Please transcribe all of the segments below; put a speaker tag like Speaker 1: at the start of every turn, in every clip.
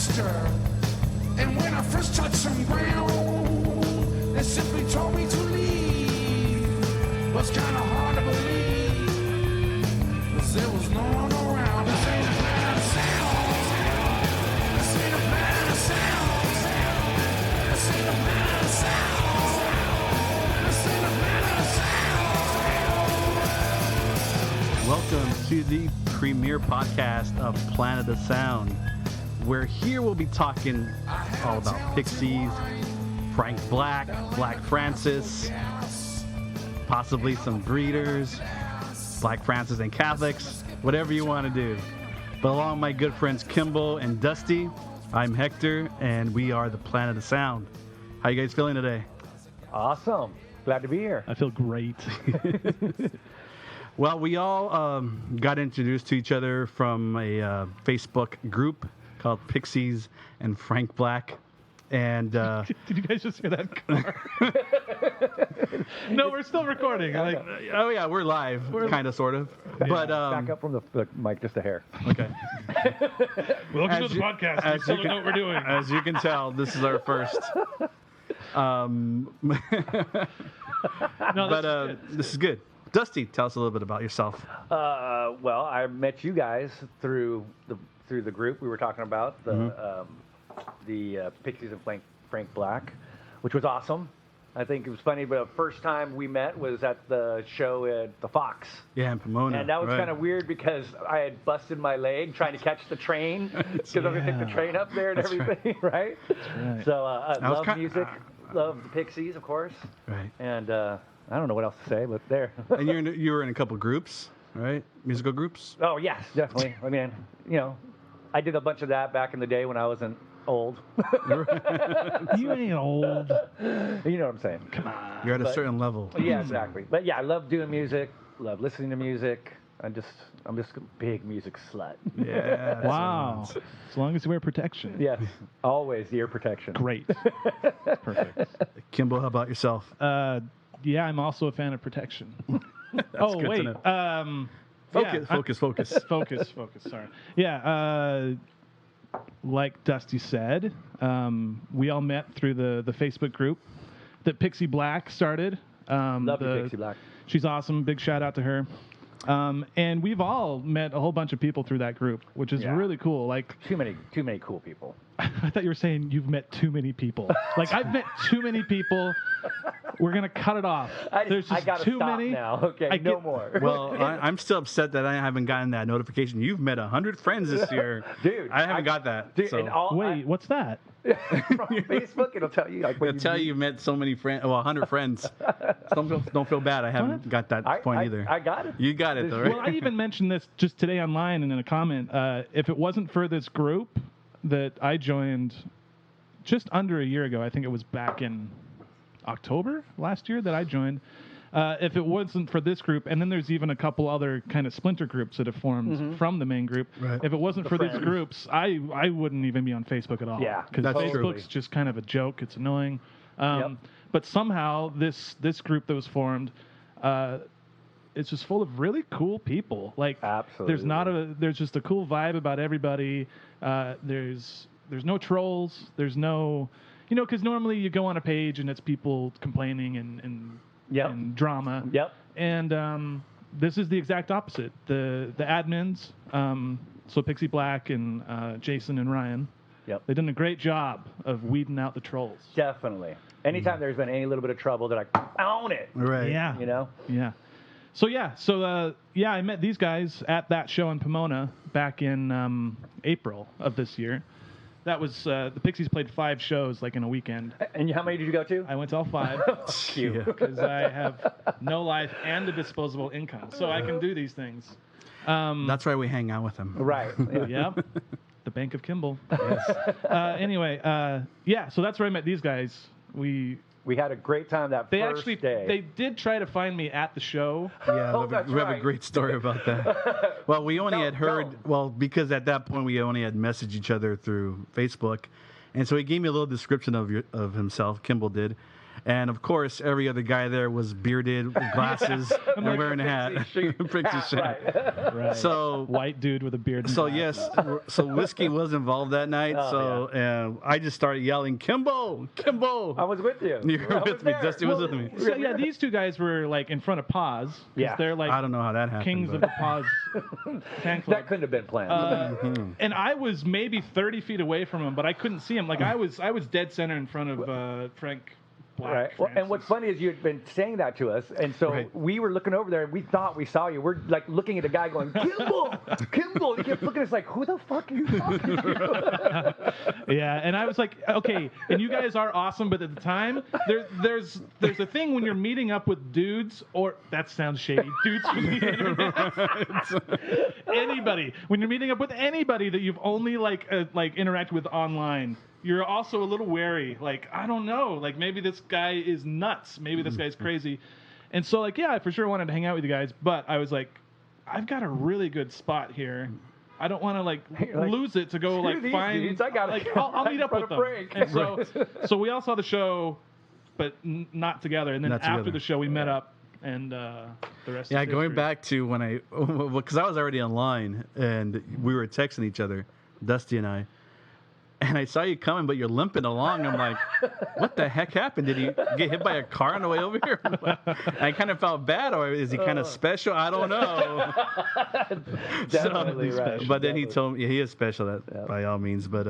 Speaker 1: master. And when I first touched some ground, they simply told me to leave. Was kind of hard to believe, 'cause there was no one around. This ain't a bad sound. This ain't a bad sound. This ain't a bad sound. This ain't a bad sound.
Speaker 2: Welcome to the premiere podcast of Planet of Sound, where here we'll be talking all about Pixies, Frank Black, Black Francis, possibly some breeders, Black Francis and Catholics, whatever you want to do. But along with my good friends Kimball and Dusty, I'm Hector, and we are the Planet of Sound. How you guys feeling today?
Speaker 3: Awesome. Glad to be here.
Speaker 4: I feel great.
Speaker 2: Well, we all got introduced to each other from a Facebook group called Pixies and Frank Black. And
Speaker 4: Did you guys just hear that car? No, we're still recording.
Speaker 2: oh yeah, we're live, kind of, sort of. But
Speaker 3: Back up from the mic just a hair.
Speaker 2: okay.
Speaker 4: Welcome to the podcast. We still don't know what we're doing.
Speaker 2: As you can tell, this is our first.
Speaker 4: No,
Speaker 2: This is good. Dusty, tell us a little bit about yourself.
Speaker 3: Well, I met you guys through the group we were talking about, the Pixies and Frank Black, which was awesome. I think it was funny, but the first time we met was at the show at the Fox.
Speaker 2: Yeah, in Pomona.
Speaker 3: And that was kind of weird because I had busted my leg trying to catch the train because I was going to take the train up there and everything, right?
Speaker 4: right.
Speaker 3: So I love music, love the Pixies, of course.
Speaker 2: Right.
Speaker 3: And I don't know what else to say, but there.
Speaker 2: And you were in a couple groups, right? Musical groups?
Speaker 3: Oh, yes, definitely. I mean, I did a bunch of that back in the day when I wasn't old.
Speaker 4: You ain't old.
Speaker 3: You know what I'm saying?
Speaker 4: Come on.
Speaker 2: You're at a certain level.
Speaker 3: Yeah, exactly. But yeah, I love doing music, love listening to music. I'm just a big music slut.
Speaker 2: Yeah.
Speaker 4: Wow. As long as you wear protection.
Speaker 3: Yes, always ear protection.
Speaker 4: Great. Perfect.
Speaker 2: Kimball, how about yourself?
Speaker 4: Yeah, I'm also a fan of protection.
Speaker 2: good to
Speaker 4: wait.
Speaker 2: know. Focus.
Speaker 4: Focus. Sorry. Yeah. Like Dusty said, we all met through the Facebook group that Pixie Black started.
Speaker 3: Love you, Pixie Black.
Speaker 4: She's awesome. Big shout out to her. And we've all met a whole bunch of people through that group, which is really cool. Like
Speaker 3: too many cool people.
Speaker 4: I thought you were saying you've met too many people. Like I've met too many people. We're gonna cut it off. There's just
Speaker 3: I gotta
Speaker 4: too
Speaker 3: stop
Speaker 4: many.
Speaker 3: now. Okay, no more.
Speaker 2: Well, I'm still upset that I haven't gotten that notification. You've met 100 friends this year.
Speaker 3: Dude,
Speaker 2: I haven't got that.
Speaker 3: Dude,
Speaker 2: so.
Speaker 4: Wait, what's that?
Speaker 3: From Facebook, it'll tell you. Like,
Speaker 2: It'll tell you met so many friends. Well, 100 friends. Don't feel bad. I haven't got that point either.
Speaker 3: I got it.
Speaker 2: You got it, though, right?
Speaker 4: Well, I even mentioned this just today online and in a comment. If it wasn't for this group that I joined just under a year ago, I think it was back in October last year that I joined. If it wasn't for this group, and then there's even a couple other kind of splinter groups that have formed from the main group.
Speaker 2: Right.
Speaker 4: If it wasn't for these groups, I wouldn't even be on Facebook at all.
Speaker 3: Yeah,
Speaker 4: because
Speaker 2: that's
Speaker 4: Facebook's
Speaker 2: true.
Speaker 4: just kind of a joke. It's annoying.
Speaker 3: Yep.
Speaker 4: But somehow this group that was formed, it's just full of really cool people. Like
Speaker 3: Absolutely.
Speaker 4: There's just a cool vibe about everybody. There's no trolls. There's no, because normally you go on a page and it's people complaining and drama.
Speaker 3: Yep.
Speaker 4: And this is the exact opposite. The admins, so Pixie Black and Jason and Ryan.
Speaker 3: Yep.
Speaker 4: They've done a great job of weeding out the trolls.
Speaker 3: Definitely. Anytime there's been any little bit of trouble, they're like, I own it.
Speaker 2: Right.
Speaker 4: Yeah.
Speaker 3: Yeah.
Speaker 4: So I met these guys at that show in Pomona back in April of this year. That was the Pixies played 5 shows like in a weekend.
Speaker 3: And how many did you go to?
Speaker 4: I went to all 5
Speaker 3: Cute.
Speaker 4: because I have no life and a disposable income, so I can do these things.
Speaker 2: That's why we hang out with them.
Speaker 3: Right. Yeah.
Speaker 4: Yep. The Bank of Kimball. Yes. Anyway, so that's where I met these guys. We
Speaker 3: had a great time that first day.
Speaker 4: They did try to find me at the show.
Speaker 2: Yeah,
Speaker 3: that's
Speaker 2: we have a
Speaker 3: right.
Speaker 2: great story about that. Well, we only had heard, because at that point we only had messaged each other through Facebook. And so he gave me a little description of himself, Kimball did. And of course, every other guy there was bearded, with glasses, and wearing a hat. Pixie shirt.
Speaker 4: Right.
Speaker 2: So
Speaker 4: white dude with a beard. And
Speaker 2: so
Speaker 4: glasses.
Speaker 2: yes, so Whiskey was involved that night. I just started yelling, "Kimball, Kimball!"
Speaker 3: I was with you.
Speaker 2: You were with me.
Speaker 3: there.
Speaker 2: Dusty was with me.
Speaker 4: So yeah, these two guys were like in front of Pause.
Speaker 3: Yeah.
Speaker 4: They're like
Speaker 2: I don't know how that happened.
Speaker 4: kings
Speaker 2: but-
Speaker 4: of the Pause fan club.
Speaker 3: That couldn't have been planned.
Speaker 4: And I was maybe 30 feet away from him, but I couldn't see him. Like I was dead center in front of Frank Black.
Speaker 3: Right. Well, and what's funny is you had been saying that to us, and so
Speaker 2: Right.
Speaker 3: we were looking over there, and we thought we saw you. We're like looking at a guy going, "Kimball, Kimball!" He kept looking at us like, "Who the fuck are you talking to?"
Speaker 4: Yeah, and I was like, okay, and you guys are awesome, but at the time, there's a thing when you're meeting up with dudes, or that sounds shady, dudes from the internet. Anybody, when you're meeting up with anybody that you've only like interacted with online, you're also a little wary. Like, I don't know, like maybe this guy is nuts, maybe this guy's crazy, and so like yeah, I for sure wanted to hang out with you guys, but I was like, I've got a really good spot here. I don't want to like lose it to go like
Speaker 3: these
Speaker 4: find.
Speaker 3: dudes, I gotta-
Speaker 4: like I'll meet up
Speaker 3: for
Speaker 4: with
Speaker 3: the
Speaker 4: them.
Speaker 3: break.
Speaker 4: And so we all saw the show, but not together. And then
Speaker 2: Not
Speaker 4: after
Speaker 2: together.
Speaker 4: the show, we met up, and the rest.
Speaker 2: Yeah,
Speaker 4: is
Speaker 2: going
Speaker 4: history.
Speaker 2: back to when because I was already online and we were texting each other, Dusty and I, and I saw you coming, but you're limping along. I'm like, what the heck happened? Did you get hit by a car on the way over here? I kind of felt bad, or is he kind of special? I don't know.
Speaker 3: Definitely right.
Speaker 2: But then he told me he is special, that by all means. But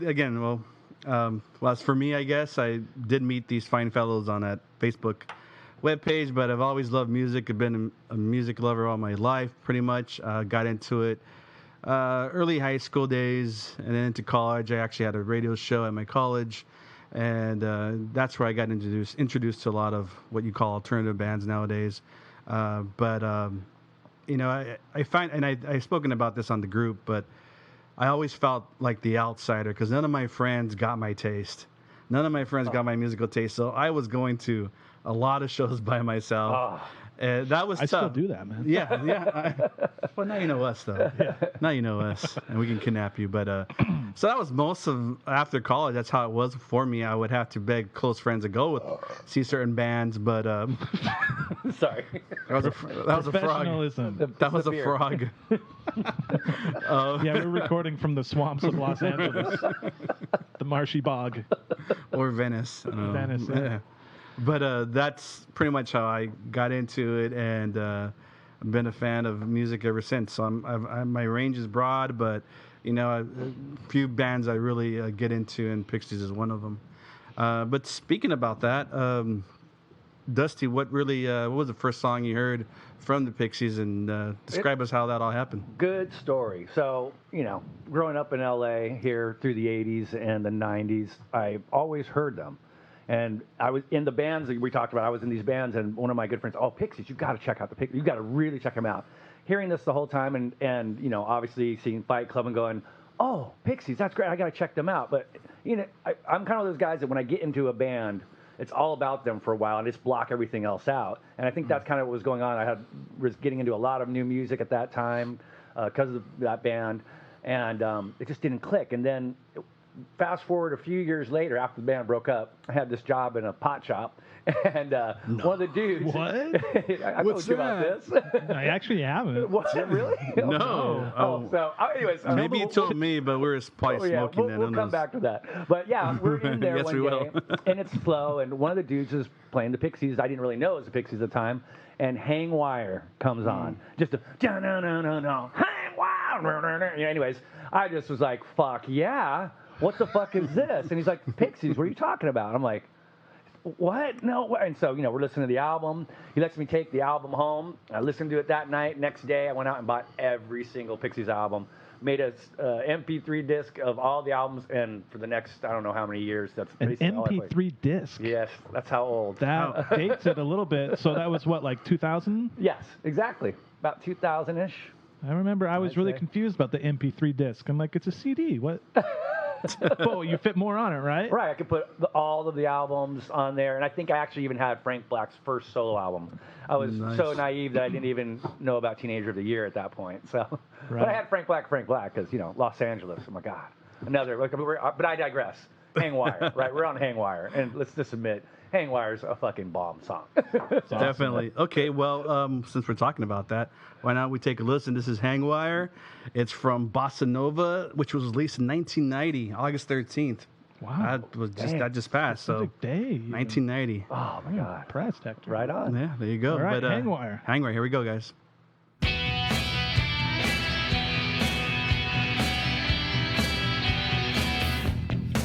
Speaker 2: again, well, as for me, I guess I did meet these fine fellows on that Facebook webpage. But I've always loved music. I've been a music lover all my life, pretty much. Got into it early high school days, and then into college. I actually had a radio show at my college, and that's where I got introduced to a lot of what you call alternative bands nowadays. You know, I find, and I've spoken about this on the group, but I always felt like the outsider because none of my friends got my taste. None of my friends got my musical taste, so I was going to a lot of shows by myself. That was
Speaker 4: I
Speaker 2: tough.
Speaker 4: still do that, man.
Speaker 2: Yeah. Well, now you know us, though. Yeah. Now you know us, and we can kidnap you. But so that was most of after college. That's how it was for me. I would have to beg close friends to go see certain bands. But
Speaker 3: Sorry.
Speaker 2: that was a frog.
Speaker 4: Professionalism.
Speaker 2: That was a
Speaker 3: beer.
Speaker 2: frog.
Speaker 4: Yeah, we're recording from the swamps of Los Angeles, the marshy bog.
Speaker 2: Or Venice. I don't know.
Speaker 4: Venice, yeah.
Speaker 2: But that's pretty much how I got into it, and I've been a fan of music ever since. So my range is broad, but you know, a few bands I really get into, and Pixies is one of them. But speaking about that, Dusty, what was the first song you heard from the Pixies, and describe us how that all happened?
Speaker 3: Good story. So, you know, growing up in LA here through the 80s and the 90s, I always heard them. And I was in the bands that we talked about. I was in these bands, and one of my good friends, oh, Pixies, you've got to check out the Pixies. You've got to really check them out. Hearing this the whole time, and you know, obviously seeing Fight Club and going, oh, Pixies, that's great. I got to check them out. But, you know, I'm kind of those guys that when I get into a band, it's all about them for a while and just block everything else out. And I think that's kind of what was going on. I was getting into a lot of new music at that time because of that band, and it just didn't click. And then fast forward a few years later, after the band broke up, I had this job in a pot shop, and one of the dudes.
Speaker 4: What?
Speaker 3: I told you about this.
Speaker 4: I actually haven't.
Speaker 3: What? Really?
Speaker 2: No.
Speaker 3: So, anyways.
Speaker 2: Maybe you told me, but we were probably smoking then.
Speaker 3: We'll come back to that. But yeah, we're in there
Speaker 2: Yes,
Speaker 3: one
Speaker 2: we
Speaker 3: day,
Speaker 2: will.
Speaker 3: and it's slow, and one of the dudes is playing the Pixies. I didn't really know it was the Pixies at the time, and Hang Wire comes on. Just a no, Hang Wire. Anyways, I just was like, fuck yeah. What the fuck is this? And he's like, Pixies, what are you talking about? I'm like, what? No way. And so, you know, we're listening to the album. He lets me take the album home. I listened to it that night. Next day, I went out and bought every single Pixies album. Made a MP3 disc of all the albums, and for the next, I don't know how many years, that's
Speaker 4: An
Speaker 3: basically all I played.
Speaker 4: MP3 disc.
Speaker 3: Yes, that's how old.
Speaker 4: That dates it a little bit. So that was what, like 2000?
Speaker 3: Yes, exactly. About 2000-ish.
Speaker 4: I remember I was really confused about the MP3 disc. I'm like, it's a CD. What? Oh, you fit more on it, right?
Speaker 3: Right, I could put all of the albums on there, and I think I actually even had Frank Black's first solo album. I was so naive that I didn't even know about Teenager of the Year at that point. So, But I had Frank Black, because, you know, Los Angeles. Oh, my God. But I digress. Hang Wire, right? We're on Hang Wire, and let's just admit, Hang Wire's a fucking bomb song.
Speaker 2: Definitely. Okay, well, since we're talking about that, why not we take a listen? This is Hang Wire. It's from Bossa Nova, which was released in 1990, August 13th.
Speaker 4: Wow.
Speaker 2: That just passed. So
Speaker 4: Specific day. even.
Speaker 2: 1990.
Speaker 3: Oh my God!
Speaker 4: Impressed, Hector.
Speaker 3: Right on.
Speaker 2: Yeah, there you go.
Speaker 4: All right,
Speaker 2: But,
Speaker 4: Hang Wire.
Speaker 2: Hang Wire. Here we go, guys.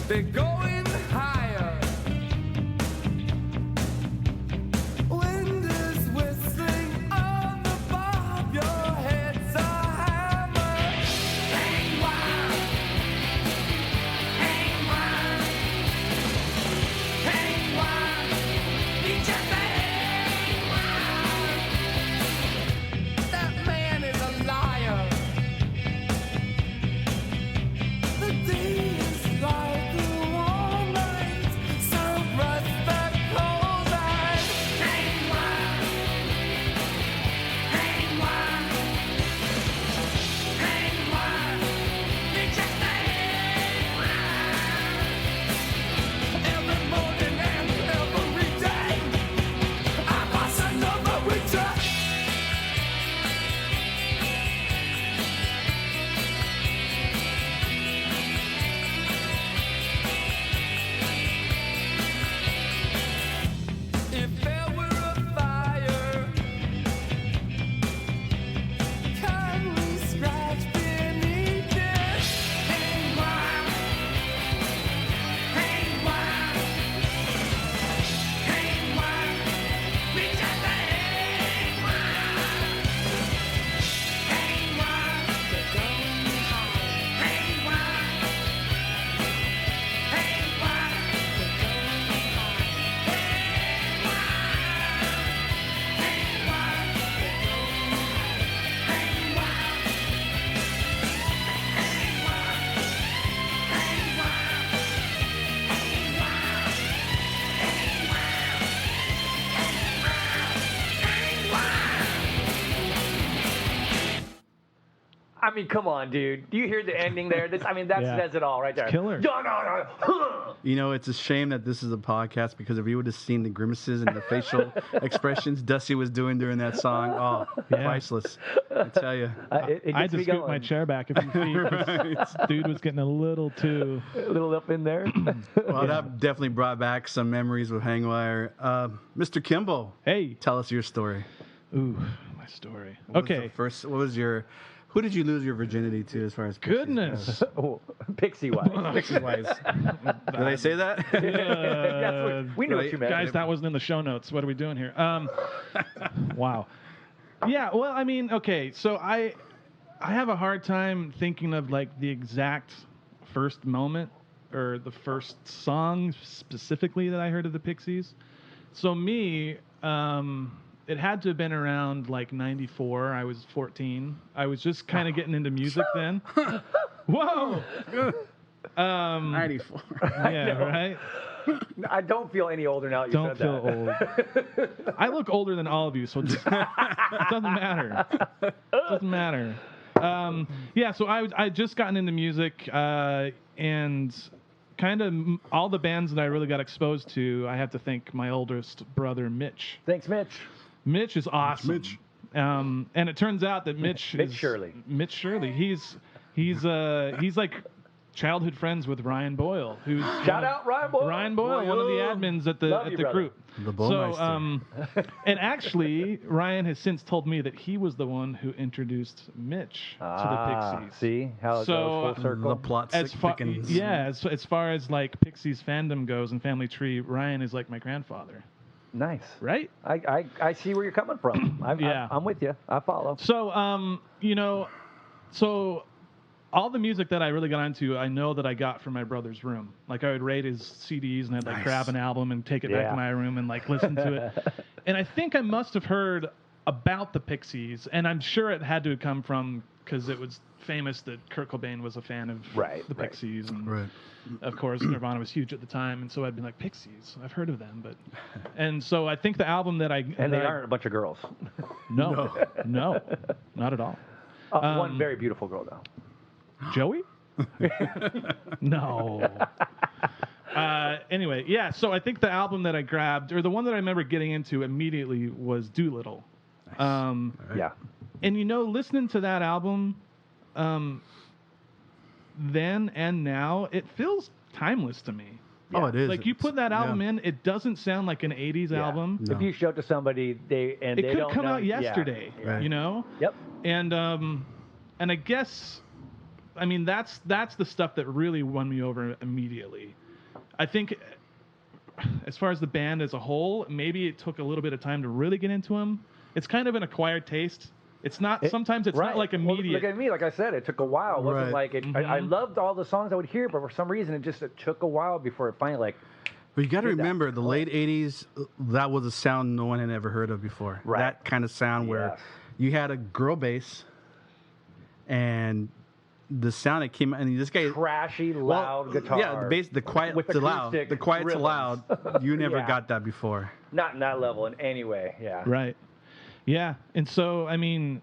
Speaker 1: They're going higher. Wind is whistling on the bob. Your head's a hammer. Hang wire. Hang wire. Hang wire. It's just a hang wire. That man is a liar. The day is like the warm night, so rust the cold eyes. Hang wire, hang wire, hang wire. It's just a hang wire. Every morning and every day, I pass another winter. If there were a fire, can we scratch beneath it? Hang wire, hang wire, hang wire. We just hang wire, hang wire. They're going high. Hang wire, hang wire. They're going high.
Speaker 3: I mean, come on, dude. Do you hear the ending there? That
Speaker 4: Yeah.
Speaker 3: says it all right there.
Speaker 4: killer.
Speaker 2: You know, it's a shame that this is a podcast because if you would have seen the grimaces and the facial expressions Dusty was doing during that song, priceless. I tell you.
Speaker 3: It
Speaker 4: I had
Speaker 3: gets
Speaker 4: to
Speaker 3: me
Speaker 4: scoot
Speaker 3: going.
Speaker 4: my chair back a few feet. 'Cause this dude was getting a little too.
Speaker 3: A little up in there.
Speaker 2: Well, that definitely brought back some memories with Hangwire. Mr. Kimball,
Speaker 4: Hey.
Speaker 2: tell us your story.
Speaker 4: Ooh, my story.
Speaker 2: What was
Speaker 4: Okay.
Speaker 2: who did you lose your virginity to as far as Pixies
Speaker 4: Goodness.
Speaker 3: Oh, Pixie wise.
Speaker 2: goes? Pixie-wise. Did I say that?
Speaker 3: We knew what you meant.
Speaker 4: Guys, that wasn't in the show notes. What are we doing here? Wow. Yeah, well, I mean, okay, so I have a hard time thinking of like the exact first moment or the first song specifically that I heard of the Pixies. So me, it had to have been around like 94. I was 14. I was just kind of getting into music then. Whoa!
Speaker 2: 94.
Speaker 4: Yeah, right?
Speaker 3: I don't feel any older now that you
Speaker 4: Don't
Speaker 3: said
Speaker 4: feel
Speaker 3: that.
Speaker 4: old. I look older than all of you, so it doesn't matter. It doesn't matter. Yeah, so I just gotten into music, and kind of all the bands that I really got exposed to, I have to thank my oldest brother, Mitch.
Speaker 3: Thanks, Mitch.
Speaker 4: Mitch is awesome.
Speaker 2: Mitch.
Speaker 4: And it turns out that Mitch
Speaker 3: Mitch
Speaker 4: is
Speaker 3: Shirley.
Speaker 4: Mitch Shirley. He's like childhood friends with Ryan Boyle, who's
Speaker 3: Shout out Ryan Boyle.
Speaker 4: One of the admins at
Speaker 3: Love
Speaker 4: the
Speaker 3: you, brother.
Speaker 4: group.
Speaker 2: The Bowmeister.
Speaker 4: and actually, Ryan has since told me that he was the one who introduced Mitch to the Pixies.
Speaker 3: See how it goes full circle?
Speaker 2: The plot thickens.
Speaker 4: As far as like Pixies fandom goes and family tree, Ryan is like my grandfather,
Speaker 3: Nice.
Speaker 4: right?
Speaker 3: I see where you're coming from. I'm with you. I follow.
Speaker 4: So, so all the music that I really got into, I know that I got from my brother's room. Like I would raid his CDs and I'd like
Speaker 2: Nice.
Speaker 4: grab an album and take it back
Speaker 3: Yeah.
Speaker 4: to my room and like listen to it. And I think I must have heard about the Pixies, and I'm sure it had to have come from because it was famous that Kurt Cobain was a fan of the
Speaker 3: Right.
Speaker 4: Pixies, and
Speaker 2: Right.
Speaker 4: of course Nirvana was huge at the time, and so I'd be like, Pixies, I've heard of them, but and so I think the album that I
Speaker 3: And they aren't a bunch of girls.
Speaker 4: no, not at all.
Speaker 3: One very beautiful girl, though.
Speaker 4: Joey? No. Anyway, yeah. So I think the album that I grabbed, or the one that I remember getting into immediately, was Doolittle.
Speaker 2: Nice.
Speaker 3: Yeah.
Speaker 4: And listening to that album, then and now, it feels timeless to me.
Speaker 2: Oh, it is.
Speaker 4: Like you put that album in, it doesn't sound like an '80s
Speaker 3: Yeah.
Speaker 4: album.
Speaker 2: No.
Speaker 3: If you show it to somebody, they
Speaker 4: It could
Speaker 3: don't
Speaker 4: come
Speaker 3: know.
Speaker 4: out yesterday.
Speaker 3: Yeah.
Speaker 2: Right.
Speaker 3: Yep.
Speaker 4: And I guess, I mean, that's the stuff that really won me over immediately. I think, as far as the band as a whole, maybe it took a little bit of time to really get into them. It's kind of an acquired taste. It's not. Sometimes it's not like immediate.
Speaker 3: Well, look at me. Like I said, it took a while. It wasn't
Speaker 2: Right.
Speaker 3: like it. I loved all the songs I would hear, but for some reason, it took a while before it finally like.
Speaker 2: But you got to
Speaker 3: Did that.
Speaker 2: remember, the late '80s, that was a sound no one had ever heard of before.
Speaker 3: Right.
Speaker 2: That kind of sound where
Speaker 3: Yes.
Speaker 2: you had a girl bass, and the sound that came out, and this guy
Speaker 3: Trashy, loud guitar.
Speaker 2: Yeah, the bass, the quiet
Speaker 3: with
Speaker 2: to loud,
Speaker 3: acoustic
Speaker 2: the quiet to
Speaker 3: rhythms.
Speaker 2: loud. You never
Speaker 3: Yeah.
Speaker 2: got that before.
Speaker 3: Not in that level in any way. Yeah.
Speaker 4: Right. Yeah. And so, I mean,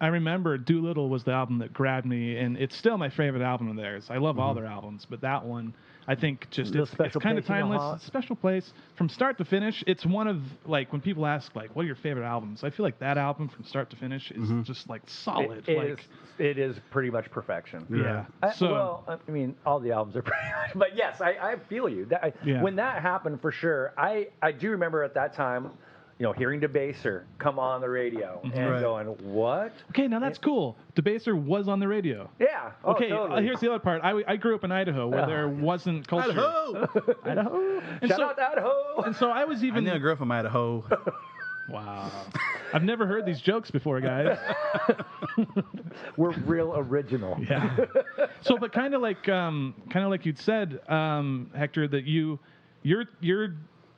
Speaker 4: I remember Doolittle was the album that grabbed me, and it's still my favorite album of theirs. I love all their albums, but that one, I think, just
Speaker 3: Little
Speaker 4: it's
Speaker 3: special
Speaker 4: kind of
Speaker 3: place in your
Speaker 4: timeless.
Speaker 3: heart.
Speaker 4: It's a special place from start to finish. It's one of, like, when people ask, like, what are your favorite albums? I feel like that album from start to finish is just like solid.
Speaker 3: It is pretty much perfection.
Speaker 4: Yeah.
Speaker 3: Well, I mean, all the albums are pretty much, but yes, I feel you.
Speaker 4: Yeah.
Speaker 3: When that happened, for sure, I do remember at that time, hearing Debaser come on the radio and
Speaker 2: Right.
Speaker 3: going, what?
Speaker 4: Okay, now that's cool. Debaser was on the radio.
Speaker 3: Yeah. Oh,
Speaker 4: Okay,
Speaker 3: totally.
Speaker 4: here's the other part. I grew up in Idaho, where there wasn't culture.
Speaker 2: Idaho!
Speaker 4: Idaho. And
Speaker 3: Shout
Speaker 4: so,
Speaker 3: out to Idaho.
Speaker 4: and so I was
Speaker 2: I
Speaker 4: even.
Speaker 2: knew a girl from Idaho.
Speaker 4: Wow. I've never heard these jokes before, guys.
Speaker 3: We're real original.
Speaker 4: Yeah. So, but kind of like you'd said, Hector, that your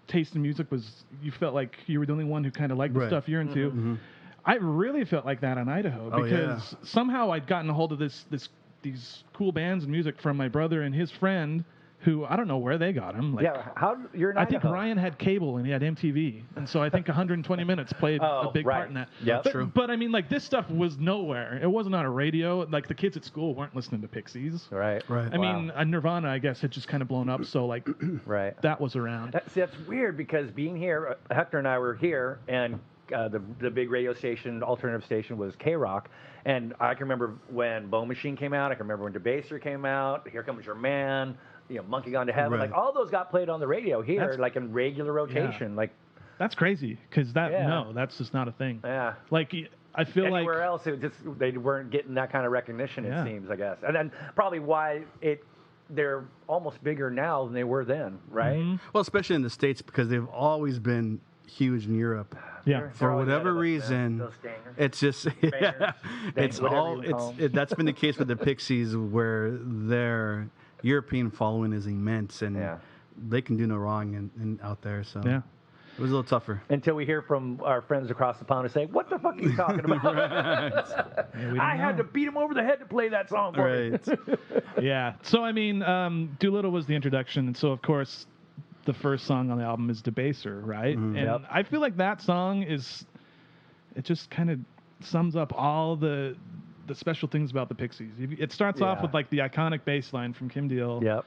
Speaker 4: taste in music was, you felt like you were the only one who kind of liked the
Speaker 2: Right.
Speaker 4: stuff you're into. I really felt like that in Idaho
Speaker 2: Oh,
Speaker 4: because somehow I'd gotten a hold of these cool bands and music from my brother and his friend, who I don't know where they got him. Like,
Speaker 3: Yeah. You're in
Speaker 4: I think
Speaker 3: Idaho.
Speaker 4: Ryan had cable and he had MTV, and so I think 120 minutes played a big
Speaker 3: right.
Speaker 4: part in that.
Speaker 3: Yeah.
Speaker 4: but,
Speaker 2: True.
Speaker 4: but I mean, like, this stuff was nowhere. It wasn't on a radio. Like, the kids at school weren't listening to Pixies.
Speaker 3: Right.
Speaker 2: Right.
Speaker 4: I mean, Nirvana, I guess, had just kind of blown up, so like
Speaker 3: Right.
Speaker 4: that was around.
Speaker 3: That's weird because being here, Hector and I were here, and the big radio station, alternative station, was K-Rock. And I can remember when Bone Machine came out. I can remember when Debaser came out. Here Comes Your Man. Monkey Gone to Heaven.
Speaker 2: Right.
Speaker 3: Like, all those got played on the radio here,
Speaker 4: That's-
Speaker 3: like in regular rotation. Like,
Speaker 4: That's crazy because
Speaker 3: Yeah.
Speaker 4: that's just not a thing.
Speaker 3: yeah.
Speaker 4: Like, I feel
Speaker 3: Anywhere
Speaker 4: like
Speaker 3: else, they weren't getting that kind of recognition.
Speaker 4: Yeah.
Speaker 3: It seems, I guess, and then probably why they're almost bigger now than they were then, right?
Speaker 4: Mm-hmm.
Speaker 2: Well, especially in the States, because they've always been huge in Europe.
Speaker 4: yeah.
Speaker 3: They're
Speaker 2: For
Speaker 3: always
Speaker 2: whatever
Speaker 3: ahead of us,
Speaker 2: reason,
Speaker 3: those stangers.
Speaker 2: it's just it's
Speaker 3: whatever
Speaker 2: all
Speaker 3: you call 'em.
Speaker 2: that's been the case with the Pixies, where their European following is immense, and
Speaker 3: Yeah.
Speaker 2: they can do no wrong in out there. So
Speaker 4: Yeah.
Speaker 2: it was a little tougher.
Speaker 3: Until we hear from our friends across the pond and say, "What the fuck are you talking about?"
Speaker 4: Yeah, we
Speaker 3: I
Speaker 4: don't
Speaker 3: had to
Speaker 4: know.
Speaker 3: beat him over the head to play that song for me.
Speaker 2: Right.
Speaker 4: Yeah. So I mean, Doolittle was the introduction, and so of course, the first song on the album is Debaser, right? And
Speaker 3: Yep.
Speaker 4: I feel like that song it just kind of sums up all the special things about the Pixies. It starts off
Speaker 3: Yeah.
Speaker 4: with like the iconic bass line from Kim Deal.
Speaker 3: Yep.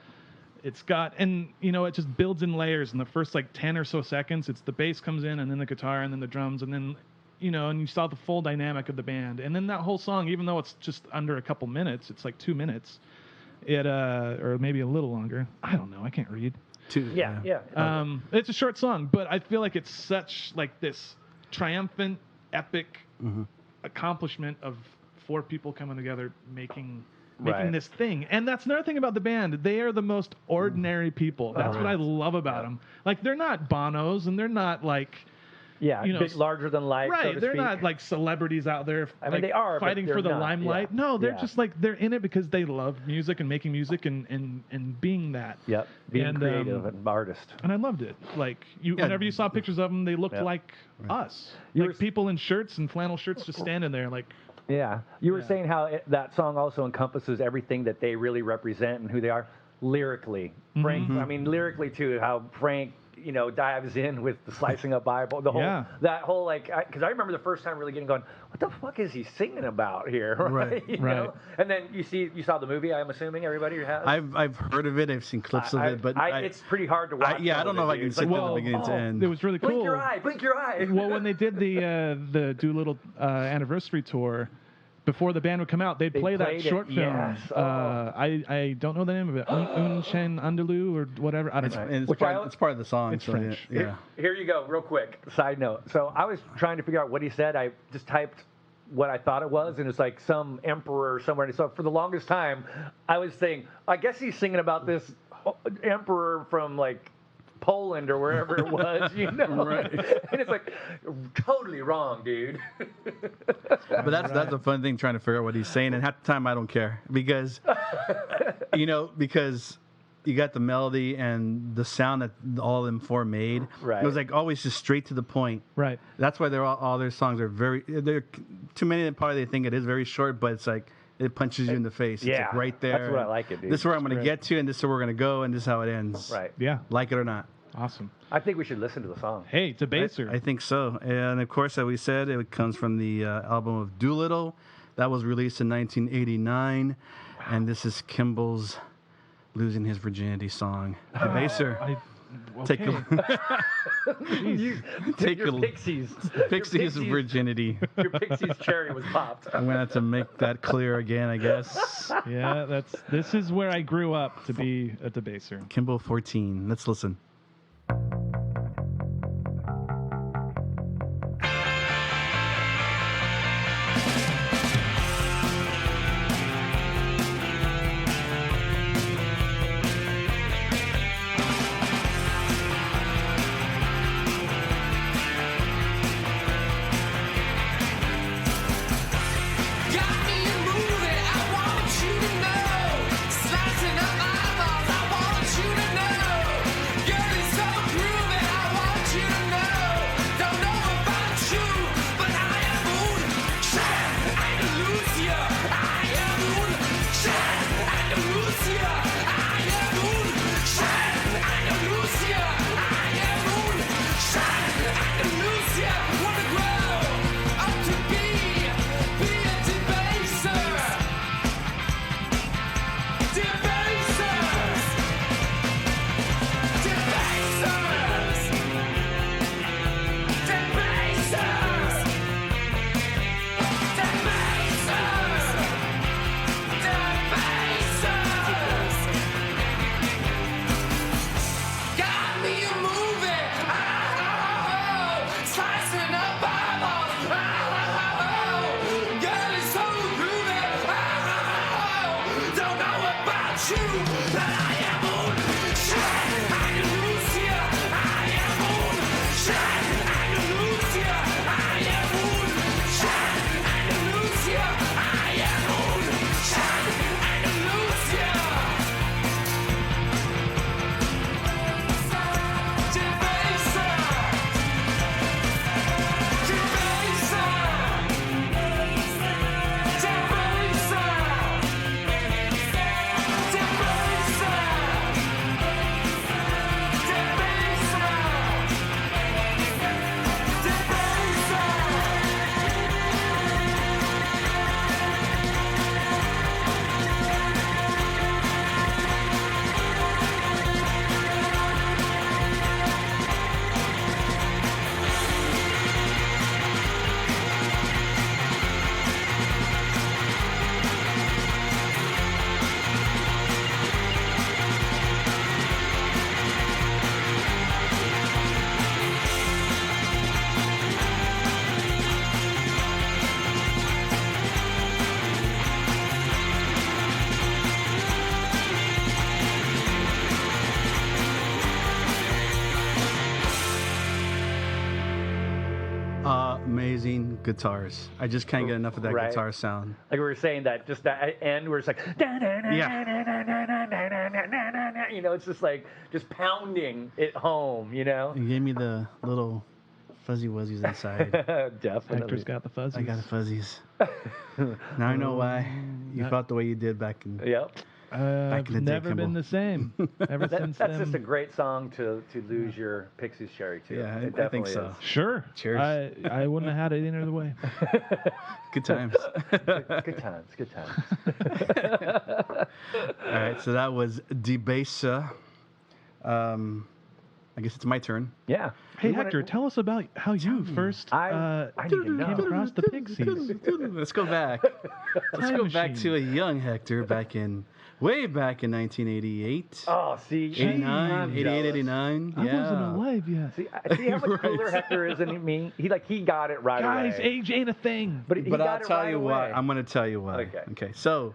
Speaker 4: It's got, and it just builds in layers. In the first like 10 or so seconds, it's the bass comes in, and then the guitar, and then the drums, and then and you saw the full dynamic of the band. And then that whole song, even though it's just under a couple minutes, it's like 2 minutes. It or maybe a little longer. I don't know. I can't read.
Speaker 3: Yeah.
Speaker 4: It's a short song, but I feel like it's such like this triumphant, epic accomplishment of 4 people coming together making
Speaker 3: Right.
Speaker 4: this thing. And that's another thing about the band. They are the most ordinary people. That's what I love about them. Like, they're not Bonos, and they're not like
Speaker 3: Yeah.
Speaker 4: you know,
Speaker 3: Bit larger than life.
Speaker 4: right.
Speaker 3: So to
Speaker 4: they're
Speaker 3: speak.
Speaker 4: not like celebrities out there.
Speaker 3: I mean,
Speaker 4: like,
Speaker 3: they are, but
Speaker 4: fighting
Speaker 3: they're
Speaker 4: for the
Speaker 3: not,
Speaker 4: limelight.
Speaker 3: yeah.
Speaker 4: No, they're
Speaker 3: Yeah.
Speaker 4: just like they're in it because they love music and making music and being that.
Speaker 3: Yep. Being
Speaker 4: And,
Speaker 3: creative and artist.
Speaker 4: And I loved it. Like whenever you saw pictures of them, they looked
Speaker 3: Yep.
Speaker 4: like us,
Speaker 3: You
Speaker 4: like
Speaker 3: were-
Speaker 4: people in shirts and flannel shirts just standing there, like.
Speaker 3: Yeah. You were
Speaker 4: Yeah.
Speaker 3: saying how that song also encompasses everything that they really represent and who they are lyrically. Frank, I mean, lyrically too, how Frank, dives in with the slicing up Bible, the whole,
Speaker 4: Yeah.
Speaker 3: that whole, like, because I remember the first time really going, what the fuck is he singing about here? Right. You
Speaker 4: Right.
Speaker 3: know? And then you saw the movie, I'm assuming everybody has?
Speaker 2: I've heard of it. I've seen clips of it, but
Speaker 3: it's pretty hard to watch.
Speaker 2: I don't know if I can sit from the beginning to end.
Speaker 4: It was really cool.
Speaker 3: Blink your eye.
Speaker 4: Well, when they did the Doolittle anniversary tour, before the band would come out, they'd play that short film.
Speaker 3: Yes.
Speaker 4: I don't know the name of it. Un Chen Andalou or whatever. I don't know.
Speaker 2: And it's part of the song.
Speaker 4: It's
Speaker 2: so
Speaker 4: French.
Speaker 2: Yeah.
Speaker 3: Here you go, real quick. Side note. So I was trying to figure out what he said. I just typed what I thought it was, and it's like some emperor somewhere. So for the longest time, I was saying, I guess he's singing about this emperor from like Poland or wherever it was, you know.
Speaker 2: Right.
Speaker 3: And it's like totally wrong, dude.
Speaker 2: But that's a fun thing, trying to figure out what he's saying, and half the time I don't care because because you got the melody and the sound that all of them four made.
Speaker 3: Right.
Speaker 2: It was like always just straight to the point.
Speaker 4: Right.
Speaker 2: That's why all their songs are they're too many of them probably they think it is very short, but it's like it punches you in the face. It's like right there.
Speaker 3: That's what I like it, dude.
Speaker 2: This is where I'm going to get to, and this is where we're going to go, and this is how it ends.
Speaker 3: Right.
Speaker 4: Yeah.
Speaker 2: Like it or not.
Speaker 4: Awesome.
Speaker 3: I think we should listen to the song.
Speaker 4: Hey, it's a baser.
Speaker 2: I think so. And of course, as we said, it comes from the album of Doolittle. That was released in 1989. Wow. And this is Kimball's Losing His Virginity song. The baser.
Speaker 4: Okay.
Speaker 2: Take a
Speaker 3: Pixies.
Speaker 2: Pixies virginity.
Speaker 3: Your Pixies cherry was popped.
Speaker 2: I'm gonna have to make that clear again, I guess.
Speaker 4: Yeah, this is where I grew up to be a debaser.
Speaker 2: Kimball 14. Let's listen. Amazing guitars. I just can't get enough of that guitar sound.
Speaker 3: Like we were saying, that just that end where it's like, you know, it's just like just pounding it home, you know.
Speaker 2: You gave me the little fuzzy wuzzies inside.
Speaker 3: Definitely.
Speaker 4: Hector's got the fuzzies.
Speaker 2: I got the fuzzies. Now I know why you felt the way you did back in.
Speaker 3: Yep.
Speaker 2: Back in the day,
Speaker 4: never been
Speaker 2: Kimball.
Speaker 4: the same ever since
Speaker 3: That's
Speaker 4: then.
Speaker 3: just a great song to lose your Pixies cherry to.
Speaker 2: Yeah,
Speaker 3: It
Speaker 2: I think
Speaker 3: definitely
Speaker 2: so.
Speaker 3: is.
Speaker 4: Sure.
Speaker 2: Cheers.
Speaker 4: I wouldn't have had it any other way.
Speaker 2: Good times.
Speaker 3: Good times, good times.
Speaker 2: All right, so that was Debasa. I guess it's my turn.
Speaker 3: Yeah.
Speaker 4: Hey,
Speaker 3: You wanna-
Speaker 4: Hector, tell us about how you first
Speaker 3: I need to know.
Speaker 4: came across the Pixies.
Speaker 2: Let's go back. Let's
Speaker 4: Time
Speaker 2: go back
Speaker 4: machine.
Speaker 2: to a young Hector way back in 1988.
Speaker 3: Oh, see,
Speaker 2: 89,
Speaker 3: I'm
Speaker 2: 88,
Speaker 3: jealous.
Speaker 2: 89.
Speaker 4: I
Speaker 2: Yeah.
Speaker 4: wasn't alive yet.
Speaker 3: See how much
Speaker 2: Right.
Speaker 3: cooler Hector is than me. He got it right
Speaker 4: Guys,
Speaker 3: away.
Speaker 4: age ain't a thing.
Speaker 3: But he
Speaker 2: But
Speaker 3: got
Speaker 2: I'll
Speaker 3: it
Speaker 2: tell
Speaker 3: right
Speaker 2: you
Speaker 3: away.
Speaker 2: what. I'm going to tell you why.
Speaker 3: Okay.
Speaker 2: So,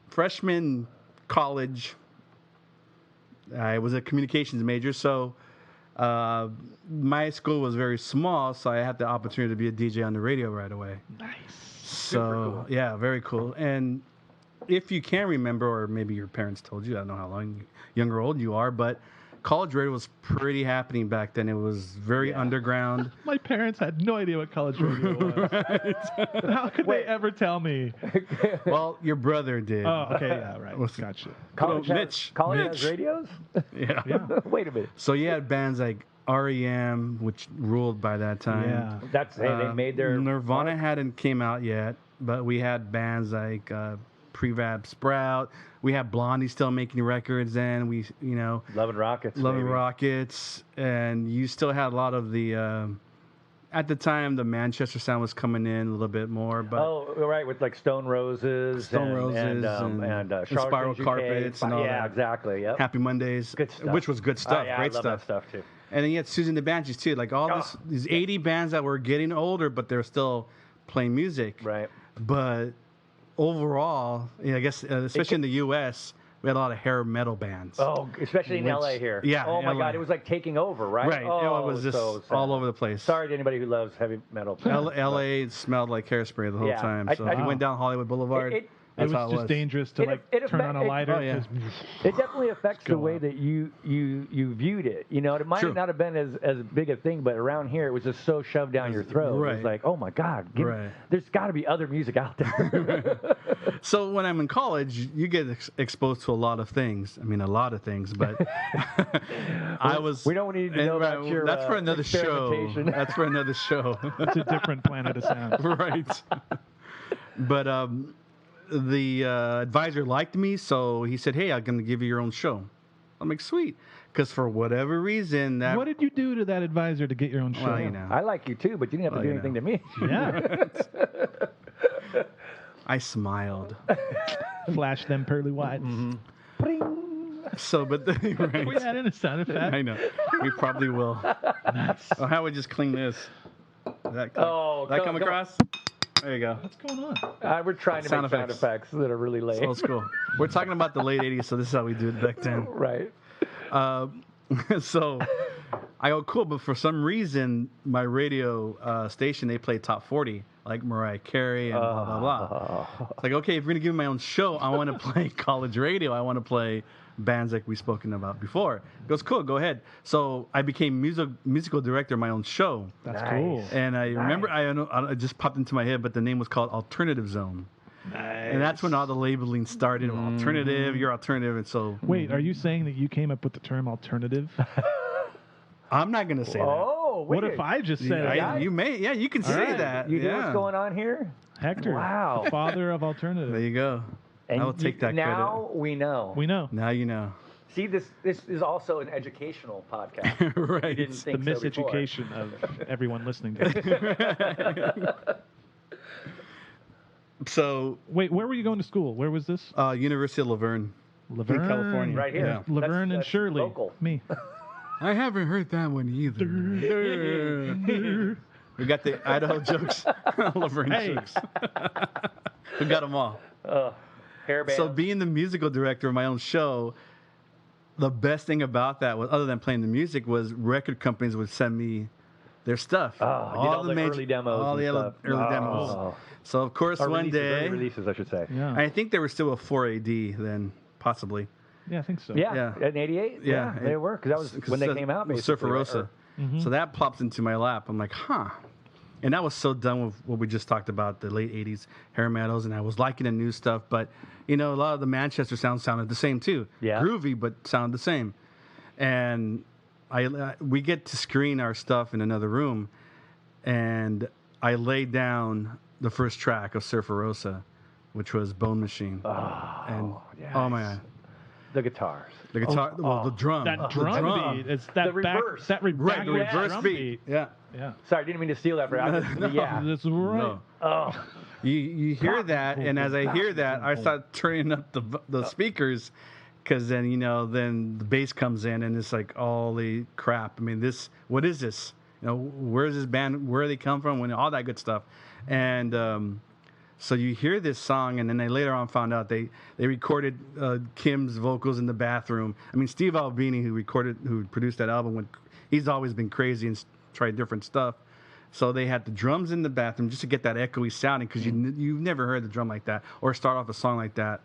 Speaker 2: freshman college, I was a communications major. So, my school was very small. So, I had the opportunity to be a DJ on the radio right away.
Speaker 4: Nice.
Speaker 2: So, yeah, very cool. And if you can remember, or maybe your parents told you, I don't know how long, young or old you are, but college radio was pretty happening back then. It was very underground.
Speaker 4: My parents had no idea what college radio was. How could
Speaker 3: Wait.
Speaker 4: they ever tell me?
Speaker 2: Well, your brother did.
Speaker 4: Oh, okay, yeah, right.
Speaker 2: What's-
Speaker 4: Gotcha.
Speaker 3: College
Speaker 2: Oh,
Speaker 3: has,
Speaker 2: Mitch.
Speaker 3: college
Speaker 2: Mitch.
Speaker 3: has radios?
Speaker 2: Yeah.
Speaker 4: Yeah.
Speaker 3: Wait a minute.
Speaker 2: So you had bands like REM, which ruled by that time.
Speaker 4: Yeah.
Speaker 3: That's they made their
Speaker 2: Nirvana hadn't came out yet, but we had bands like Prevab Sprout. We had Blondie still making records then. We,
Speaker 3: Love and Rockets.
Speaker 2: Love and
Speaker 3: maybe.
Speaker 2: Rockets, and you still had a lot of the. At the time, the Manchester sound was coming in a little bit more, but
Speaker 3: Oh, right, with like Stone Roses,
Speaker 2: Stone
Speaker 3: and,
Speaker 2: Roses
Speaker 3: and,
Speaker 2: and
Speaker 3: Charlotte
Speaker 2: Spiral
Speaker 3: Things UK.
Speaker 2: Carpets and all
Speaker 3: yeah,
Speaker 2: that.
Speaker 3: exactly. Yep.
Speaker 2: Happy Mondays,
Speaker 3: Good stuff.
Speaker 2: which was good stuff,
Speaker 3: Oh, yeah,
Speaker 2: great
Speaker 3: I love
Speaker 2: stuff.
Speaker 3: that stuff too.
Speaker 2: And then you had Susan the Banshees too, like all these 80 bands that were getting older, but they're still playing music.
Speaker 3: Right.
Speaker 2: But overall, I guess, especially in the U.S., we had a lot of hair metal bands.
Speaker 3: Oh, especially in
Speaker 2: Which-
Speaker 3: LA here.
Speaker 2: yeah,
Speaker 3: Oh my
Speaker 2: LA.
Speaker 3: God, it was like taking over, right?
Speaker 2: Right.
Speaker 3: Oh,
Speaker 2: It was just
Speaker 3: so sad.
Speaker 2: all over the place.
Speaker 3: Sorry to anybody who loves heavy metal.
Speaker 2: L.A. smelled like hairspray the whole
Speaker 3: Yeah,
Speaker 2: time.
Speaker 3: I-
Speaker 2: So
Speaker 3: I-
Speaker 2: if you went down Hollywood Boulevard,
Speaker 3: It-
Speaker 4: It
Speaker 2: that's how
Speaker 4: was just dangerous to
Speaker 3: It
Speaker 4: turn on a
Speaker 3: affect-
Speaker 4: lighter.
Speaker 2: Oh, yeah.
Speaker 4: just-
Speaker 3: It definitely affects the
Speaker 4: go
Speaker 3: way
Speaker 4: up.
Speaker 3: that you viewed it. It might
Speaker 2: True.
Speaker 3: not have been as big a thing, but around here it was just so shoved down your throat. It
Speaker 2: Right.
Speaker 3: was like, oh my God,
Speaker 2: Right.
Speaker 3: there's got to be other music out there.
Speaker 2: So when I'm in college, you get exposed to a lot of things. I mean, a lot of things, but I was.
Speaker 3: we don't need to know about your,
Speaker 2: That's for another show.
Speaker 3: experimentation.
Speaker 2: That's for another show.
Speaker 4: It's a different planet of sound.
Speaker 2: Right. But the advisor liked me, so he said, "Hey, I'm going to give you your own show." I'm like, "Sweet," because for whatever reason, that
Speaker 4: What did you do to that advisor to get your own show?
Speaker 2: well, you know,
Speaker 3: I like you too, but you didn't have to
Speaker 2: Well,
Speaker 3: do
Speaker 2: you
Speaker 3: anything to me.
Speaker 4: Yeah.
Speaker 2: I smiled.
Speaker 4: Flash them pearly whites.
Speaker 2: So, but right.
Speaker 4: We had in a sound effect.
Speaker 2: I know. We probably will. Oh, how would we just clean this? That come,
Speaker 3: Oh,
Speaker 2: that
Speaker 3: come-
Speaker 2: come
Speaker 3: come on.
Speaker 2: across? There you go.
Speaker 4: What's going on?
Speaker 3: We're trying to
Speaker 2: Sound
Speaker 3: make sound
Speaker 2: effects.
Speaker 3: effects that are really lame.
Speaker 2: Old school. We're talking about the late 80s, so this is how we do it back then.
Speaker 3: Right.
Speaker 2: So I go, cool, but for some reason, my radio station, they play top 40, like Mariah Carey and blah, blah, blah. It's like, okay, if you're going to give me my own show, I want to play college radio. I want to play bands like we've spoken about before. He goes, cool, go ahead. So I became musical director of my own show.
Speaker 4: That's
Speaker 3: Nice.
Speaker 4: cool.
Speaker 2: And I remember, I don't know, it just popped into my head, but the name was called Alternative Zone. And that's when all the labeling started. Alternative, you're alternative. And so
Speaker 4: Wait, are you saying that you came up with the term alternative?
Speaker 2: I'm not going to say
Speaker 3: Oh,
Speaker 4: What
Speaker 3: wait.
Speaker 4: if I just said
Speaker 2: that. You may, yeah, you can say
Speaker 4: right.
Speaker 2: that.
Speaker 3: You know
Speaker 2: yeah.
Speaker 3: what's going on here?
Speaker 4: Hector?
Speaker 3: Wow.
Speaker 4: Father of
Speaker 2: There
Speaker 4: alternative.
Speaker 2: you go.
Speaker 3: And
Speaker 2: I will take that
Speaker 3: now we know.
Speaker 4: We know.
Speaker 2: credit. Now you know.
Speaker 3: See, this is also an educational podcast.
Speaker 2: Right.
Speaker 3: Didn't
Speaker 4: The
Speaker 3: think so before.
Speaker 4: miseducation of everyone listening to it.
Speaker 2: So,
Speaker 4: Wait, where were you going to school? Where was this?
Speaker 2: University of Laverne.
Speaker 4: Laverne,
Speaker 2: California.
Speaker 3: Right here.
Speaker 2: Yeah.
Speaker 4: Laverne and
Speaker 3: That's
Speaker 4: Shirley.
Speaker 3: local.
Speaker 4: Me.
Speaker 2: I haven't heard that one either. We got the Idaho jokes. Laverne
Speaker 4: Hey.
Speaker 2: jokes. We got them all.
Speaker 3: Hairband.
Speaker 2: So being the musical director of my own show, the best thing about that was, other than playing the music, was record companies would send me their stuff.
Speaker 3: did all the early demos
Speaker 2: all
Speaker 3: and
Speaker 2: the
Speaker 3: stuff.
Speaker 2: early
Speaker 3: Oh.
Speaker 2: demos. So of course
Speaker 3: Or
Speaker 2: one
Speaker 3: releases, early
Speaker 2: day,
Speaker 3: releases, I should say.
Speaker 4: Yeah.
Speaker 2: I think they were still a 4AD then, possibly.
Speaker 4: Yeah, I think so.
Speaker 3: Yeah,
Speaker 2: Yeah.
Speaker 3: in '88.
Speaker 2: Yeah,
Speaker 3: they were because that was when they came out. Basically,
Speaker 2: Surfer Rosa.
Speaker 3: right?
Speaker 2: So that plops into my lap. I'm like, huh. And that was so done with what we just talked about, the late 80s hair metals, and I was liking the new stuff. But, a lot of the Manchester sounds sounded the same, too.
Speaker 3: Yeah.
Speaker 2: Groovy, but sounded the same. And we get to screen our stuff in another room, and I laid down the first track of Surfer Rosa, which was Bone Machine.
Speaker 3: Yes.
Speaker 2: Oh, my God.
Speaker 3: The guitars.
Speaker 2: The guitar, the drum.
Speaker 4: That
Speaker 2: the
Speaker 4: drum beat. It's that
Speaker 3: The reverse.
Speaker 4: That
Speaker 2: Right, the reverse
Speaker 4: drum
Speaker 2: beat. Yeah.
Speaker 4: Yeah.
Speaker 3: Sorry, I didn't mean to steal that, but yeah.
Speaker 4: That's right.
Speaker 2: No.
Speaker 3: Oh,
Speaker 2: You hear that, and as I hear that, I start turning up the speakers, because then then the bass comes in, and it's like, holy crap! I mean, what is this? Where's this band? Where do they come from? All that good stuff, and so you hear this song, and then they later on found out they recorded Kim's vocals in the bathroom. I mean, Steve Albini, who produced that album, he's always been crazy and tried different stuff. So they had the drums in the bathroom just to get that echoey sounding, because you've never heard the drum like that or start off a song like that,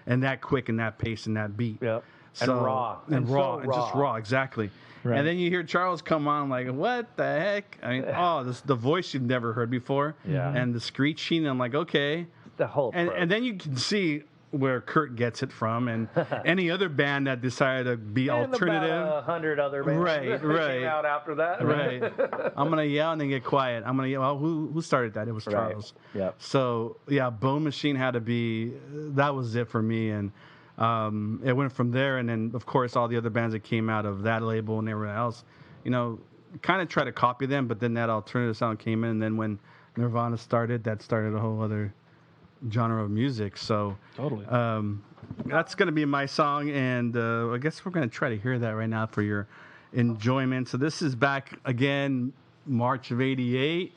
Speaker 2: and that quick and that pace and that beat.
Speaker 3: Yep.
Speaker 2: So,
Speaker 3: and raw.
Speaker 2: And raw.
Speaker 3: So
Speaker 2: And just raw, exactly.
Speaker 4: Right.
Speaker 2: And then you hear Charles come on like, what the heck? I mean, the voice you've never heard before.
Speaker 3: Yeah.
Speaker 2: And the screeching, I'm like, okay.
Speaker 3: The whole
Speaker 2: And then you can see where Kurt gets it from, and any other band that decided to be alternative.
Speaker 3: About 100 other bands
Speaker 2: Right.
Speaker 3: came out after that.
Speaker 2: Right. I'm going to yell and then get quiet. I'm going to yell. Well, who started that? It was Charles.
Speaker 3: Right. Yep.
Speaker 2: So, yeah, Bone Machine had to be, that was it for me. And it went from there. And then, of course, all the other bands that came out of that label and everyone else, kind of try to copy them. But then that alternative sound came in. And then when Nirvana started, that started a whole other genre of music. So
Speaker 4: Totally.
Speaker 2: that's going to be my song, and I guess we're going to try to hear that right now for your enjoyment. So this is back again, March of '88.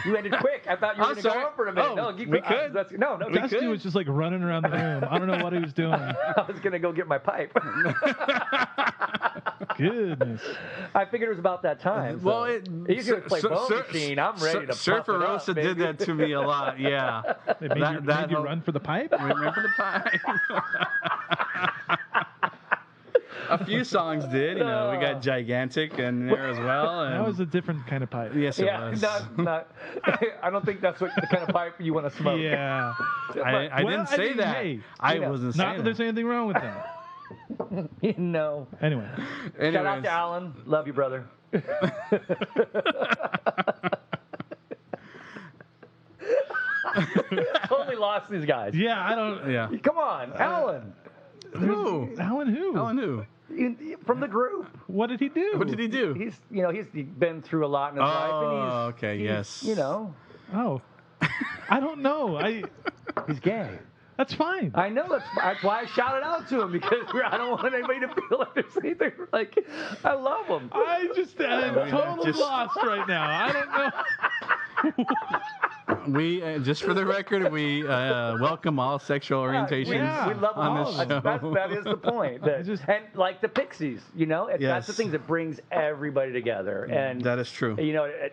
Speaker 3: You ended quick. I thought you were going to go on for a minute.
Speaker 2: Oh,
Speaker 3: no,
Speaker 2: we could.
Speaker 3: No,
Speaker 4: Dusty was just like running around the room. I don't know what he was doing.
Speaker 3: I was going to go get my pipe.
Speaker 4: Goodness.
Speaker 3: I figured it was about that time.
Speaker 2: Well,
Speaker 3: he's going to play Bone Machine. I'm ready to
Speaker 2: Surfer
Speaker 3: pump it
Speaker 2: Rosa
Speaker 3: up,
Speaker 2: did
Speaker 3: baby.
Speaker 2: that to me a lot. Yeah,
Speaker 4: It made you run for the pipe?
Speaker 2: Remember the pipe? A few songs did. We got Gigantic in there as well. And
Speaker 4: That was a different kind of pipe.
Speaker 2: yes, it
Speaker 3: Yeah,
Speaker 2: was.
Speaker 3: not. I don't think that's the kind of pipe you want to smoke.
Speaker 4: Yeah.
Speaker 2: I
Speaker 4: Well,
Speaker 2: didn't say
Speaker 4: mean,
Speaker 2: that.
Speaker 4: hey,
Speaker 2: I
Speaker 3: know,
Speaker 2: wasn't
Speaker 4: not
Speaker 2: saying
Speaker 4: that there's
Speaker 2: that.
Speaker 4: anything wrong with that.
Speaker 3: No.
Speaker 4: Anyway.
Speaker 3: Shout out
Speaker 2: Anyways.
Speaker 3: to Alan. Love you, brother. Totally lost these guys.
Speaker 4: Yeah, I don't.
Speaker 2: Yeah.
Speaker 3: Come on, Alan.
Speaker 2: Who?
Speaker 4: Alan who?
Speaker 2: Alan who?
Speaker 3: From the group.
Speaker 4: What did he do?
Speaker 2: What did he do?
Speaker 3: He's been through a lot in his life, and
Speaker 2: okay, yes.
Speaker 4: Oh. I don't know.
Speaker 3: he's gay.
Speaker 4: That's fine.
Speaker 3: I know that's why I shouted out to him, because I don't want anybody to feel like there's anything like. I love him.
Speaker 4: I'm totally
Speaker 2: Just-
Speaker 4: lost right now. I don't know.
Speaker 2: We just for the record, we welcome all sexual orientations
Speaker 4: Yeah.
Speaker 3: We love them
Speaker 2: on
Speaker 3: all.
Speaker 2: this show.
Speaker 3: That is the point. And like the Pixies, that's
Speaker 2: Yes.
Speaker 3: the things that brings everybody together. And
Speaker 2: That is true.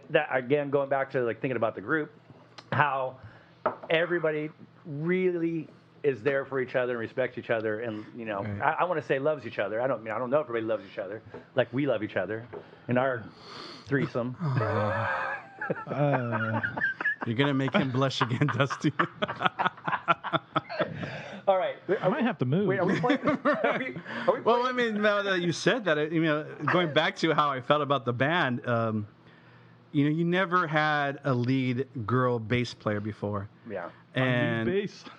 Speaker 3: that again, going back to like thinking about the group, how everybody really is there for each other and respects each other, and
Speaker 2: Right.
Speaker 3: I want to say loves each other. I don't know if everybody loves each other like we love each other in our threesome.
Speaker 2: You're gonna make him blush again, Dusty.
Speaker 3: All right,
Speaker 4: I might have to move.
Speaker 3: wait, are we playing? Are we
Speaker 2: Well,
Speaker 3: playing?
Speaker 2: I mean, now that you said that, going back to how I felt about the band, you never had a lead girl bass player before.
Speaker 3: Yeah.
Speaker 2: And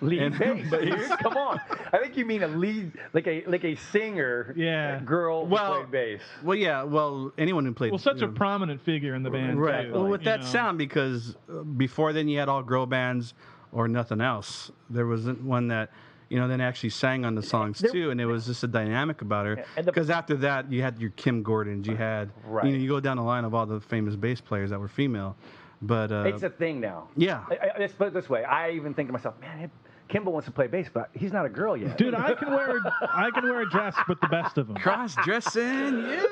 Speaker 3: Lead bass, dude. Come on. I think you mean a lead, like a singer,
Speaker 4: Yeah.
Speaker 3: girl who
Speaker 2: Well,
Speaker 3: played bass.
Speaker 2: Well, yeah. Well, anyone who played.
Speaker 4: Well, such a prominent figure in the band.
Speaker 2: Right.
Speaker 4: Too,
Speaker 2: Well, with
Speaker 4: you
Speaker 2: that
Speaker 4: know.
Speaker 2: sound, because before then you had all girl bands or nothing else. There wasn't one that, then actually sang on the songs too, and it was just a dynamic about her.
Speaker 3: And
Speaker 2: Because after that, you had your Kim Gordons, you had,
Speaker 3: Right.
Speaker 2: you go down the line of all the famous bass players that were female. But
Speaker 3: It's a thing now.
Speaker 2: yeah.
Speaker 3: Let's put it this way. I even think to myself, man, Kimball wants to play bass, but he's not a girl yet.
Speaker 4: Dude, I can wear a dress with the best of them.
Speaker 2: Cross dressing, yeah.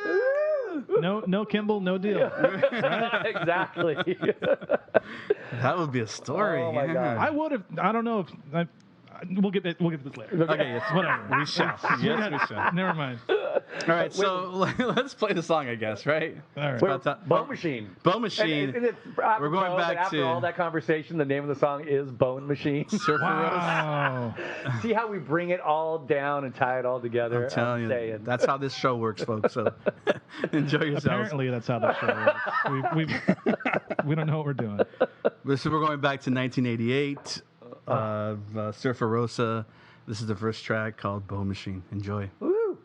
Speaker 4: No Kimball, no deal.
Speaker 3: Exactly.
Speaker 2: That would be a story.
Speaker 3: Oh, my
Speaker 2: yeah.
Speaker 3: God.
Speaker 4: I would have. I don't know if. We'll get to this later.
Speaker 2: Okay, yes.
Speaker 4: Whatever.
Speaker 2: We shall. Yes, we shall.
Speaker 4: Never mind.
Speaker 2: All right, so let's play the song, I guess, right?
Speaker 4: All right.
Speaker 2: It's about time.
Speaker 3: Bone Machine.
Speaker 2: Bone Machine.
Speaker 3: And it's
Speaker 2: We're going
Speaker 3: apropos that
Speaker 2: back
Speaker 3: after
Speaker 2: to
Speaker 3: all that conversation, the name of the song is Bone Machine.
Speaker 2: Surfer
Speaker 4: Wow.
Speaker 3: See how we bring it all down and tie it all together?
Speaker 2: Rose. I'm telling you,
Speaker 3: saying.
Speaker 2: that's how this show works, folks. So enjoy yourselves.
Speaker 4: Apparently, that's how the show works. We don't know what we're doing.
Speaker 2: So we're going back to 1988 of Surfer Rosa. This is the first track called Bone Machine. Enjoy.
Speaker 3: Woo.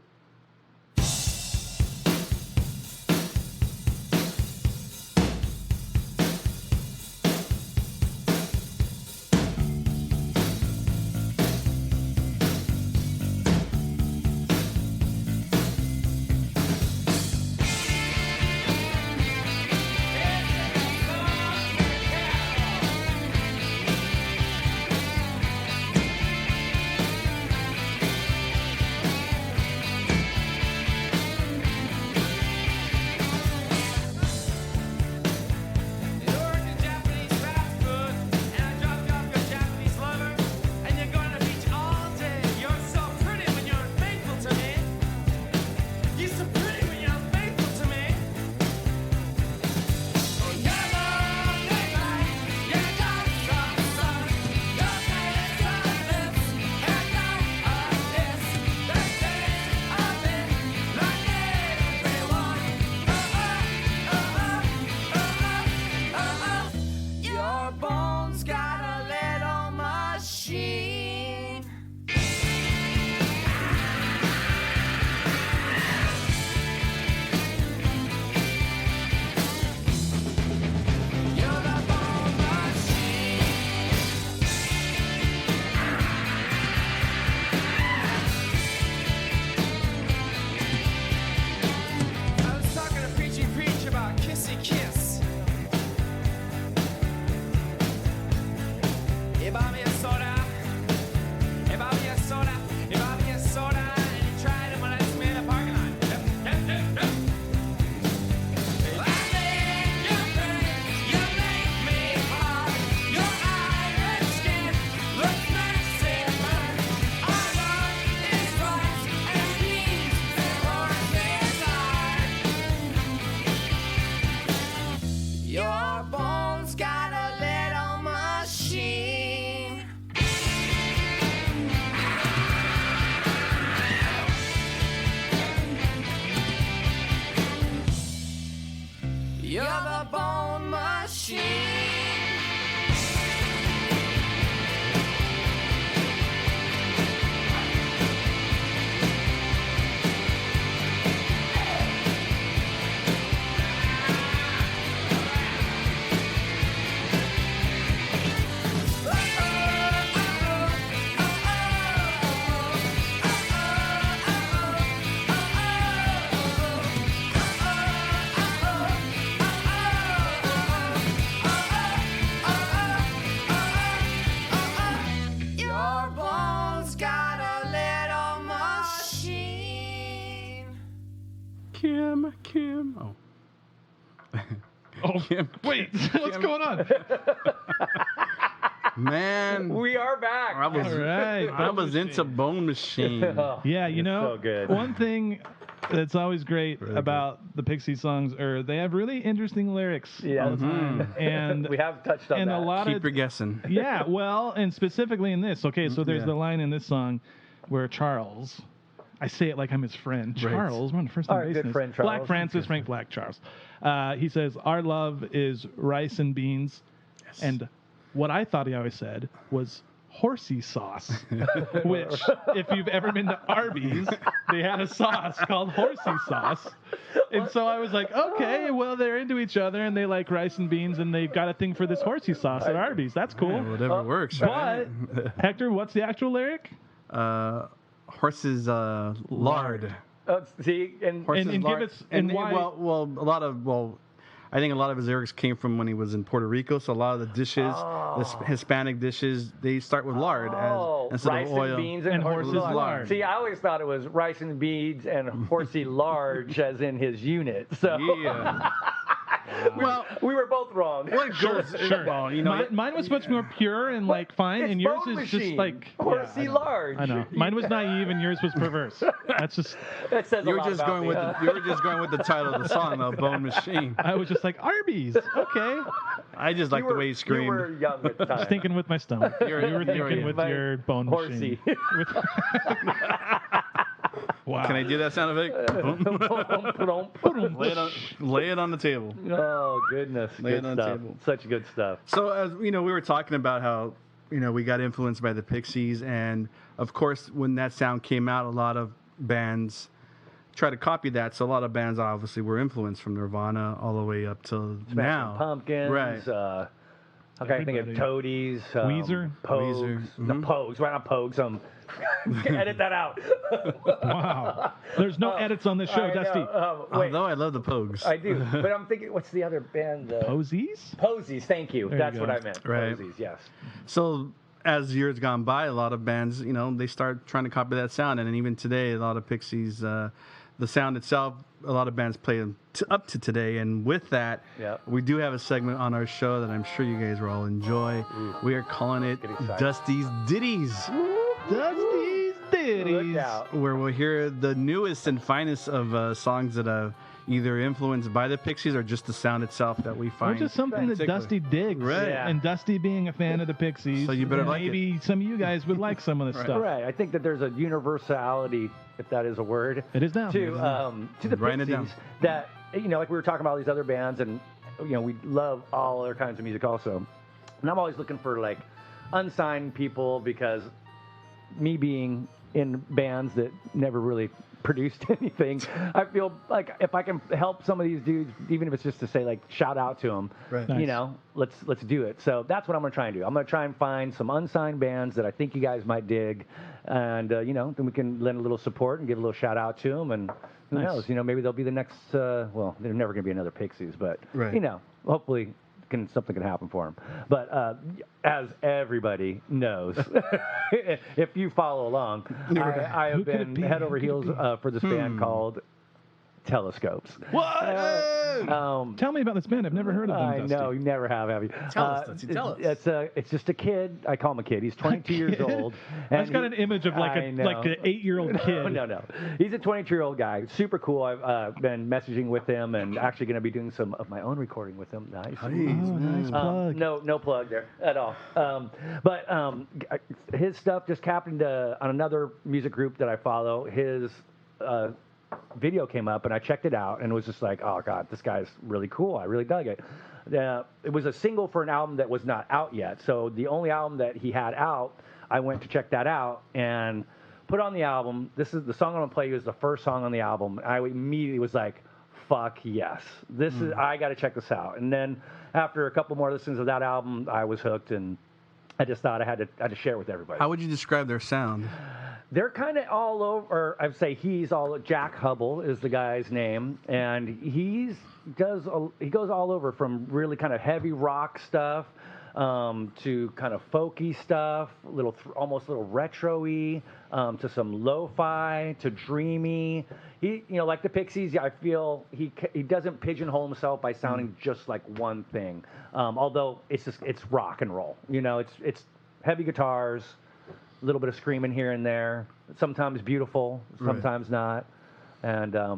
Speaker 2: Kim. Oh.
Speaker 4: Oh, wait, what's going on?
Speaker 2: Man,
Speaker 3: We are back.
Speaker 2: I was,
Speaker 4: All right,
Speaker 2: I was into Bone Machine.
Speaker 3: Oh,
Speaker 4: Yeah, you
Speaker 3: it's
Speaker 4: know,
Speaker 3: so good.
Speaker 4: one thing that's always great
Speaker 2: Really
Speaker 4: about the Pixies songs are they have really interesting lyrics
Speaker 3: Yeah.
Speaker 4: all the time, and
Speaker 3: we have touched on
Speaker 4: and
Speaker 3: that.
Speaker 4: a lot
Speaker 2: Keep
Speaker 4: of
Speaker 2: your guessing.
Speaker 4: yeah, well, and specifically in this. Okay, so there's
Speaker 2: Yeah.
Speaker 4: the line in this song where Charles, I say it like I'm his friend.
Speaker 2: Right.
Speaker 4: Charles, we're on the first
Speaker 3: Our
Speaker 4: name
Speaker 3: good
Speaker 4: basis.
Speaker 3: friend
Speaker 4: Black
Speaker 3: Charles.
Speaker 4: Francis, Frank Black, Charles. He says, "Our love is rice and beans,"
Speaker 2: Yes.
Speaker 4: and what I thought he always said was horsey sauce, which, if you've ever been to Arby's, they had a sauce called horsey sauce. And so I was like, okay, well, they're into each other and they like rice and beans and they've got a thing for this horsey sauce at Arby's. That's cool.
Speaker 2: Yeah, whatever works, right?
Speaker 4: But, Hector, what's the actual lyric?
Speaker 2: Horses lard.
Speaker 3: Oh, see, and
Speaker 2: Horses
Speaker 4: and give
Speaker 2: lard.
Speaker 4: us- and why-
Speaker 2: I think a lot of his lyrics came from when he was in Puerto Rico. So a lot of the dishes, the Hispanic dishes, they start with lard as, instead
Speaker 3: rice
Speaker 2: of oil.
Speaker 3: and beans
Speaker 4: And
Speaker 3: and
Speaker 4: horses lard.
Speaker 3: See, I always thought it was rice and beans and horsey large, as in his unit. So
Speaker 2: Yeah. Well,
Speaker 3: we were both wrong.
Speaker 2: what goes?
Speaker 4: Sure.
Speaker 2: Well, you know,
Speaker 4: Mine was much more pure and like fine,
Speaker 3: It's
Speaker 4: and yours
Speaker 3: Bone
Speaker 4: is
Speaker 3: Machine.
Speaker 4: just like
Speaker 3: Horsey
Speaker 4: I know.
Speaker 3: large.
Speaker 4: I know. Mine was naive, and yours was perverse. That's just.
Speaker 3: That says
Speaker 2: you
Speaker 3: a
Speaker 2: were
Speaker 3: lot
Speaker 2: just
Speaker 3: about
Speaker 2: going
Speaker 3: me,
Speaker 2: with
Speaker 3: huh?
Speaker 2: you were just going with the title of the song, though, Bone Machine.
Speaker 4: I was just like Arby's. Okay.
Speaker 2: I just like the way you screamed.
Speaker 3: You were young at the time.
Speaker 4: Just thinking with my stomach. You were thinking with
Speaker 3: My
Speaker 4: your bone
Speaker 3: horsey.
Speaker 4: machine. Wow.
Speaker 2: Can I do that sound effect? Lay it on the table.
Speaker 3: Oh goodness,
Speaker 2: Lay it
Speaker 3: good
Speaker 2: on the
Speaker 3: stuff.
Speaker 2: table.
Speaker 3: Such good stuff.
Speaker 2: So as you know, we were talking about how we got influenced by the Pixies, and of course, when that sound came out, a lot of bands tried to copy that. So a lot of bands obviously were influenced from Nirvana all the way up till now.
Speaker 3: Pumpkins.
Speaker 2: Right.
Speaker 3: How can I think of
Speaker 4: Everybody.
Speaker 3: Toadies?
Speaker 4: Weezer?
Speaker 3: Pogues.
Speaker 2: Weezer,
Speaker 3: The
Speaker 2: mhm.
Speaker 3: Pogues. Why not Pogues? Edit that out.
Speaker 4: Wow. There's no edits on this show,
Speaker 3: I know.
Speaker 4: Dusty.
Speaker 3: Wait,
Speaker 2: Although I love the Pogues.
Speaker 3: I do. But I'm thinking, what's the other band?
Speaker 4: Posies?
Speaker 3: Posies. Thank you.
Speaker 4: There you
Speaker 3: That's
Speaker 4: go.
Speaker 3: what I meant.
Speaker 2: Right.
Speaker 3: Posies. Yes.
Speaker 2: So as years gone by, a lot of bands, they start trying to copy that sound, and then even today, a lot of Pixies, the sound itself, a lot of bands play up to today. And with that,
Speaker 3: Yep.
Speaker 2: we do have a segment on our show that I'm sure you guys will all enjoy. We are calling it
Speaker 3: Get excited.
Speaker 2: Dusty's Ditties.
Speaker 4: Dusty's Ditties.
Speaker 3: Look out.
Speaker 2: Where we'll hear the newest and finest of songs that are either influenced by the Pixies or just the sound itself that we
Speaker 4: Or
Speaker 2: find.
Speaker 4: just something that
Speaker 2: particular.
Speaker 4: Dusty digs.
Speaker 2: Right.
Speaker 3: Yeah.
Speaker 4: And Dusty being a fan of the Pixies.
Speaker 2: So you better like
Speaker 4: maybe some of you guys would like some of this stuff.
Speaker 3: Right. I think that there's a universality, if that is a word,
Speaker 4: It is now.
Speaker 3: to the
Speaker 2: Write it
Speaker 3: Pixies
Speaker 2: down.
Speaker 3: that like we were talking about all these other bands, and we love all other kinds of music also. And I'm always looking for like unsigned people, because me being in bands that never really produced anything, I feel like if I can help some of these dudes, even if it's just to say like shout out to them,
Speaker 2: Right.
Speaker 4: Nice.
Speaker 3: let's do it. So that's what I'm gonna try and do. I'm gonna try and find some unsigned bands that I think you guys might dig, and then we can lend a little support and give a little shout out to them, and who
Speaker 4: Nice.
Speaker 3: knows, maybe they'll be the next. Well, they're never gonna be another Pixies, but
Speaker 2: Right.
Speaker 3: hopefully. Something can happen for them. But as everybody knows, if you follow along, I have
Speaker 4: Who could it
Speaker 3: been
Speaker 4: be?
Speaker 3: head over
Speaker 4: Who could it
Speaker 3: heels for this band called Telyscopes.
Speaker 2: What?
Speaker 4: Tell me about this band. I've never heard of them,
Speaker 3: I
Speaker 4: Dusty.
Speaker 3: know, you never have you?
Speaker 2: Tell us, Dusty, tell us.
Speaker 3: It's just a kid. I call him a kid. He's 22 years
Speaker 4: Kid?
Speaker 3: old.
Speaker 4: I
Speaker 3: and
Speaker 4: just got an image of like
Speaker 3: I
Speaker 4: an
Speaker 3: know.
Speaker 4: 8-year-old kid.
Speaker 3: No. He's a 22-year-old guy. Super cool. I've been messaging with him and actually going to be doing some of my own recording with him. Nice.
Speaker 4: Oh, nice plug.
Speaker 3: No plug there at all. But his stuff just happened on another music group that I follow. His video came up and I checked it out and was just like, oh God, this guy's really cool. I really dug it. It was a single for an album that was not out yet. So the only album that he had out, I went to check that out and put on the album. This is the song I'm gonna play you is the first song on the album. I immediately was like, fuck yes, this is, I got to check this out. And then after a couple more listens of that album, I was hooked, and I just thought I had to share it with everybody.
Speaker 2: How would you describe their sound?
Speaker 3: They're kind of all over, or I'd say Jack Hubble is the guy's name, and he goes all over, from really kind of heavy rock stuff to kind of folky stuff, almost a little retro-y, to some lo-fi, to dreamy. He, like the Pixies, I feel he doesn't pigeonhole himself by sounding just like one thing. Although it's rock and roll. It's heavy guitars, a little bit of screaming here and there. Sometimes beautiful, sometimes not. And I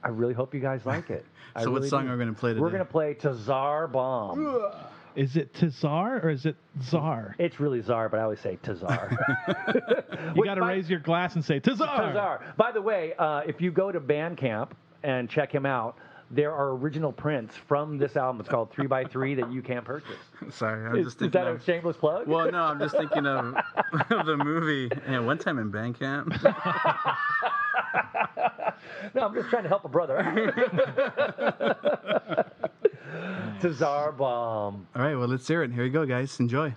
Speaker 3: really hope you guys like it. I
Speaker 2: So what
Speaker 3: really
Speaker 2: song
Speaker 3: do.
Speaker 2: are we gonna play today?
Speaker 3: We're gonna play Tazar Bomb.
Speaker 4: Is it Tazar or is it Czar?
Speaker 3: It's really Czar, but I always say Tazar.
Speaker 4: You got to raise your glass and say Tazar.
Speaker 3: Tazar. By the way, if you go to Bandcamp and check him out, there are original prints from this album. It's called 3x3 that you can't purchase.
Speaker 2: Sorry, I'm just
Speaker 3: Is
Speaker 2: thinking
Speaker 3: that a shameless plug?
Speaker 2: Well, no, I'm just thinking of the movie. And one time in Bandcamp.
Speaker 3: No, I'm just trying to help a brother. Tazar Bomb.
Speaker 2: All right, well, let's hear it. Here you go, guys. Enjoy.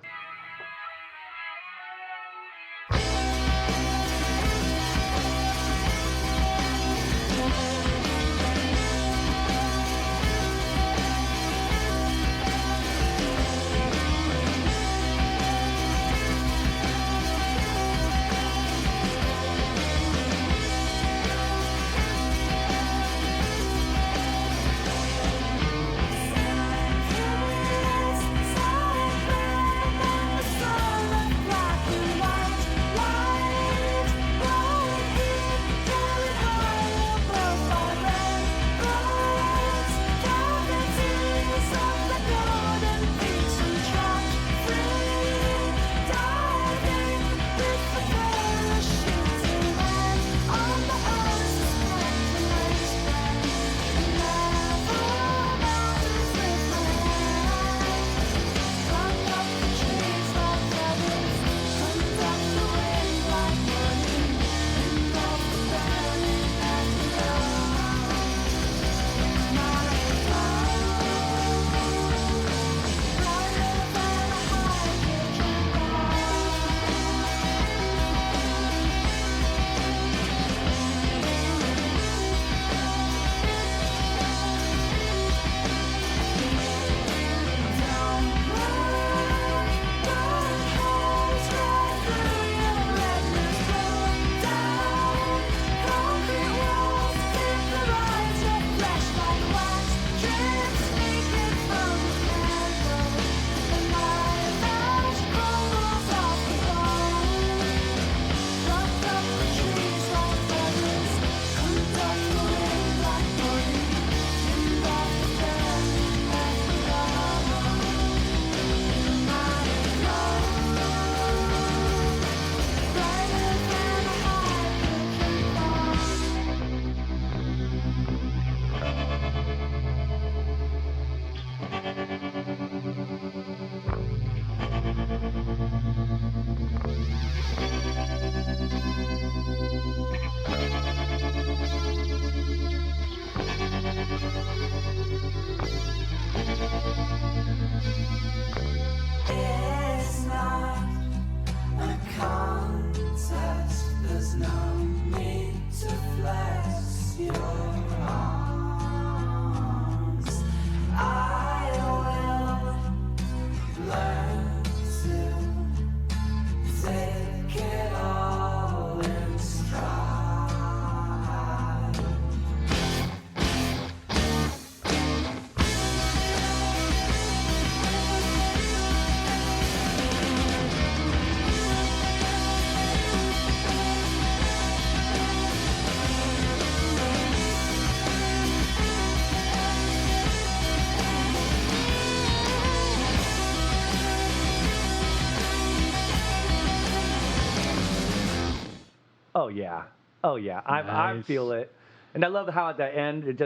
Speaker 3: Oh yeah. I
Speaker 4: Nice.
Speaker 3: feel it, and I love how at the end it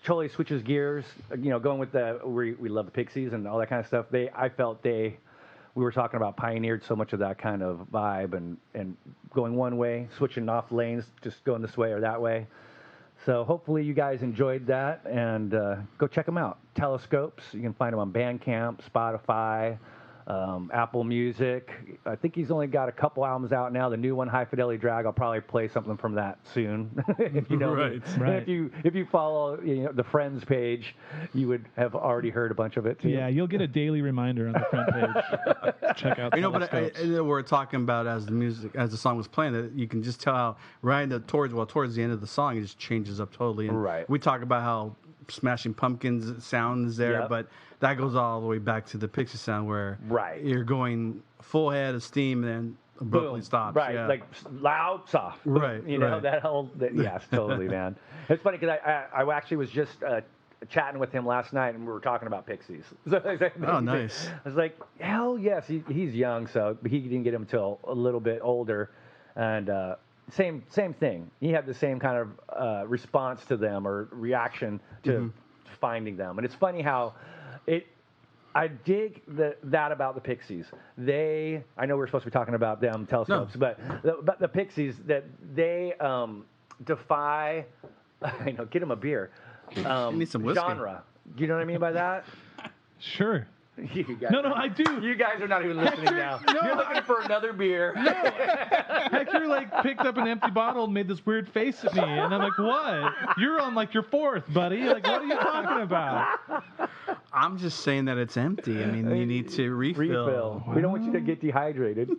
Speaker 3: totally switches gears. Going with we love the Pixies and all that kind of stuff. We were talking about pioneered so much of that kind of vibe and going one way, switching off lanes, just going this way or that way. So hopefully you guys enjoyed that, and go check them out. Telyscopes. You can find them on Bandcamp, Spotify, Apple Music. I think he's only got a couple albums out now. The new one, High Fidelity Drag, I'll probably play something from that soon. If you know me.
Speaker 4: Right.
Speaker 3: And if you follow the Friends page, you would have already heard a bunch of it too.
Speaker 4: Yeah, you'll get a daily reminder on the front page. Check out.
Speaker 2: But we're talking about as the song was playing, that you can just tell how towards the end of the song, it just changes up totally. And
Speaker 3: Right.
Speaker 2: We talk about how Smashing Pumpkins sound is there,
Speaker 3: Yep.
Speaker 2: but that goes all the way back to the Pixie sound, where
Speaker 3: Right.
Speaker 2: you're going full head of steam and then abruptly
Speaker 3: Boom.
Speaker 2: stops.
Speaker 3: Right,
Speaker 2: Yeah.
Speaker 3: like loud, soft. Boom.
Speaker 2: Right, right.
Speaker 3: That whole. Yes, totally, man. It's funny because I actually was just chatting with him last night, and we were talking about Pixies. So I was like,
Speaker 2: Oh, nice.
Speaker 3: I was like, hell yes, he's young, so he didn't get him until a little bit older, and same thing. He had the same kind of response to them or reaction to finding them, and it's funny how I dig that about the Pixies. I know we're supposed to be talking about them, Telescopes, but the Pixies, that they defy. I know, get him a beer.
Speaker 2: need some whiskey.
Speaker 3: Genre. Do you know what I mean by that?
Speaker 4: Sure.
Speaker 3: You guys
Speaker 4: No, I do.
Speaker 3: You guys are not even listening now. You're looking for another beer.
Speaker 4: Hector picked up an empty bottle and made this weird face at me, and I'm like, "What? You're on your fourth, buddy. What are you talking about?"
Speaker 2: I'm just saying that it's empty. I mean, you need to refill.
Speaker 3: We don't want you to get dehydrated.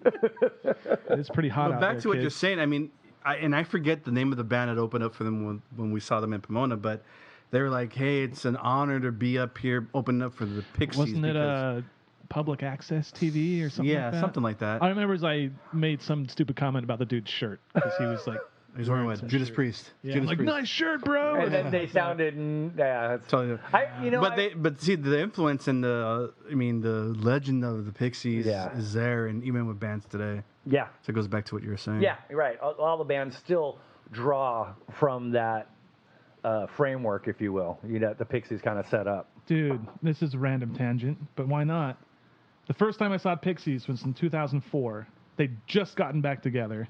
Speaker 4: It's pretty hot
Speaker 2: But
Speaker 4: out
Speaker 2: back
Speaker 4: there,
Speaker 2: to what
Speaker 4: kids.
Speaker 2: you're saying, I mean, I forget the name of the band that opened up for them when we saw them in Pomona, but they were like, "Hey, it's an honor to be up here, opening up for the Pixies."
Speaker 4: Wasn't it public access TV or something?
Speaker 2: Yeah,
Speaker 4: like that?
Speaker 2: something like that.
Speaker 4: I remember I made some stupid comment about the dude's shirt because he was like,
Speaker 2: He's wearing what? Judas Priest.
Speaker 4: yeah,
Speaker 2: Judas
Speaker 4: I'm like,
Speaker 2: Priest.
Speaker 4: nice shirt, bro.
Speaker 3: And then they sounded, that's.
Speaker 2: Totally. But see, the influence and the legend of the Pixies
Speaker 3: Yeah.
Speaker 2: is there, and even with bands today.
Speaker 3: Yeah.
Speaker 2: So it goes back to what you were saying.
Speaker 3: Yeah, you're right. All the bands still draw from that framework, if you will, the Pixies kind of set up.
Speaker 4: Dude, this is a random tangent, but why not? The first time I saw Pixies was in 2004. They'd just gotten back together.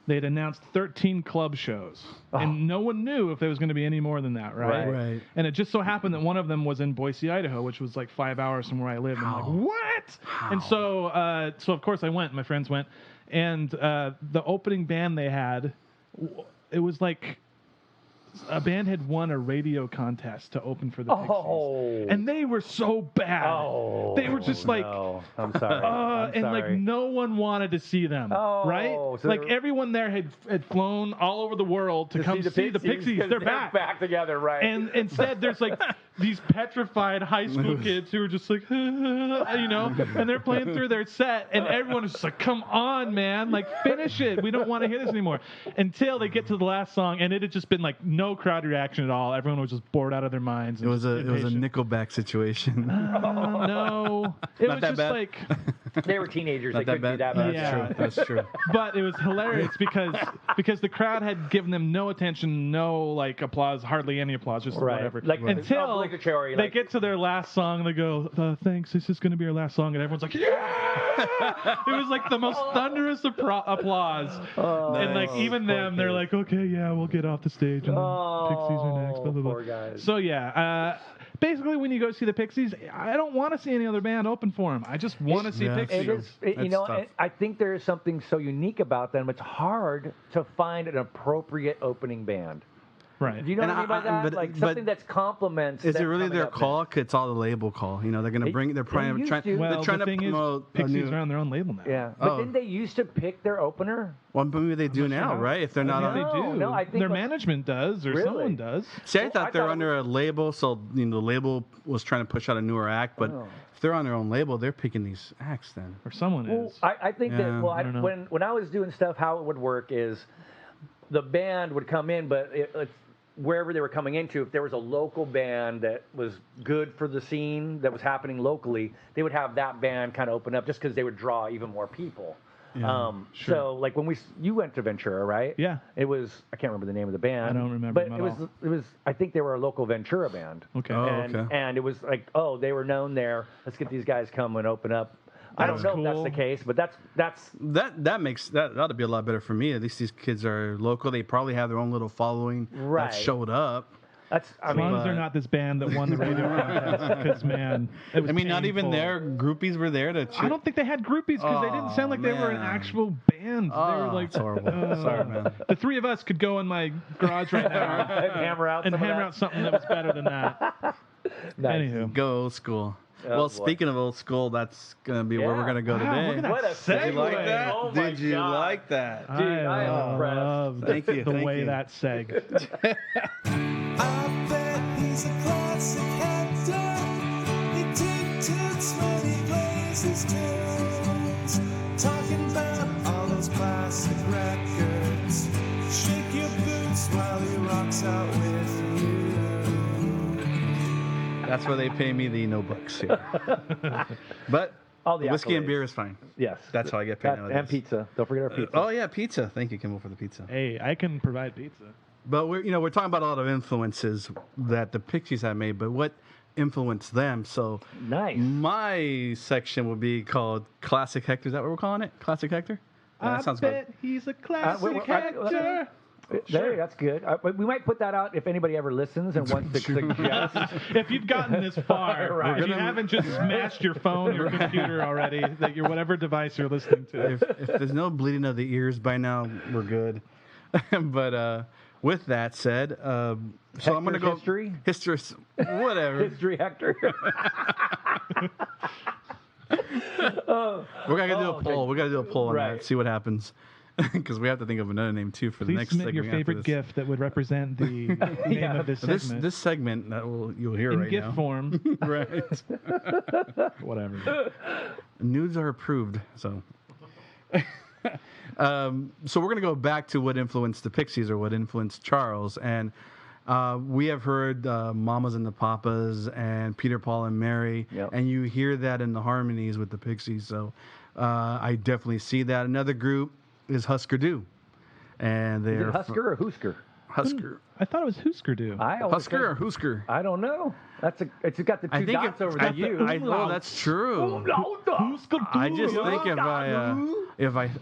Speaker 4: They'd announced 13 club shows, and no one knew if there was going to be any more than that, right?
Speaker 2: Right.
Speaker 4: And it just so happened that one of them was in Boise, Idaho, which was 5 hours from where I lived. I'm like, what? And so of course I went. My friends went, and the opening band they had, it was like a band had won a radio contest to open for the Pixies.
Speaker 3: Oh.
Speaker 4: And they were so bad.
Speaker 3: Oh.
Speaker 4: They were just
Speaker 3: No. I'm sorry. I'm sorry.
Speaker 4: no one wanted to see them.
Speaker 3: Oh,
Speaker 4: Right?
Speaker 3: so
Speaker 4: Everyone there had flown all over the world to come see the Pixies.
Speaker 3: 'cause
Speaker 4: They're back.
Speaker 3: back together, right?
Speaker 4: And instead, there's these petrified high school kids who are just and they're playing through their set, and everyone is just like, come on, man, finish it. We don't want to hear this anymore. Until they get to the last song, and it had just been no crowd reaction at all. Everyone was just bored out of their minds.
Speaker 2: It was a Nickelback situation.
Speaker 4: No. It
Speaker 2: Not
Speaker 4: was
Speaker 2: that
Speaker 4: just
Speaker 2: bad.
Speaker 3: They were teenagers.
Speaker 2: Not
Speaker 3: They
Speaker 2: that
Speaker 3: couldn't do
Speaker 2: bad.
Speaker 3: that much.
Speaker 4: Yeah.
Speaker 2: That's true.
Speaker 4: But it was hilarious because the crowd had given them no attention, no applause, hardly any applause, just
Speaker 3: Right.
Speaker 4: whatever.
Speaker 3: Until
Speaker 4: Until they get to their last song, and they go, "Thanks, this is going to be our last song," and everyone's like, "Yeah!" It was the most thunderous applause, and
Speaker 2: Nice.
Speaker 4: even them, they're like, "Okay, yeah, we'll get off the stage, and then Pixies are next." Blah, blah, blah.
Speaker 3: Poor guys.
Speaker 4: So yeah. Basically, when you go see the Pixies, I don't want to see any other band open for them. I just want to see
Speaker 2: Yeah,
Speaker 4: Pixies.
Speaker 3: It is,
Speaker 2: That's tough.
Speaker 3: I think there is something so unique about them. It's hard to find an appropriate opening band.
Speaker 4: Right.
Speaker 3: Do you know what I mean by that? Something that complements.
Speaker 2: Is it
Speaker 3: them
Speaker 2: really
Speaker 3: coming
Speaker 2: their
Speaker 3: up
Speaker 2: call? It's all the label call. They're going to bring. They're trying.
Speaker 3: used
Speaker 2: They're
Speaker 3: to.
Speaker 4: Well,
Speaker 2: trying
Speaker 4: the
Speaker 2: to
Speaker 4: thing
Speaker 2: promote
Speaker 4: is,
Speaker 2: a
Speaker 4: Pixies
Speaker 2: new.
Speaker 4: are on their own label now.
Speaker 3: Yeah, but
Speaker 2: Oh.
Speaker 3: didn't they used to pick their opener?
Speaker 2: Well, maybe they do
Speaker 4: not sure
Speaker 2: now,
Speaker 4: how.
Speaker 2: right? If they're not
Speaker 4: Yeah,
Speaker 2: on.
Speaker 4: they do.
Speaker 3: No, I think
Speaker 4: their
Speaker 3: what-
Speaker 4: management does, or
Speaker 3: Really?
Speaker 4: someone does.
Speaker 2: See, I
Speaker 3: Well,
Speaker 2: thought
Speaker 3: I
Speaker 2: they're
Speaker 3: thought it
Speaker 2: under a label, so the label was trying to push out a newer act. But
Speaker 3: Oh.
Speaker 2: if they're on their own label, they're picking these acts then.
Speaker 4: Or someone
Speaker 3: Well,
Speaker 4: is.
Speaker 3: I think
Speaker 2: Yeah,
Speaker 3: that
Speaker 4: I don't know.
Speaker 3: when I was doing stuff, how it would work is the band would come in, but it's wherever they were coming into, if there was a local band that was good for the scene that was happening locally, they would have that band kind of open up just because they would draw even more people.
Speaker 2: Yeah,
Speaker 4: sure.
Speaker 3: So like when you went to Ventura, right?
Speaker 4: Yeah.
Speaker 3: It was, I can't remember the name of the band.
Speaker 4: I don't remember
Speaker 3: But
Speaker 4: them
Speaker 3: it
Speaker 4: at
Speaker 3: was,
Speaker 4: all.
Speaker 3: I think they were a local Ventura band.
Speaker 4: Okay.
Speaker 2: Oh,
Speaker 3: and,
Speaker 2: okay.
Speaker 3: and it was like, oh, they were known there. Let's get these guys come and open up. I don't
Speaker 4: That's
Speaker 3: know if that's
Speaker 4: cool.
Speaker 3: the case, but that's
Speaker 2: That ought to be a lot better for me. At least these kids are local. They probably have their own little following
Speaker 3: Right.
Speaker 2: that showed up.
Speaker 3: I
Speaker 4: As long
Speaker 3: mean,
Speaker 4: as they're not this band that won the radio contest, because man, it was
Speaker 2: I mean, not even
Speaker 4: painful.
Speaker 2: their groupies were there to cheer.
Speaker 4: I don't think they had groupies because they didn't sound like they were an
Speaker 2: man.
Speaker 4: actual band. They
Speaker 2: Oh,
Speaker 4: were like,
Speaker 2: it's horrible. Sorry, man.
Speaker 4: The three of us could go in my garage right now
Speaker 3: hammer out
Speaker 4: and
Speaker 3: some of
Speaker 4: hammer
Speaker 3: that.
Speaker 4: out something that was better than that.
Speaker 3: Nice.
Speaker 4: Anywho,
Speaker 2: Go old school.
Speaker 3: Oh,
Speaker 2: well,
Speaker 3: boy.
Speaker 2: speaking of old school, that's gonna be where we're
Speaker 3: Yeah.
Speaker 2: gonna go
Speaker 4: Wow,
Speaker 2: today.
Speaker 4: look at that
Speaker 3: What a
Speaker 4: segue.
Speaker 2: Did you like
Speaker 3: segue.
Speaker 2: that?
Speaker 3: Oh my
Speaker 2: Did you
Speaker 3: God.
Speaker 2: like that?
Speaker 3: Dude, I am impressed.
Speaker 4: loved
Speaker 2: Thank you,
Speaker 4: the
Speaker 2: thank
Speaker 4: way
Speaker 2: you.
Speaker 4: that seg.
Speaker 1: I bet he's a classic Hector. He toots when he plays his tunes. Talking about all those classic records. Shake your boots while he rocks out with you.
Speaker 2: That's where they pay me the no bucks here. But
Speaker 3: All the
Speaker 2: whiskey and
Speaker 3: accolades.
Speaker 2: beer is fine.
Speaker 3: Yes.
Speaker 2: That's how I get paid nowadays.
Speaker 3: And pizza. Don't forget our pizza.
Speaker 2: Oh yeah, pizza. Thank you, Kimball, for the pizza.
Speaker 4: Hey, I can provide pizza.
Speaker 2: But we're talking about a lot of influences that the Pixies have made, but what influenced them? So
Speaker 3: Nice.
Speaker 2: my section would be called Classic Hector. Is that what we're calling it? Classic Hector? Yeah, that sounds
Speaker 4: bet he's a classic Hector.
Speaker 3: There, that's good. We might put that out if anybody ever listens and wants to suggest.
Speaker 4: If you've gotten this far,
Speaker 3: Right.
Speaker 4: if you haven't just smashed your phone, your computer already, that your whatever device you're listening to.
Speaker 2: If there's no bleeding of the ears by now, we're good. But with that said, so I'm going to go
Speaker 3: history?
Speaker 2: History, whatever.
Speaker 3: History Hector.
Speaker 2: We're gonna do a poll.
Speaker 3: okay.
Speaker 2: We got to do a poll on
Speaker 3: Right.
Speaker 2: that. See what happens. Because we have to think of another name too for the
Speaker 4: Please
Speaker 2: next
Speaker 4: submit
Speaker 2: segment.
Speaker 4: your
Speaker 2: after
Speaker 4: favorite
Speaker 2: this.
Speaker 4: gift that would represent the name of this segment.
Speaker 2: This segment that you'll hear
Speaker 4: in
Speaker 2: right
Speaker 4: gift
Speaker 2: now.
Speaker 4: form.
Speaker 2: Right.
Speaker 4: Whatever.
Speaker 2: Nudes are approved. So. So we're gonna go back to what influenced the Pixies or what influenced Charles, and we have heard Mamas and the Papas and Peter, Paul, and Mary,
Speaker 3: Yep.
Speaker 2: and you hear that in the harmonies with the Pixies. So I definitely see that. Another group is Hüsker Dü, and
Speaker 3: Is
Speaker 2: they're
Speaker 3: it Husker or Hüsker?
Speaker 2: Hüsker.
Speaker 4: I thought it was Hüsker Dü.
Speaker 3: I always
Speaker 2: Husker or
Speaker 3: said-
Speaker 2: Hüsker?
Speaker 3: I don't know. It's got the two dots over the U.
Speaker 2: Oh, that's true. I just think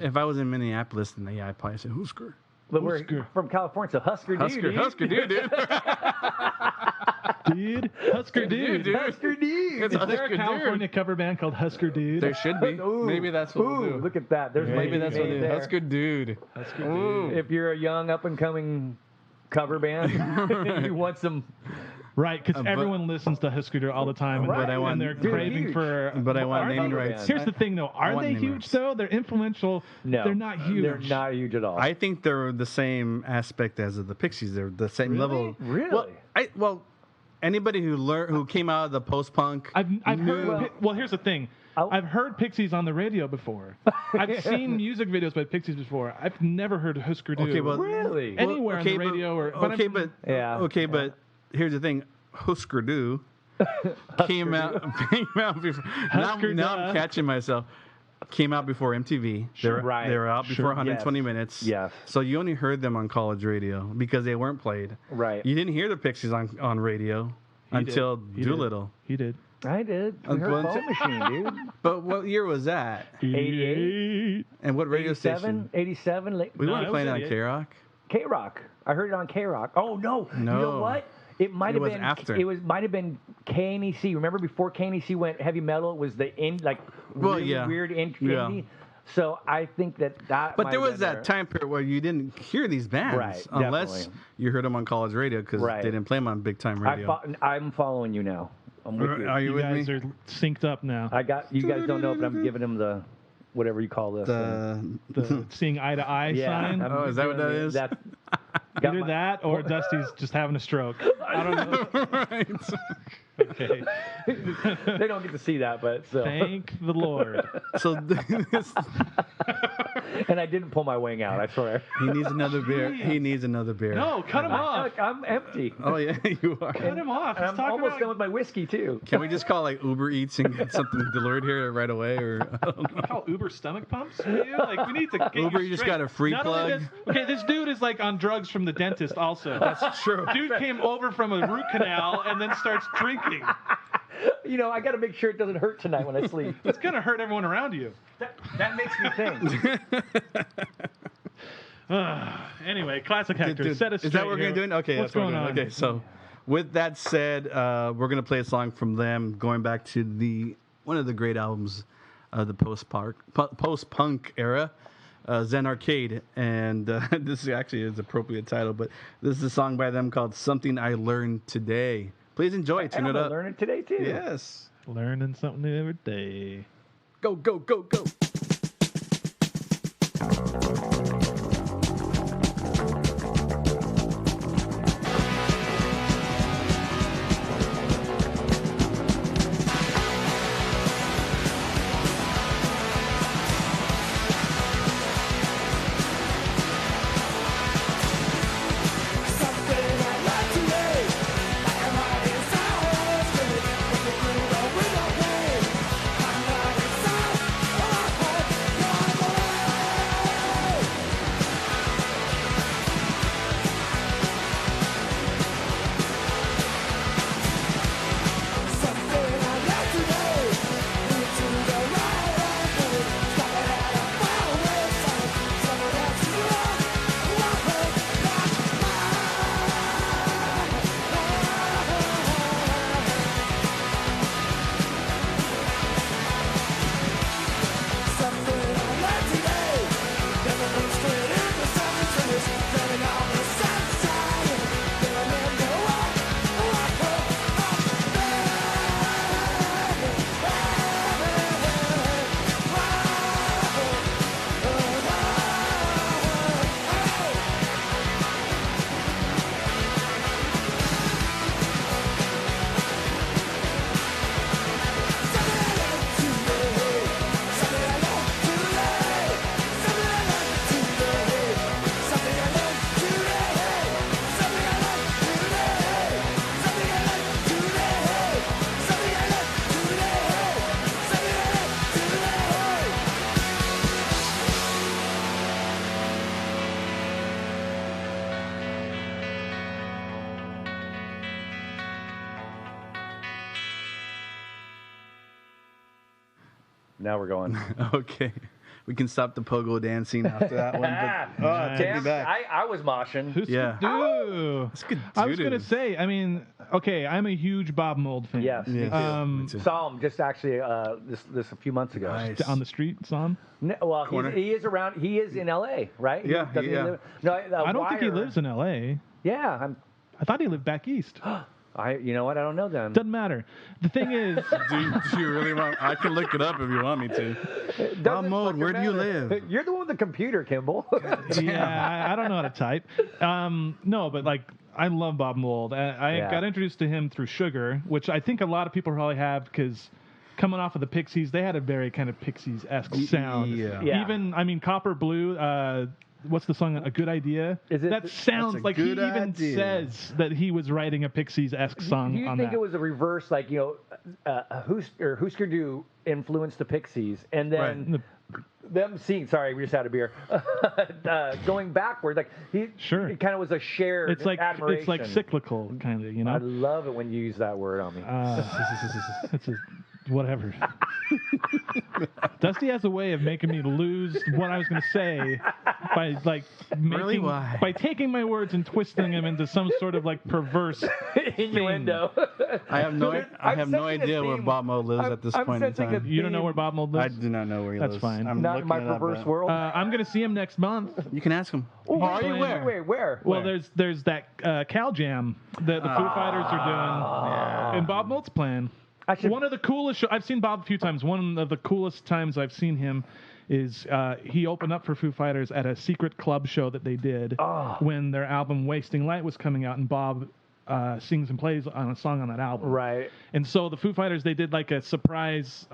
Speaker 2: if I was in Minneapolis, then yeah, I'd probably say Hüsker.
Speaker 3: But we're
Speaker 4: Husker.
Speaker 3: from California, so Husker Dü.
Speaker 2: Hüsker,
Speaker 3: dude.
Speaker 2: Hüsker, dude.
Speaker 4: Dude, Hüsker Dü.
Speaker 2: Dude.
Speaker 3: Husker Dü.
Speaker 2: It's
Speaker 4: Is there
Speaker 2: Hüsker
Speaker 4: a
Speaker 2: Dü.
Speaker 4: California cover band called Husker Dude?
Speaker 2: There should be.
Speaker 3: Ooh.
Speaker 2: Maybe that's what we'll
Speaker 3: Ooh,
Speaker 2: do.
Speaker 3: look at that. There's
Speaker 2: Maybe that's what we'll do.
Speaker 3: there.
Speaker 2: Husker dude.
Speaker 4: Husker
Speaker 2: Ooh.
Speaker 4: Dude.
Speaker 3: If you're a young up and coming cover band, you want some.
Speaker 4: Right, because
Speaker 2: but-
Speaker 4: everyone listens to Husker Du all the time, and,
Speaker 3: Right. But I
Speaker 2: want-
Speaker 4: and they're
Speaker 3: Dude,
Speaker 4: craving
Speaker 3: huge.
Speaker 4: for.
Speaker 2: But I want
Speaker 4: Are
Speaker 2: naming
Speaker 4: they-
Speaker 2: rights.
Speaker 4: Here's the thing, though. Are
Speaker 2: want
Speaker 4: they
Speaker 2: naming
Speaker 4: huge,
Speaker 2: rights.
Speaker 4: though? They're influential.
Speaker 3: No,
Speaker 4: They're not huge.
Speaker 3: They're not huge at all.
Speaker 2: I think they're the same aspect as the Pixies. They're the same level.
Speaker 3: Really?
Speaker 2: Well, anybody who came out of the post-punk.
Speaker 4: I've heard.
Speaker 3: Well-
Speaker 4: Well, here's the thing.
Speaker 3: I'll-
Speaker 4: I've heard Pixies on the radio before. I've seen music videos by Pixies before. I've never heard Hüsker Dü.
Speaker 2: Okay, well-
Speaker 3: Really?
Speaker 2: Well,
Speaker 4: anywhere on the radio or. But
Speaker 2: okay,
Speaker 4: I'm-
Speaker 2: but
Speaker 3: Yeah.
Speaker 2: Okay, but here's the thing. Hüsker Dü came out before.
Speaker 4: Hüsker
Speaker 2: Now
Speaker 4: Dü.
Speaker 2: I'm catching myself. Came out before MTV.
Speaker 3: Sure. Right.
Speaker 2: They were out before
Speaker 4: Sure.
Speaker 2: 120
Speaker 3: Yes.
Speaker 2: minutes.
Speaker 3: Yes.
Speaker 2: So you only heard them on college radio because they weren't played.
Speaker 3: Right.
Speaker 2: You didn't hear the Pixies on radio until
Speaker 4: He did.
Speaker 2: Doolittle.
Speaker 4: He did.
Speaker 3: I did. We heard
Speaker 2: Well,
Speaker 3: Phone Machine, dude.
Speaker 2: But what year was that?
Speaker 3: 88?
Speaker 2: And what radio
Speaker 3: 87?
Speaker 2: station?
Speaker 3: 87?
Speaker 2: We
Speaker 4: No,
Speaker 2: weren't
Speaker 4: it
Speaker 2: playing
Speaker 4: was
Speaker 2: on
Speaker 4: 88.
Speaker 2: K-Rock.
Speaker 3: K-Rock. I heard it on K-Rock. Oh, no. You
Speaker 2: No.
Speaker 3: know what? It might
Speaker 2: It
Speaker 3: have
Speaker 2: was
Speaker 3: been
Speaker 2: after.
Speaker 3: might have been KNEC. Remember before KNEC went heavy metal, it was the
Speaker 2: Well,
Speaker 3: really
Speaker 2: yeah.
Speaker 3: weird
Speaker 2: Yeah.
Speaker 3: indie. So I think that
Speaker 2: But
Speaker 3: might
Speaker 2: there
Speaker 3: have
Speaker 2: was
Speaker 3: been
Speaker 2: that
Speaker 3: there.
Speaker 2: time period where you didn't hear these bands
Speaker 3: Right,
Speaker 2: unless
Speaker 3: definitely.
Speaker 2: you heard them on college radio because
Speaker 3: Right.
Speaker 2: they didn't play them on big time radio.
Speaker 3: I'm following you now. I'm with you.
Speaker 2: Are you
Speaker 4: You
Speaker 2: with
Speaker 4: guys
Speaker 2: me?
Speaker 4: are synced up now.
Speaker 3: I got you guys don't know, but I'm giving him the whatever you call this.
Speaker 4: The seeing eye to eye sign.
Speaker 2: Oh, is that what that is?
Speaker 3: That's
Speaker 4: Either that or Dusty's just having a stroke. I don't know.
Speaker 2: Right.
Speaker 4: Okay.
Speaker 3: they don't get to see that, but so.
Speaker 4: Thank the Lord.
Speaker 2: So this,
Speaker 3: And I didn't pull my wing out, I swear.
Speaker 2: He needs another beer. He needs another beer.
Speaker 4: No, cut him off.
Speaker 3: I'm empty.
Speaker 2: Oh yeah, you are.
Speaker 4: Cut him off.
Speaker 3: And
Speaker 4: He's
Speaker 3: I'm
Speaker 4: talking
Speaker 3: almost
Speaker 4: about
Speaker 3: done with my whiskey, too.
Speaker 2: Can we just call like Uber Eats and get something delivered here right away, or I don't know.
Speaker 4: call Uber stomach pumps for you? Like, we need to get
Speaker 2: Uber,
Speaker 4: you
Speaker 2: you just
Speaker 4: straight.
Speaker 2: got a free
Speaker 4: Not only
Speaker 2: plug.
Speaker 4: this- okay, this dude is like on drugs from the dentist also.
Speaker 2: That's true.
Speaker 4: Dude came over from a root canal and then starts drinking.
Speaker 3: You know, I got to make sure it doesn't hurt tonight when I sleep.
Speaker 4: It's going to hurt everyone around you.
Speaker 3: That makes me think.
Speaker 4: Anyway, classic Hector. Set us
Speaker 2: Is
Speaker 4: straight
Speaker 2: that what we're
Speaker 4: here.
Speaker 2: gonna do? Okay,
Speaker 4: What's
Speaker 2: that's what we're
Speaker 4: going on?
Speaker 2: doing. Okay, so with that said, we're gonna play a song from them, going back to one of the great albums of the post-punk era, Zen Arcade, and this actually is appropriate title, but this is a song by them called "Something I Learned Today." Please enjoy. Turn
Speaker 3: I'm
Speaker 2: it
Speaker 3: gonna
Speaker 2: up.
Speaker 3: learn it today, too.
Speaker 2: Yes.
Speaker 4: Learning something new every day.
Speaker 2: Go, go, go, go.
Speaker 3: Now we're going.
Speaker 2: Okay. We can stop the pogo dancing after that one. But, take me
Speaker 3: Damn,
Speaker 2: back.
Speaker 3: I was moshing.
Speaker 4: Hüsker
Speaker 2: Yeah.
Speaker 4: Dü.
Speaker 2: That's good.
Speaker 4: I was
Speaker 2: doo-doo.
Speaker 4: going to say, I mean, okay, I'm a huge Bob Mould fan.
Speaker 3: Yes, me
Speaker 2: Yes.
Speaker 3: too.
Speaker 2: Me too.
Speaker 3: Saw him just actually this a few months ago.
Speaker 2: Nice.
Speaker 4: On the street, son.
Speaker 3: Well,
Speaker 2: Corner.
Speaker 3: he is around. He is in L.A., right?
Speaker 2: Yeah,
Speaker 3: Doesn't he
Speaker 2: yeah.
Speaker 3: live- no,
Speaker 4: I don't think he lives in L.A.
Speaker 3: Yeah,
Speaker 4: I thought he lived back east.
Speaker 3: You know what? I don't know then.
Speaker 4: Doesn't matter. The thing is,
Speaker 2: Do you really want? I can look it up if you want me to.
Speaker 3: Doesn't
Speaker 2: Bob Mould,
Speaker 3: fucking
Speaker 2: where do you
Speaker 3: matter.
Speaker 2: live?
Speaker 3: You're the one with the computer, Kimball.
Speaker 4: yeah, I don't know how to type. No, but like, I love Bob Mould. I
Speaker 3: Yeah.
Speaker 4: got introduced to him through Sugar, which I think a lot of people probably have because coming off of the Pixies, they had a very kind of Pixies-esque sound.
Speaker 2: Yeah.
Speaker 3: Yeah.
Speaker 4: Even, I mean, Copper Blue, what's the song? A Good Idea?
Speaker 3: Is it-
Speaker 4: that sounds
Speaker 2: That's a
Speaker 4: like he
Speaker 2: good
Speaker 4: even
Speaker 2: idea.
Speaker 4: says that he was writing a Pixies-esque song
Speaker 3: Do you
Speaker 4: on
Speaker 3: think
Speaker 4: that.
Speaker 3: it was a reverse, like, Hüsker Dü influenced the Pixies, and then them seeing? Sorry, we just had a beer. Going backward, like
Speaker 4: Sure.
Speaker 3: it kind of was a shared
Speaker 4: It's like
Speaker 3: admiration.
Speaker 4: cyclical, kind of, you know.
Speaker 3: I love it when you use that word on me.
Speaker 4: It's a, whatever. Dusty has a way of making me lose what I was going to say by like
Speaker 2: Really?
Speaker 4: making
Speaker 2: Why?
Speaker 4: by taking my words and twisting them into some sort of like perverse.
Speaker 3: Innuendo.
Speaker 2: I have no
Speaker 3: I'm sensing a
Speaker 2: idea where
Speaker 3: theme.
Speaker 2: Bob Mould lives
Speaker 3: I'm-
Speaker 2: at this
Speaker 3: I'm
Speaker 2: point in
Speaker 3: sensing a
Speaker 2: time.
Speaker 4: You don't know where Bob Mould
Speaker 2: I
Speaker 4: lives?
Speaker 2: do not know where he
Speaker 4: That's
Speaker 2: lives.
Speaker 4: fine.
Speaker 2: I'm
Speaker 3: Not in my
Speaker 2: looking it up
Speaker 3: perverse
Speaker 2: now.
Speaker 3: world.
Speaker 4: I'm going to see him next month.
Speaker 2: You can ask him.
Speaker 3: Oh,
Speaker 4: are you?
Speaker 3: Where?
Speaker 4: Well, there's that Cal Jam that the Foo Fighters are doing, and Bob Mould's playing. One of the coolest I've seen Bob a few times. One of the coolest times I've seen him is he opened up for Foo Fighters at a secret club show that they did when their album Wasting Light was coming out, and Bob sings and plays on a song on that album.
Speaker 3: Right.
Speaker 4: And so the Foo Fighters, they did like a surprise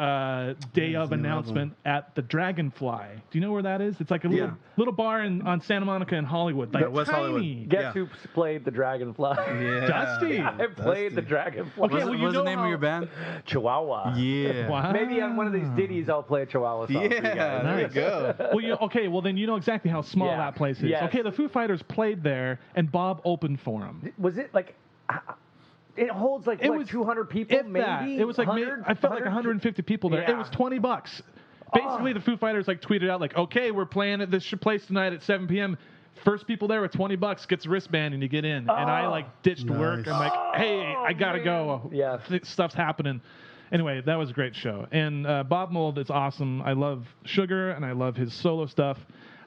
Speaker 4: day of announcement at the Dragonfly. Do you know where that is? It's like a little bar on Santa Monica in Hollywood. Like
Speaker 2: West
Speaker 4: tiny.
Speaker 2: Hollywood.
Speaker 3: Guess who played the Dragonfly?
Speaker 2: Yeah.
Speaker 4: Dusty.
Speaker 3: I played the Dragonfly.
Speaker 4: Okay,
Speaker 2: What's,
Speaker 4: well, you
Speaker 2: what's the
Speaker 4: know
Speaker 2: name of your band?
Speaker 3: Chihuahua.
Speaker 2: Yeah.
Speaker 4: Wow.
Speaker 3: Maybe on one of these ditties I'll play a Chihuahua song for you
Speaker 2: Yeah,
Speaker 3: guys.
Speaker 2: there you go.
Speaker 4: Well, then you know exactly how small
Speaker 3: Yeah.
Speaker 4: that place is.
Speaker 3: Yes.
Speaker 4: Okay, the Foo Fighters played there, and Bob opened for them.
Speaker 3: Was it like... It holds like,
Speaker 4: It
Speaker 3: what,
Speaker 4: was
Speaker 3: 200 people,
Speaker 4: If that.
Speaker 3: maybe?
Speaker 4: It was like, I felt like 150 people there. It
Speaker 3: Yeah.
Speaker 4: was $20. Basically, the Foo Fighters like tweeted out like, okay, we're playing at this place tonight at 7 p.m. First people there with $20 gets a wristband and you get in. And I like ditched work. I'm like, hey, I gotta go.
Speaker 3: Yes.
Speaker 4: Stuff's happening. Anyway, that was a great show. And Bob Mould is awesome. I love Sugar and I love his solo stuff.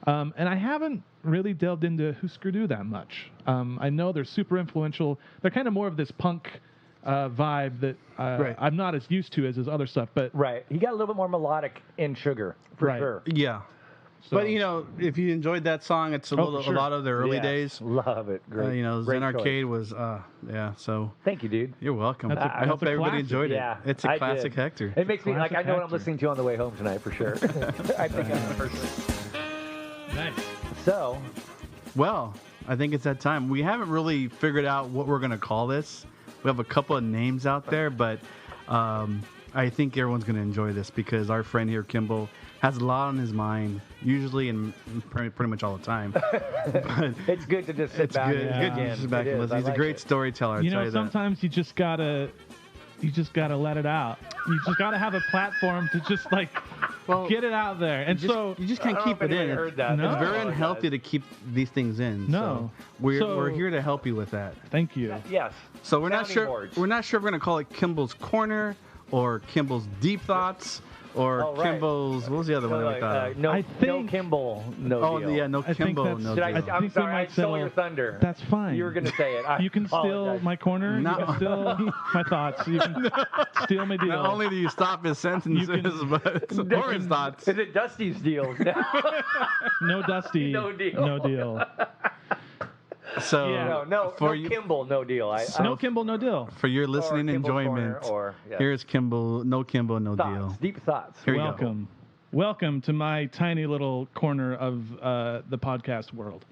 Speaker 4: And I haven't really delved into Hüsker Dü that much. I know they're super influential. They're kind of more of this punk vibe that I'm not as used to as his other stuff. But
Speaker 3: Right. He got a little bit more melodic in Sugar, for
Speaker 4: Right.
Speaker 3: sure.
Speaker 2: Yeah.
Speaker 4: So-
Speaker 2: But, if you enjoyed that song, it's a
Speaker 4: sure.
Speaker 2: lot of their early
Speaker 3: Yes.
Speaker 2: days.
Speaker 3: Love it. Great.
Speaker 2: Zen
Speaker 3: Great
Speaker 2: Arcade
Speaker 3: choice.
Speaker 2: was, so
Speaker 3: Thank you, dude.
Speaker 2: you're welcome.
Speaker 4: That's a-
Speaker 2: I hope
Speaker 4: that's a
Speaker 2: everybody
Speaker 4: classic.
Speaker 2: enjoyed it.
Speaker 3: Yeah,
Speaker 2: It's a
Speaker 3: I
Speaker 2: classic
Speaker 3: did.
Speaker 2: Hector.
Speaker 3: It makes me like I know what I'm
Speaker 4: Hector.
Speaker 3: listening to on the way home tonight for sure. I think I'm the person.
Speaker 4: nice.
Speaker 3: So,
Speaker 2: Well, I think it's that time. We haven't really figured out what we're going to call this. We have a couple of names out there, but I think everyone's going to enjoy this because our friend here, Kimball, has a lot on his mind, usually and pretty much all the time. But
Speaker 3: it's good to just sit
Speaker 2: it's
Speaker 3: back
Speaker 2: good.
Speaker 3: and
Speaker 2: Good to
Speaker 3: again.
Speaker 2: sit back
Speaker 3: It
Speaker 2: and
Speaker 3: is.
Speaker 2: listen.
Speaker 3: I
Speaker 2: He's a
Speaker 3: like
Speaker 2: great
Speaker 3: it.
Speaker 2: storyteller. I'll
Speaker 4: You
Speaker 2: tell
Speaker 4: know,
Speaker 2: you that.
Speaker 4: sometimes you just gotta let it out. You just gotta have a platform to just get it out there. And so
Speaker 2: You just can't
Speaker 3: I don't know
Speaker 2: keep
Speaker 3: if
Speaker 2: it in.
Speaker 3: anybody heard that.
Speaker 4: No.
Speaker 2: It's very
Speaker 3: Oh,
Speaker 2: unhealthy to keep these things in.
Speaker 4: No.
Speaker 2: So we're
Speaker 4: So-
Speaker 2: here to help you with that.
Speaker 4: thank you.
Speaker 3: Yes.
Speaker 2: So we're not
Speaker 3: Sounding
Speaker 2: sure.
Speaker 3: boards.
Speaker 2: We're not sure if we're gonna call it Kimball's Corner or Kimball's Deep Thoughts or
Speaker 3: Oh, right.
Speaker 2: Kimball's. What was the other one that we thought of?
Speaker 3: no,
Speaker 4: I
Speaker 3: no
Speaker 4: think-
Speaker 3: Kimball, no
Speaker 2: Oh
Speaker 3: deal.
Speaker 2: yeah, no
Speaker 4: I think
Speaker 2: Kimball,
Speaker 4: that's-
Speaker 2: no
Speaker 3: Did I,
Speaker 2: deal.
Speaker 4: think
Speaker 3: I'm
Speaker 4: we
Speaker 3: sorry, I
Speaker 4: might
Speaker 3: stole
Speaker 4: settle-
Speaker 3: your thunder.
Speaker 4: That's fine.
Speaker 3: You were going to say it.
Speaker 4: You can steal
Speaker 3: apologize.
Speaker 4: my corner.
Speaker 2: No.
Speaker 4: You can steal my thoughts. You can steal my deal.
Speaker 2: Not only do you stop his sentences, but or his thoughts.
Speaker 3: Is it Dusty's deal?
Speaker 4: No Dusty.
Speaker 3: No deal.
Speaker 4: No deal.
Speaker 2: So
Speaker 4: Yeah.
Speaker 3: no
Speaker 2: for you,
Speaker 3: Kimball, no deal.
Speaker 4: No Kimball, no deal.
Speaker 2: for your listening
Speaker 3: Kimball's
Speaker 2: enjoyment,
Speaker 3: Corner, or, yeah.
Speaker 2: here's Kimball, no deal.
Speaker 3: thoughts, deep thoughts.
Speaker 2: Here you go.
Speaker 4: Welcome. Welcome to my tiny little corner of the podcast world.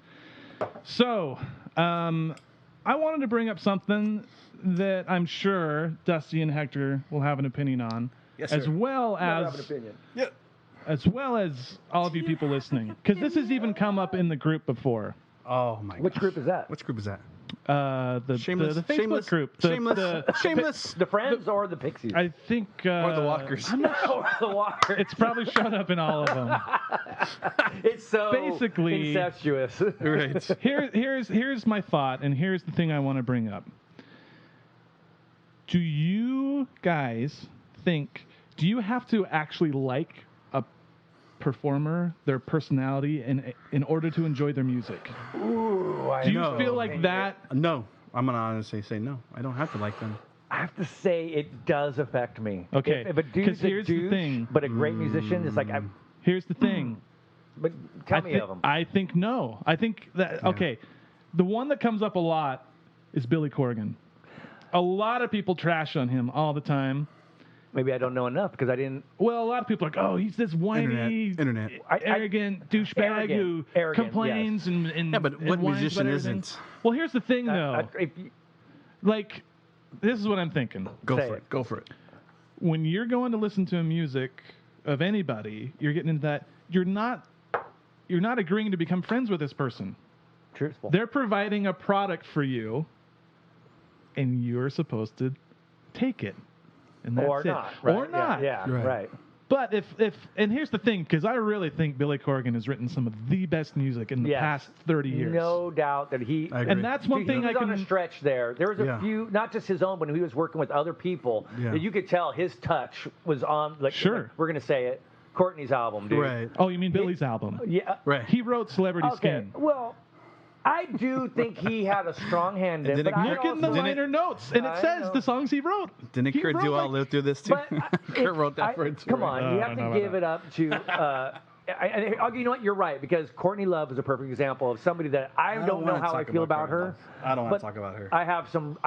Speaker 4: So, I wanted to bring up something that I'm sure Dusty and Hector will have an opinion on,
Speaker 2: Yes,
Speaker 4: as
Speaker 2: sir.
Speaker 4: well
Speaker 3: I have an
Speaker 4: as
Speaker 3: opinion.
Speaker 4: all of you people listening, because this has even come up in the group before.
Speaker 2: Oh my.
Speaker 3: Which
Speaker 2: gosh.
Speaker 3: group is that?
Speaker 2: Which group is that?
Speaker 4: The
Speaker 2: Shameless.
Speaker 4: Facebook
Speaker 2: shameless
Speaker 4: group.
Speaker 2: Shameless.
Speaker 3: The Friends or the Pixies?
Speaker 4: I think.
Speaker 2: Or the Walkers.
Speaker 3: or the Walker.
Speaker 4: It's probably shown up in all of them.
Speaker 3: It's so
Speaker 4: basically-
Speaker 3: incestuous.
Speaker 2: Right.
Speaker 4: Here's my thought, and here's the thing I want to bring up. Do you guys think? Do you have to actually like a performer, their personality, in order to enjoy their music?
Speaker 3: Ooh, I
Speaker 4: Do you
Speaker 3: know.
Speaker 4: feel like that?
Speaker 2: No, I'm gonna honestly say no. I don't have to like them.
Speaker 3: I have to say it does affect me.
Speaker 4: Okay,
Speaker 3: If a
Speaker 4: 'cause
Speaker 3: dude's a
Speaker 4: here's the
Speaker 3: douche,
Speaker 4: thing.
Speaker 3: but a great musician, it's like,
Speaker 4: Here's the thing.
Speaker 3: but tell me of them.
Speaker 4: I think no. I think that okay. The one that comes up a lot is Billy Corgan. A lot of people trash on him all the time.
Speaker 3: Maybe I don't know enough because I didn't.
Speaker 4: Well, a lot of people are like, oh, he's this whiny,
Speaker 2: Internet.
Speaker 4: arrogant douchebag who
Speaker 3: Arrogant,
Speaker 4: complains and
Speaker 2: Yeah, but
Speaker 4: and
Speaker 2: what
Speaker 4: whines
Speaker 2: musician
Speaker 4: about everything.
Speaker 2: isn't?
Speaker 4: Well, here's the thing, though.
Speaker 3: If you-
Speaker 4: Like, this is what I'm thinking.
Speaker 2: Go
Speaker 3: Say
Speaker 2: for
Speaker 3: it.
Speaker 2: it. Go for it.
Speaker 4: When you're going to listen to music of anybody, you're getting into that. You're not agreeing to become friends with this person.
Speaker 3: truthful.
Speaker 4: They're providing a product for you, and you're supposed to take it. And that's
Speaker 3: or
Speaker 4: it.
Speaker 3: not. Right?
Speaker 4: Or not.
Speaker 3: Yeah,
Speaker 2: Right.
Speaker 3: right.
Speaker 4: But if and here's the thing, because I really think Billy Corgan has written some of the best music in the
Speaker 3: Yes.
Speaker 4: past 30 years.
Speaker 3: No doubt that he.
Speaker 2: I agree.
Speaker 4: And that's one
Speaker 3: Dude,
Speaker 4: thing
Speaker 3: he
Speaker 4: I
Speaker 3: was on
Speaker 4: can.
Speaker 3: a stretch there. There was a
Speaker 2: Yeah.
Speaker 3: few, not just his own, but when he was working with other people,
Speaker 2: Yeah.
Speaker 3: that you could tell his touch was on. Like,
Speaker 4: Sure.
Speaker 3: we're gonna say it. Courtney's album, dude.
Speaker 2: Right.
Speaker 4: Oh, you mean Billy's album?
Speaker 3: Yeah.
Speaker 2: Right.
Speaker 4: He wrote Celebrity
Speaker 3: Okay.
Speaker 4: Skin.
Speaker 3: Well, I do think he had a strong hand in it.
Speaker 2: Didn't
Speaker 3: But
Speaker 2: it-
Speaker 3: I
Speaker 4: Look in the
Speaker 3: also,
Speaker 4: liner notes, and it
Speaker 3: I
Speaker 4: says
Speaker 3: know.
Speaker 4: the songs he wrote.
Speaker 2: Didn't Kurt
Speaker 4: wrote,
Speaker 2: Dual
Speaker 4: like-
Speaker 2: live through this too?
Speaker 3: But
Speaker 2: Kurt wrote that for it too.
Speaker 3: Come on,
Speaker 4: Oh,
Speaker 3: you
Speaker 4: I
Speaker 3: have
Speaker 4: don't
Speaker 3: to
Speaker 4: know
Speaker 3: give
Speaker 4: about
Speaker 3: it up to you know what? You're right, because Courtney Love is a perfect example of somebody that I don't know
Speaker 2: wanna
Speaker 3: how I
Speaker 2: talk
Speaker 3: feel about
Speaker 2: Courtney
Speaker 3: her.
Speaker 2: Love. I don't want
Speaker 3: but
Speaker 2: to talk about her.
Speaker 3: I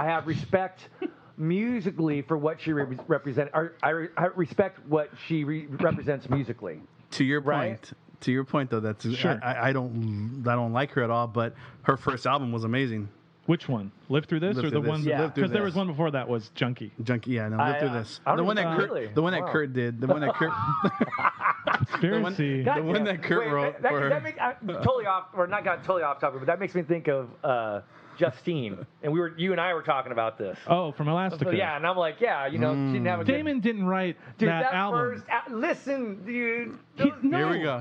Speaker 3: have respect musically for what she represents. I respect what she represents musically.
Speaker 2: To your
Speaker 3: Right?
Speaker 2: point. To your point, though, that's
Speaker 4: Sure.
Speaker 2: I don't like her at all. But her first album was amazing.
Speaker 4: Which one? Live Through This
Speaker 2: Live
Speaker 4: or
Speaker 2: Through
Speaker 4: the
Speaker 2: This.
Speaker 4: one?
Speaker 3: Yeah. Live
Speaker 2: Through
Speaker 4: Because there
Speaker 2: This.
Speaker 4: was one before that was Junkie.
Speaker 2: Junkie, yeah, no, Live Through This.
Speaker 3: I don't
Speaker 2: The one
Speaker 3: even
Speaker 2: that
Speaker 3: know.
Speaker 2: Kurt,
Speaker 3: Really?
Speaker 2: the one that
Speaker 3: Wow.
Speaker 2: Kurt did, the one that Kurt,
Speaker 4: Conspiracy.
Speaker 3: God
Speaker 2: the one
Speaker 3: damn.
Speaker 2: that Kurt
Speaker 3: Wait,
Speaker 2: wrote
Speaker 3: that,
Speaker 2: for her.
Speaker 3: that make, totally off, or not got totally off topic, but that makes me think of Justine, and you and I were talking about this.
Speaker 4: Oh, from Elastica.
Speaker 3: So, yeah, and I'm like, yeah, she didn't have a good,
Speaker 4: Damon didn't write
Speaker 3: dude,
Speaker 4: that album.
Speaker 3: Listen, dude.
Speaker 4: No,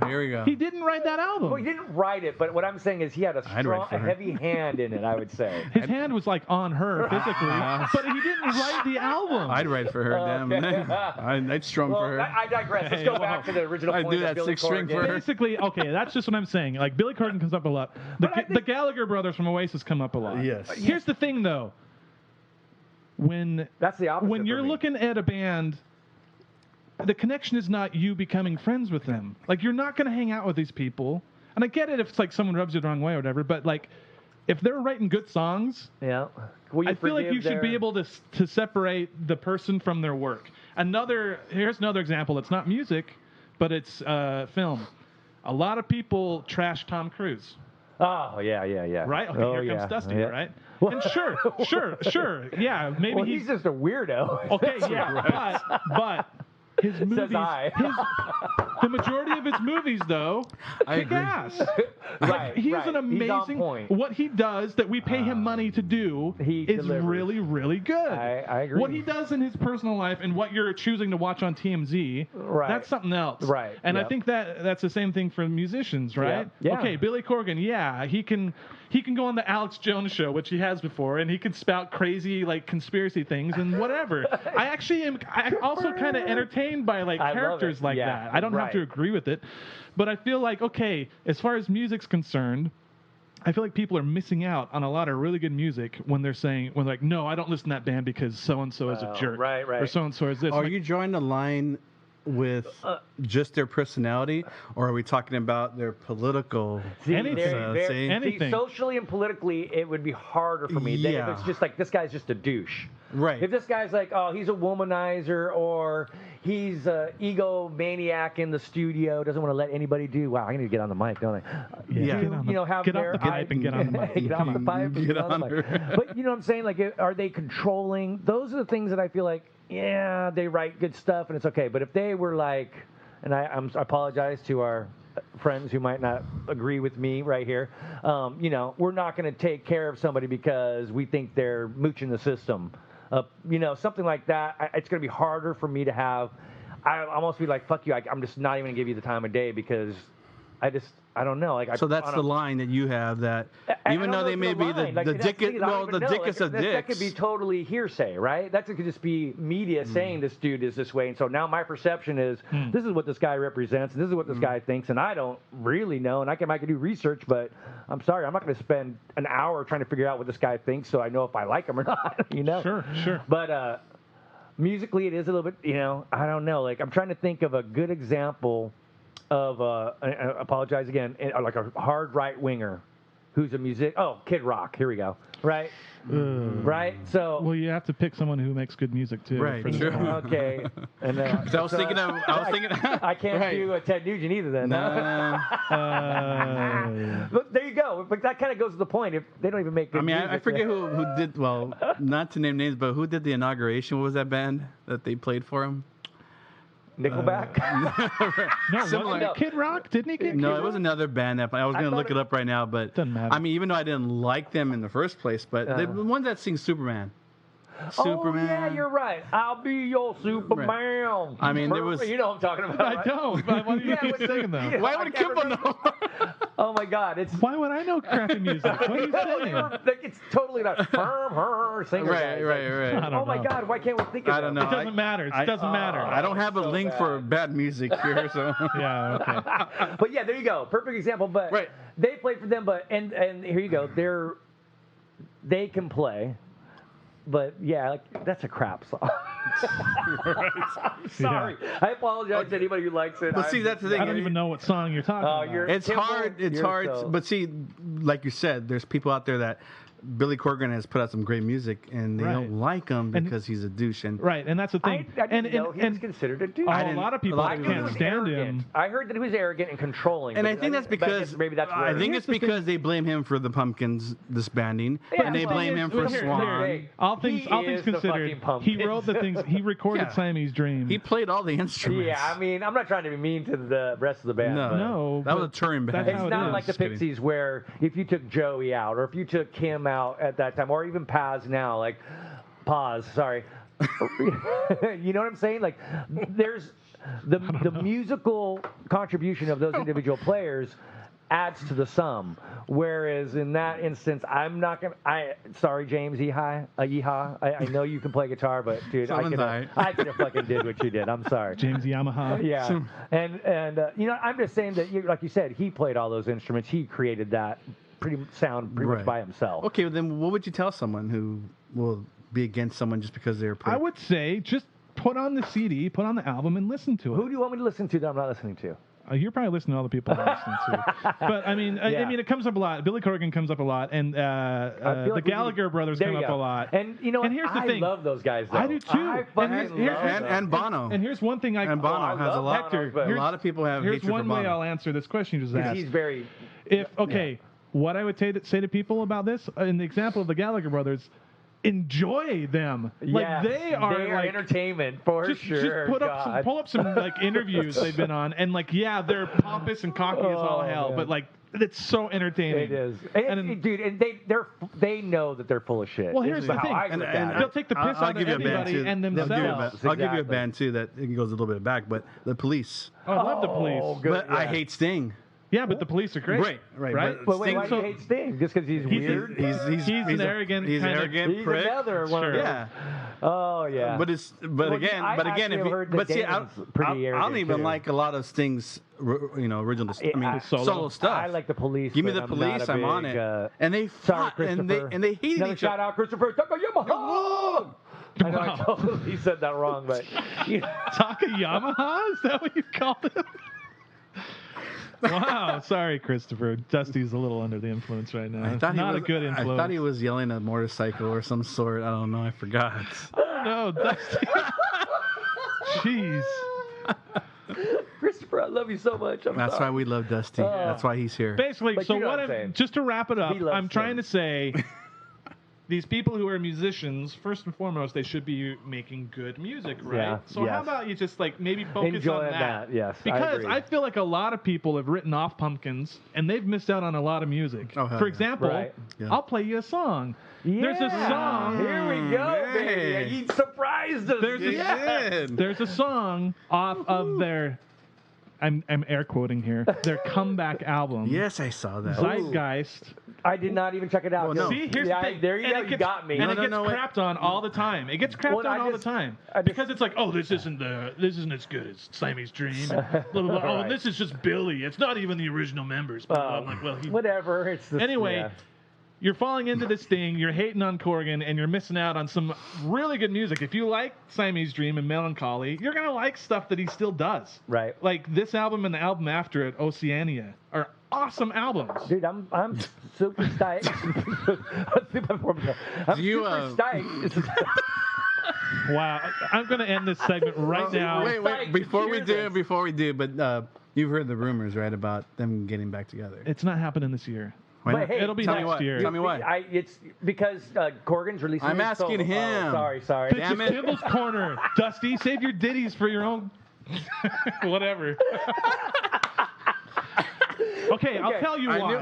Speaker 2: Here we go.
Speaker 4: He didn't write that album.
Speaker 3: Well, he didn't write it, but what I'm saying is he had a
Speaker 2: I'd write for
Speaker 3: a
Speaker 2: her.
Speaker 3: heavy hand in it, I would say.
Speaker 4: His hand was like on her physically, but he didn't write the album.
Speaker 2: I'd write for her, damn. I'd strum
Speaker 3: Well,
Speaker 2: for her.
Speaker 3: I digress. Let's go back to the original
Speaker 2: I'd
Speaker 3: point.
Speaker 2: do that
Speaker 3: Billy
Speaker 2: six string
Speaker 3: Corgan.
Speaker 2: for her.
Speaker 4: Basically, okay, that's just what I'm saying. Like Billy Corgan comes up a lot. The Gallagher brothers from Oasis come up a lot.
Speaker 2: Yes.
Speaker 4: Here's the thing, though. When
Speaker 3: That's the opposite.
Speaker 4: when
Speaker 3: for
Speaker 4: you're
Speaker 3: me.
Speaker 4: looking at a band, the connection is not you becoming friends with them. Like you're not going to hang out with these people. And I get it if it's like someone rubs you the wrong way or whatever. But like, if they're writing good songs,
Speaker 3: yeah, will you
Speaker 4: I feel like
Speaker 3: forgive
Speaker 4: you should be
Speaker 3: their-
Speaker 4: able to separate the person from their work. Here's another example. It's not music, but it's film. A lot of people trash Tom Cruise,
Speaker 3: Oh yeah.
Speaker 4: right? Okay,
Speaker 3: Oh,
Speaker 4: here
Speaker 3: yeah.
Speaker 4: comes Dusty,
Speaker 3: Yeah.
Speaker 4: right? And sure, yeah, maybe
Speaker 3: Well, he's just a weirdo.
Speaker 4: okay, yeah, but his movies, the majority of his movies, though,
Speaker 2: I
Speaker 4: kick
Speaker 2: agree.
Speaker 4: ass.
Speaker 3: Right,
Speaker 4: He's
Speaker 3: right.
Speaker 4: an amazing.
Speaker 3: He's on point.
Speaker 4: What he does that we pay him money to do
Speaker 3: He
Speaker 4: is
Speaker 3: delivers.
Speaker 4: really, really good.
Speaker 3: I agree.
Speaker 4: What he does in his personal life and what you're choosing to watch on TMZ,
Speaker 3: Right.
Speaker 4: that's something else.
Speaker 3: Right,
Speaker 4: And I
Speaker 3: yep.
Speaker 4: think that's the same thing for musicians, right?
Speaker 3: Yep, yeah.
Speaker 4: Okay, Billy Corgan, yeah, he can go on the Alex Jones show, which he has before, and he can spout crazy like conspiracy things and whatever. I also kind of entertained by like
Speaker 3: I love
Speaker 4: characters
Speaker 3: it.
Speaker 4: like
Speaker 3: Yeah,
Speaker 4: that. I don't have to
Speaker 3: right.
Speaker 4: agree with it, but I feel like okay, as far as music's concerned, I feel like people are missing out on a lot of really good music when they're like, no, I don't listen to that band because so and so is a
Speaker 3: Oh,
Speaker 4: jerk,
Speaker 3: right.
Speaker 4: or so and so is this.
Speaker 2: Are
Speaker 4: Like,
Speaker 2: you drawing the line with just their personality, or are we talking about their political?
Speaker 3: See,
Speaker 4: Anything.
Speaker 3: see,
Speaker 4: Anything.
Speaker 3: socially and politically, it would be harder for me. If
Speaker 2: Yeah.
Speaker 3: it's just like this guy's just a douche.
Speaker 2: Right.
Speaker 3: If this guy's like, oh, he's a womanizer, or he's a egomaniac in the studio, doesn't want to let anybody do. Wow, I need to get on the mic, don't I?
Speaker 2: Yeah.
Speaker 4: Get on the-
Speaker 3: have
Speaker 4: get off
Speaker 3: their
Speaker 4: the pipe and get on the mic.
Speaker 3: get on the pipe and
Speaker 2: Get
Speaker 3: get on
Speaker 2: on
Speaker 3: the
Speaker 2: her.
Speaker 3: mic. But you know what I'm saying? Like, are they controlling? Those are the things that I feel like, yeah, they write good stuff and it's okay. But if they were like, and I apologize to our friends who might not agree with me right here. We're not going to take care of somebody because we think they're mooching the system. Something like that. It's going to be harder for me to have. I almost be like, fuck you. I'm just not even going to give you the time of day because I don't know. Like,
Speaker 2: So that's the line that you have that even though they may be the dickest, dickest of
Speaker 3: That
Speaker 2: dicks.
Speaker 3: could be totally hearsay, right? That could just be media saying this dude is this way. And so now my perception is this is what this guy represents, and this is what this guy thinks, and I don't really know. And I can do research, but I'm sorry, I'm not going to spend an hour trying to figure out what this guy thinks so I know if I like him or not,
Speaker 4: Sure.
Speaker 3: But musically, it is a little bit, I don't know. Like, I'm trying to think of a good example of, I apologize again, like a hard right winger who's a Kid Rock. Here we go. Right? Right? So.
Speaker 4: Well, you have to pick someone who makes good music too.
Speaker 2: Right,
Speaker 4: for
Speaker 2: sure.
Speaker 3: Okay. And
Speaker 2: So I was thinking.
Speaker 3: I can't
Speaker 2: right.
Speaker 3: do a Ted Nugent either then. But there you go. But that kind of goes to the point. If they don't even make good
Speaker 2: I mean,
Speaker 3: music,
Speaker 2: I forget who did. Well, not to name names, but who did the inauguration? What was that band that they played for him?
Speaker 3: Nickelback?
Speaker 4: No,
Speaker 2: Similar.
Speaker 4: wasn't it Kid Rock? Didn't he get
Speaker 2: No,
Speaker 4: Kid
Speaker 2: it was
Speaker 4: Rock?
Speaker 2: another band that I was going to look it up right now, but
Speaker 4: Doesn't matter.
Speaker 2: I mean, even though I didn't like them in the first place, but the ones that sing Superman.
Speaker 3: Oh, yeah, you're right. I'll be your Superman.
Speaker 2: I mean, there was-
Speaker 3: You know what I'm talking about,
Speaker 4: I
Speaker 3: right?
Speaker 4: don't. Why do you
Speaker 3: Yeah,
Speaker 4: keep
Speaker 3: with-
Speaker 4: singing though?
Speaker 3: yeah.
Speaker 2: Why
Speaker 3: I
Speaker 2: would
Speaker 3: can't
Speaker 2: Kimball know?
Speaker 3: Oh, my God. It's
Speaker 4: Why would I know crappy music? What are you saying?
Speaker 3: It's totally not her singer.
Speaker 2: Right.
Speaker 4: I don't
Speaker 3: Oh, my
Speaker 4: know.
Speaker 3: God. Why can't we think of
Speaker 2: I don't
Speaker 3: that?
Speaker 2: know.
Speaker 4: It doesn't matter. It doesn't matter.
Speaker 2: I don't have a link for bad music here, so.
Speaker 4: Yeah. Okay.
Speaker 3: But yeah, there you go. Perfect example. But
Speaker 2: Right.
Speaker 3: they played for them. But and here you go. They can play. But yeah, like, that's a crap song. I'm sorry. I apologize to anybody who likes it.
Speaker 2: But see, that's the thing.
Speaker 4: I don't even know what song you're talking about.
Speaker 2: It's
Speaker 3: Kimball,
Speaker 2: hard. It's
Speaker 3: you're
Speaker 2: hard.
Speaker 3: so-
Speaker 2: But see, like you said, there's people out there that Billy Corgan has put out some great music, and they
Speaker 4: Right.
Speaker 2: don't like him because he's a douche. And
Speaker 4: Right, and that's the
Speaker 3: I
Speaker 4: thing.
Speaker 3: didn't know he was considered a dude.
Speaker 4: a
Speaker 2: didn't-
Speaker 4: lot of people
Speaker 2: a lot
Speaker 3: I
Speaker 2: of
Speaker 3: knew he
Speaker 4: can't
Speaker 3: was
Speaker 4: stand
Speaker 3: arrogant.
Speaker 4: him.
Speaker 3: I heard that he was arrogant and controlling.
Speaker 2: And
Speaker 3: but
Speaker 2: I think that's because
Speaker 3: maybe that's where
Speaker 2: I think
Speaker 4: Here's
Speaker 2: it's
Speaker 4: the thing.
Speaker 2: because they blame him for the Pumpkins disbanding,
Speaker 3: Yeah,
Speaker 2: and they
Speaker 3: well,
Speaker 2: blame him for
Speaker 4: Here,
Speaker 2: Swan.
Speaker 3: Hey,
Speaker 4: all things
Speaker 3: he
Speaker 4: considered,
Speaker 3: is the fucking Pumpkins.
Speaker 4: he wrote the things. He recorded
Speaker 2: Yeah.
Speaker 4: Siamese Dream.
Speaker 2: He played all the instruments.
Speaker 3: Yeah, I mean, I'm not trying to be mean to the rest of the band.
Speaker 2: No.
Speaker 3: but
Speaker 4: No,
Speaker 2: that was a
Speaker 4: but
Speaker 2: touring band.
Speaker 4: that's how
Speaker 3: It's
Speaker 4: it
Speaker 3: not
Speaker 4: is.
Speaker 3: like the
Speaker 2: Just kidding.
Speaker 3: Pixies where if you took Joey out or if you took Kim out at that time or even Paz now, like Paz, sorry. You know what I'm saying? Like there's the musical contribution of those individual players adds to the sum. Whereas in that instance, I'm not gonna. Sorry, James Yeehaw. I know you can play guitar, but dude, I could have fucking did what you did. I'm sorry.
Speaker 4: James Yamaha.
Speaker 3: Yeah, and you know, I'm just saying that, like you said, he played all those instruments. He created that pretty much by himself.
Speaker 2: Okay, well, then what would you tell someone who will be against someone just because they're?
Speaker 4: I would say just put on the CD, put on the album, and listen to it.
Speaker 3: Who do you want me to listen to that I'm not listening to?
Speaker 4: You're probably listening to all the people I'm listening to. But I mean,
Speaker 3: Yeah.
Speaker 4: it comes up a lot. Billy Corgan comes up a lot, and
Speaker 3: I feel
Speaker 4: the
Speaker 3: like we
Speaker 4: Gallagher brothers
Speaker 3: there
Speaker 4: come
Speaker 3: you
Speaker 4: up
Speaker 3: go.
Speaker 4: a lot.
Speaker 3: And you know,
Speaker 4: and here's the
Speaker 3: I
Speaker 4: thing.
Speaker 3: love those guys. Though.
Speaker 4: I do too.
Speaker 3: I fucking
Speaker 4: And
Speaker 3: love them.
Speaker 2: and Bono.
Speaker 4: And here's one thing
Speaker 2: And Bono
Speaker 3: I
Speaker 2: has a
Speaker 3: love
Speaker 2: lot.
Speaker 3: Bono,
Speaker 4: Hector,
Speaker 3: but-
Speaker 2: A lot of people have
Speaker 4: Here's
Speaker 2: hatred for
Speaker 4: one way
Speaker 2: Bono.
Speaker 4: I'll answer this question you just asked.
Speaker 3: He's very.
Speaker 4: What I would say to people about this, in the example of the Gallagher brothers, enjoy them. Like they are like
Speaker 3: entertainment for
Speaker 4: just
Speaker 3: sure.
Speaker 4: pull up some like interviews they've been on, and like they're pompous and cocky as all hell,
Speaker 3: man.
Speaker 4: but like it's so entertaining.
Speaker 3: It is,
Speaker 4: And
Speaker 3: dude, and they know that they're full of shit.
Speaker 4: Well,
Speaker 3: This
Speaker 4: here's
Speaker 3: is
Speaker 4: the
Speaker 3: how
Speaker 4: thing.
Speaker 3: I
Speaker 2: And-
Speaker 3: look
Speaker 2: and
Speaker 3: at
Speaker 4: they'll
Speaker 3: it.
Speaker 4: take the piss
Speaker 2: I'll
Speaker 4: out of
Speaker 2: give you a band
Speaker 4: everybody
Speaker 2: too.
Speaker 4: and
Speaker 3: They'll do
Speaker 4: themselves.
Speaker 3: it.
Speaker 2: I'll give you a
Speaker 3: Exactly.
Speaker 2: band too that it goes a little bit back, but the Police.
Speaker 4: Oh, I love the Police.
Speaker 3: Oh, good.
Speaker 2: But I
Speaker 3: yeah.
Speaker 2: hate Sting.
Speaker 4: Yeah, but the Police are great.
Speaker 2: Right.
Speaker 4: Right?
Speaker 3: But wait, why do
Speaker 2: Sting-
Speaker 3: you hate Sting? Just because he's weird?
Speaker 4: He's an arrogant
Speaker 2: He's an
Speaker 4: kind of-
Speaker 2: arrogant
Speaker 3: He's
Speaker 2: prick.
Speaker 3: another one of
Speaker 4: Sure.
Speaker 3: those.
Speaker 2: Yeah.
Speaker 3: Oh yeah.
Speaker 2: But
Speaker 3: Well,
Speaker 2: again,
Speaker 3: I actually
Speaker 2: if
Speaker 3: have
Speaker 2: you,
Speaker 3: heard that
Speaker 2: but see, I
Speaker 3: Damon's pretty
Speaker 2: don't
Speaker 3: arrogant,
Speaker 2: even
Speaker 3: too.
Speaker 2: like a lot of Sting's, original.
Speaker 4: solo.
Speaker 2: solo stuff.
Speaker 3: I like the Police.
Speaker 2: Give me
Speaker 3: but
Speaker 2: the
Speaker 3: I'm not
Speaker 2: Police.
Speaker 3: a
Speaker 2: I'm on
Speaker 3: big,
Speaker 2: it. And they
Speaker 3: sorry,
Speaker 2: fought, and
Speaker 3: Christopher.
Speaker 2: they hated
Speaker 3: Another
Speaker 2: each
Speaker 3: shout
Speaker 2: other.
Speaker 3: out, Christopher Takayama. I know I totally said that wrong, but
Speaker 4: Taka Yamaha? Is that what you called him? Wow, sorry, Christopher. Dusty's a little under the influence right now.
Speaker 2: I thought
Speaker 4: Not
Speaker 2: he
Speaker 4: a
Speaker 2: was,
Speaker 4: good influence.
Speaker 2: I thought he was yelling at a motorcycle or some sort. I don't know. I forgot.
Speaker 4: No, Dusty. Jeez.
Speaker 3: Christopher, I love you so much.
Speaker 2: That's why we love Dusty. That's why he's here.
Speaker 4: Basically,
Speaker 3: But
Speaker 4: so
Speaker 3: you know
Speaker 4: what
Speaker 3: what I'm saying.
Speaker 4: just to wrap it up,
Speaker 3: He loves
Speaker 4: I'm trying
Speaker 3: them.
Speaker 4: to say these people who are musicians, first and foremost, they should be making good music, right?
Speaker 3: Yeah,
Speaker 4: So how
Speaker 3: yes.
Speaker 4: about you just like maybe focus
Speaker 3: Enjoy
Speaker 4: on
Speaker 3: that, yes, I
Speaker 4: Because
Speaker 3: agree.
Speaker 4: I feel like a lot of people have written off Pumpkins and they've missed out on a lot of music.
Speaker 2: Oh, hell
Speaker 4: For
Speaker 2: yeah.
Speaker 4: example,
Speaker 3: Right.
Speaker 2: Yeah.
Speaker 4: I'll play you a song. There's a
Speaker 3: Yeah.
Speaker 4: song.
Speaker 3: Here we go,
Speaker 2: Hey.
Speaker 3: baby. You surprised us.
Speaker 4: There's a-
Speaker 3: yeah.
Speaker 4: There's a song off of their I'm air quoting here, their comeback album.
Speaker 2: Yes, I saw that.
Speaker 4: Zeitgeist.
Speaker 3: I did not even check it out.
Speaker 2: Well, no.
Speaker 4: See, here's
Speaker 3: Yeah,
Speaker 4: the thing.
Speaker 3: there you
Speaker 4: And
Speaker 3: go.
Speaker 4: it
Speaker 3: You
Speaker 4: gets-
Speaker 3: got me.
Speaker 4: And
Speaker 2: No,
Speaker 4: it gets
Speaker 2: no, wait.
Speaker 4: crapped on all the time. It gets crapped
Speaker 3: Well,
Speaker 4: on
Speaker 3: I
Speaker 4: all
Speaker 3: just-
Speaker 4: the time.
Speaker 3: I just-
Speaker 4: Because it's like, oh, this isn't as good as Siamese Dream. And blah, blah, blah. Oh,
Speaker 3: Right.
Speaker 4: this is just Billy. It's not even the original members. Blah, blah. I'm like, well,
Speaker 3: Whatever. It's the,
Speaker 4: Anyway,
Speaker 3: yeah.
Speaker 4: you're falling into this thing, you're hating on Corgan, and you're missing out on some really good music. If you like Siamese Dream and Melancholy, you're going to like stuff that he still does.
Speaker 3: Right.
Speaker 4: Like this album and the album after it, Oceania, are awesome albums.
Speaker 3: Dude, I'm super stoked. I'm
Speaker 2: Do you,
Speaker 3: super stoked.
Speaker 4: Wow. I'm going to end this segment right now.
Speaker 2: Wait.
Speaker 3: Psyched
Speaker 2: Before
Speaker 3: to
Speaker 2: we
Speaker 3: hear
Speaker 2: do, but you've heard the rumors, right, about them getting back together.
Speaker 4: It's not happening this year.
Speaker 2: Why
Speaker 3: But
Speaker 2: not?
Speaker 3: hey,
Speaker 4: It'll be
Speaker 2: Tell me
Speaker 4: next
Speaker 2: what.
Speaker 4: year.
Speaker 2: Tell me why.
Speaker 3: It's because Corgan's releasing.
Speaker 2: I'm
Speaker 3: his
Speaker 2: asking
Speaker 3: solo.
Speaker 2: him.
Speaker 3: Oh, sorry.
Speaker 4: This
Speaker 2: Damn
Speaker 4: is
Speaker 2: it.
Speaker 4: Kimball's Corner. Dusty, save your ditties for your own. Whatever. Okay, I'll tell you
Speaker 2: I
Speaker 4: why.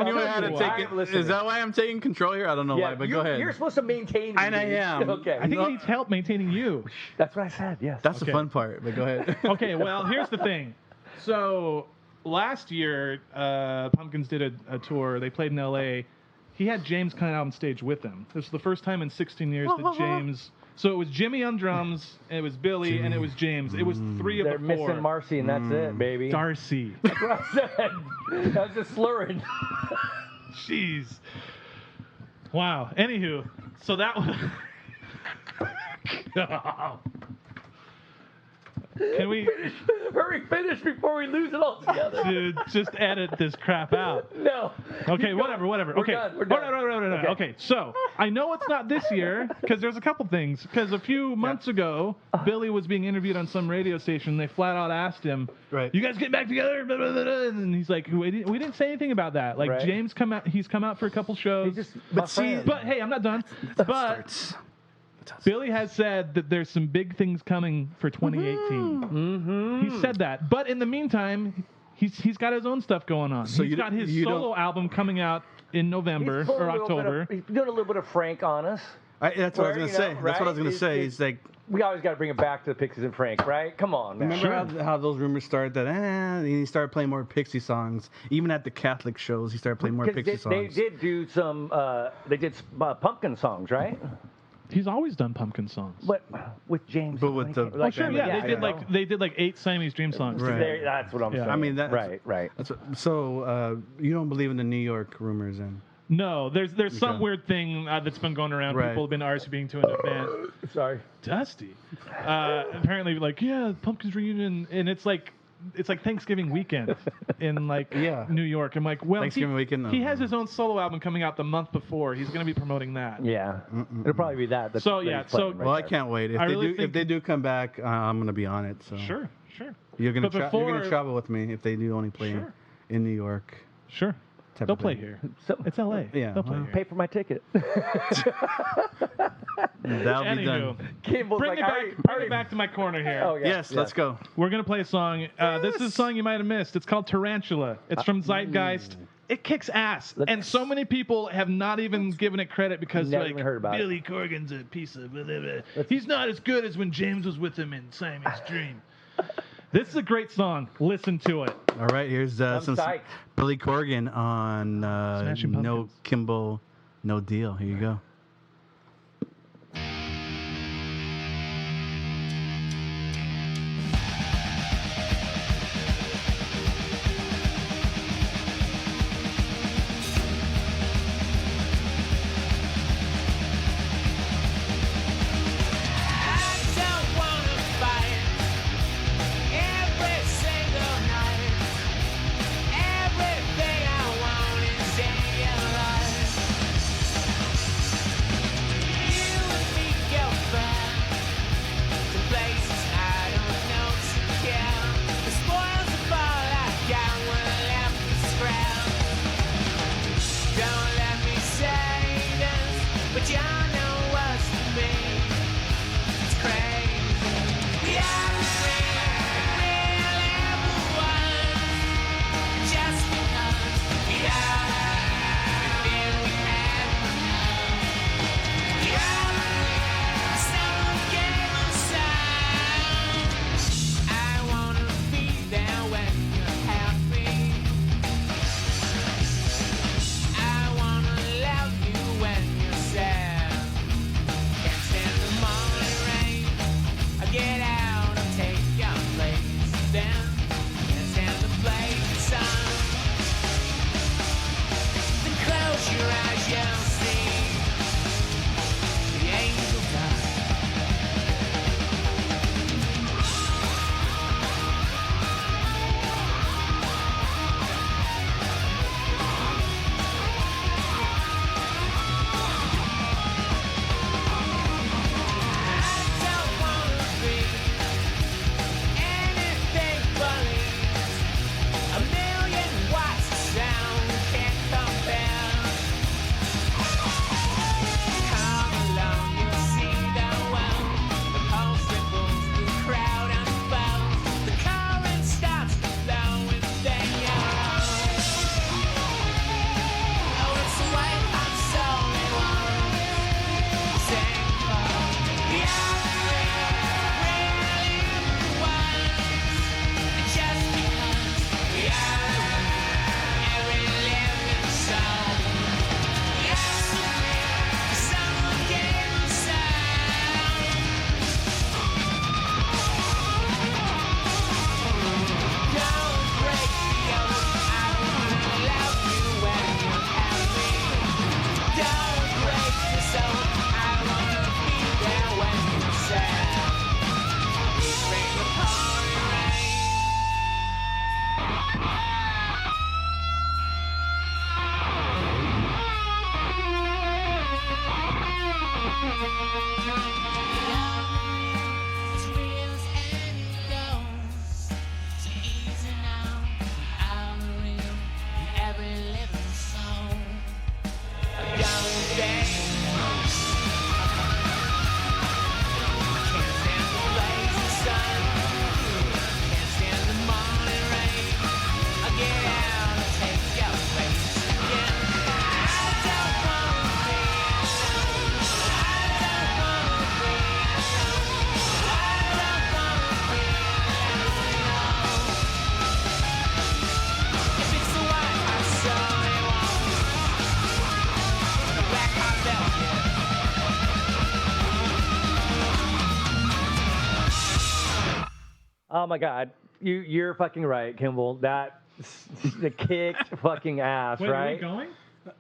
Speaker 2: knew I had to
Speaker 3: why.
Speaker 2: take
Speaker 3: I'm
Speaker 2: it.
Speaker 3: listening.
Speaker 2: Is that why I'm taking control here? I don't know why, but go ahead.
Speaker 3: You're supposed to maintain.
Speaker 2: And I
Speaker 3: me.
Speaker 2: am.
Speaker 3: Okay.
Speaker 4: I think he needs help maintaining you.
Speaker 3: That's what I said. Yes.
Speaker 2: That's
Speaker 4: Okay.
Speaker 2: the fun part, but go ahead.
Speaker 4: Okay, well, here's the thing. So last year, Pumpkins did a tour. They played in L.A. He had James come out on stage with them. This was the first time in 16 years that James. So it was Jimmy on drums, and it was Billy, and it was James. It was three of
Speaker 3: They're
Speaker 4: the four.
Speaker 3: missing Marcy, and that's it, baby.
Speaker 4: Darcy.
Speaker 3: That's what I said. I was just slurring.
Speaker 4: Jeez. Wow. Anywho, so that was Can we,
Speaker 3: Hurry, finish before we lose it all together.
Speaker 4: dude, just edit this crap out?
Speaker 3: No.
Speaker 4: Okay,
Speaker 3: Keep
Speaker 4: whatever.
Speaker 3: going. We're
Speaker 4: Okay.
Speaker 3: done. We're done.
Speaker 4: No. Okay, so I know it's not this year because there's a couple things. Because a few months ago, Billy was being interviewed on some radio station. They flat out asked him,
Speaker 2: Right.
Speaker 4: "You guys get back together?" Blah, blah, blah, blah. And he's like, we didn't say anything about that. Like
Speaker 3: Right.
Speaker 4: James he's come out for a couple shows.
Speaker 3: He's just
Speaker 2: But
Speaker 3: my
Speaker 2: see-
Speaker 3: friend.
Speaker 4: But hey, I'm not done. But Billy has said that there's some big things coming for 2018.
Speaker 3: Mm-hmm.
Speaker 4: He said that. But in the meantime, he's got his own stuff going on.
Speaker 2: So
Speaker 4: He's
Speaker 2: you
Speaker 4: got
Speaker 2: don't-
Speaker 4: his
Speaker 2: you
Speaker 4: solo
Speaker 2: don't-
Speaker 4: album coming out in November
Speaker 3: He's pulling
Speaker 4: or
Speaker 3: a little bit of-
Speaker 4: October.
Speaker 3: he's doing a little bit of Frank on us.
Speaker 2: That's what I was going to say. That's what I was going to say. He's like,
Speaker 3: We always got to bring it back to the Pixies and Frank, right? Come on, man.
Speaker 2: remember how those rumors started that, and he started playing more Pixie songs. Even at the Catholic shows, he started playing more
Speaker 3: 'Cause
Speaker 2: Pixie
Speaker 3: they
Speaker 2: songs.
Speaker 3: did do some. They did pumpkin songs, right?
Speaker 4: He's always done pumpkin songs.
Speaker 3: But with James.
Speaker 2: But with the-
Speaker 4: Oh sure, yeah, they did
Speaker 3: I
Speaker 4: like
Speaker 3: know.
Speaker 4: they did like 8 Siamese Dream songs.
Speaker 2: Right.
Speaker 4: together.
Speaker 3: That's what I'm
Speaker 4: Yeah.
Speaker 3: saying.
Speaker 2: I mean,
Speaker 3: right.
Speaker 2: That's what, so you don't believe in the New York rumors, then?
Speaker 4: No, there's some
Speaker 2: Okay.
Speaker 4: weird thing that's been going around.
Speaker 2: Right.
Speaker 4: People have been RSVPing to an event.
Speaker 3: Sorry.
Speaker 4: Dusty. Apparently, like, yeah, Pumpkins reunion, and it's like Thanksgiving weekend in like
Speaker 2: Yeah.
Speaker 4: New York. I'm like, well,
Speaker 2: Thanksgiving weekend,
Speaker 4: he
Speaker 2: no.
Speaker 4: has his own solo album coming out the month before. He's going to be promoting that.
Speaker 3: Yeah. It'll probably be that.
Speaker 4: So, yeah,
Speaker 3: he's playing
Speaker 4: so-
Speaker 3: right
Speaker 2: Well, I
Speaker 3: there.
Speaker 2: can't wait. If
Speaker 4: I
Speaker 2: they
Speaker 4: really
Speaker 2: do,
Speaker 4: think-
Speaker 2: if they do come back, I'm going to be on it. So
Speaker 4: Sure.
Speaker 2: you're going
Speaker 4: But
Speaker 2: to you're going
Speaker 4: before-
Speaker 2: to travel with me if they do only play
Speaker 4: Sure.
Speaker 2: in New York.
Speaker 4: Sure.
Speaker 2: type
Speaker 4: They'll
Speaker 2: of
Speaker 4: play
Speaker 2: thing.
Speaker 4: here.
Speaker 3: So,
Speaker 4: It's LA.
Speaker 2: Yeah,
Speaker 4: They'll play
Speaker 2: well.
Speaker 4: here.
Speaker 3: pay for my ticket.
Speaker 2: That'll be done.
Speaker 4: Anywho,
Speaker 3: Kimball's
Speaker 4: bring
Speaker 3: like,
Speaker 4: it
Speaker 3: I
Speaker 4: back.
Speaker 3: already-
Speaker 4: Bring it back to my corner here.
Speaker 3: Oh, yeah.
Speaker 2: Yes, let's go.
Speaker 4: We're gonna play a song. This is a song you might have missed. It's called Tarantula. It's from Zeitgeist. It kicks ass, and so many people have not even given it credit because
Speaker 3: Never
Speaker 4: like
Speaker 3: even heard about it.
Speaker 4: Billy Corgan's a piece of blah, blah, blah. He's not as good as when James was with him in Simon's Dream. This is a great song. Listen to it.
Speaker 2: All right, here's some
Speaker 3: psyched.
Speaker 2: Billy Corgan on
Speaker 4: Smashing
Speaker 2: No
Speaker 4: Pumpkins.
Speaker 2: Kimball No Deal. Here you go.
Speaker 1: But you know what's to me. It's crazy. We are real everyone. Just because we are everything we have. We are some game of sound. I wanna be there when you're happy. I wanna love you when you're sad.
Speaker 3: Oh my God, you're fucking right, Kimball. That the kicked fucking ass,
Speaker 4: Wait,
Speaker 3: right?
Speaker 4: are we going?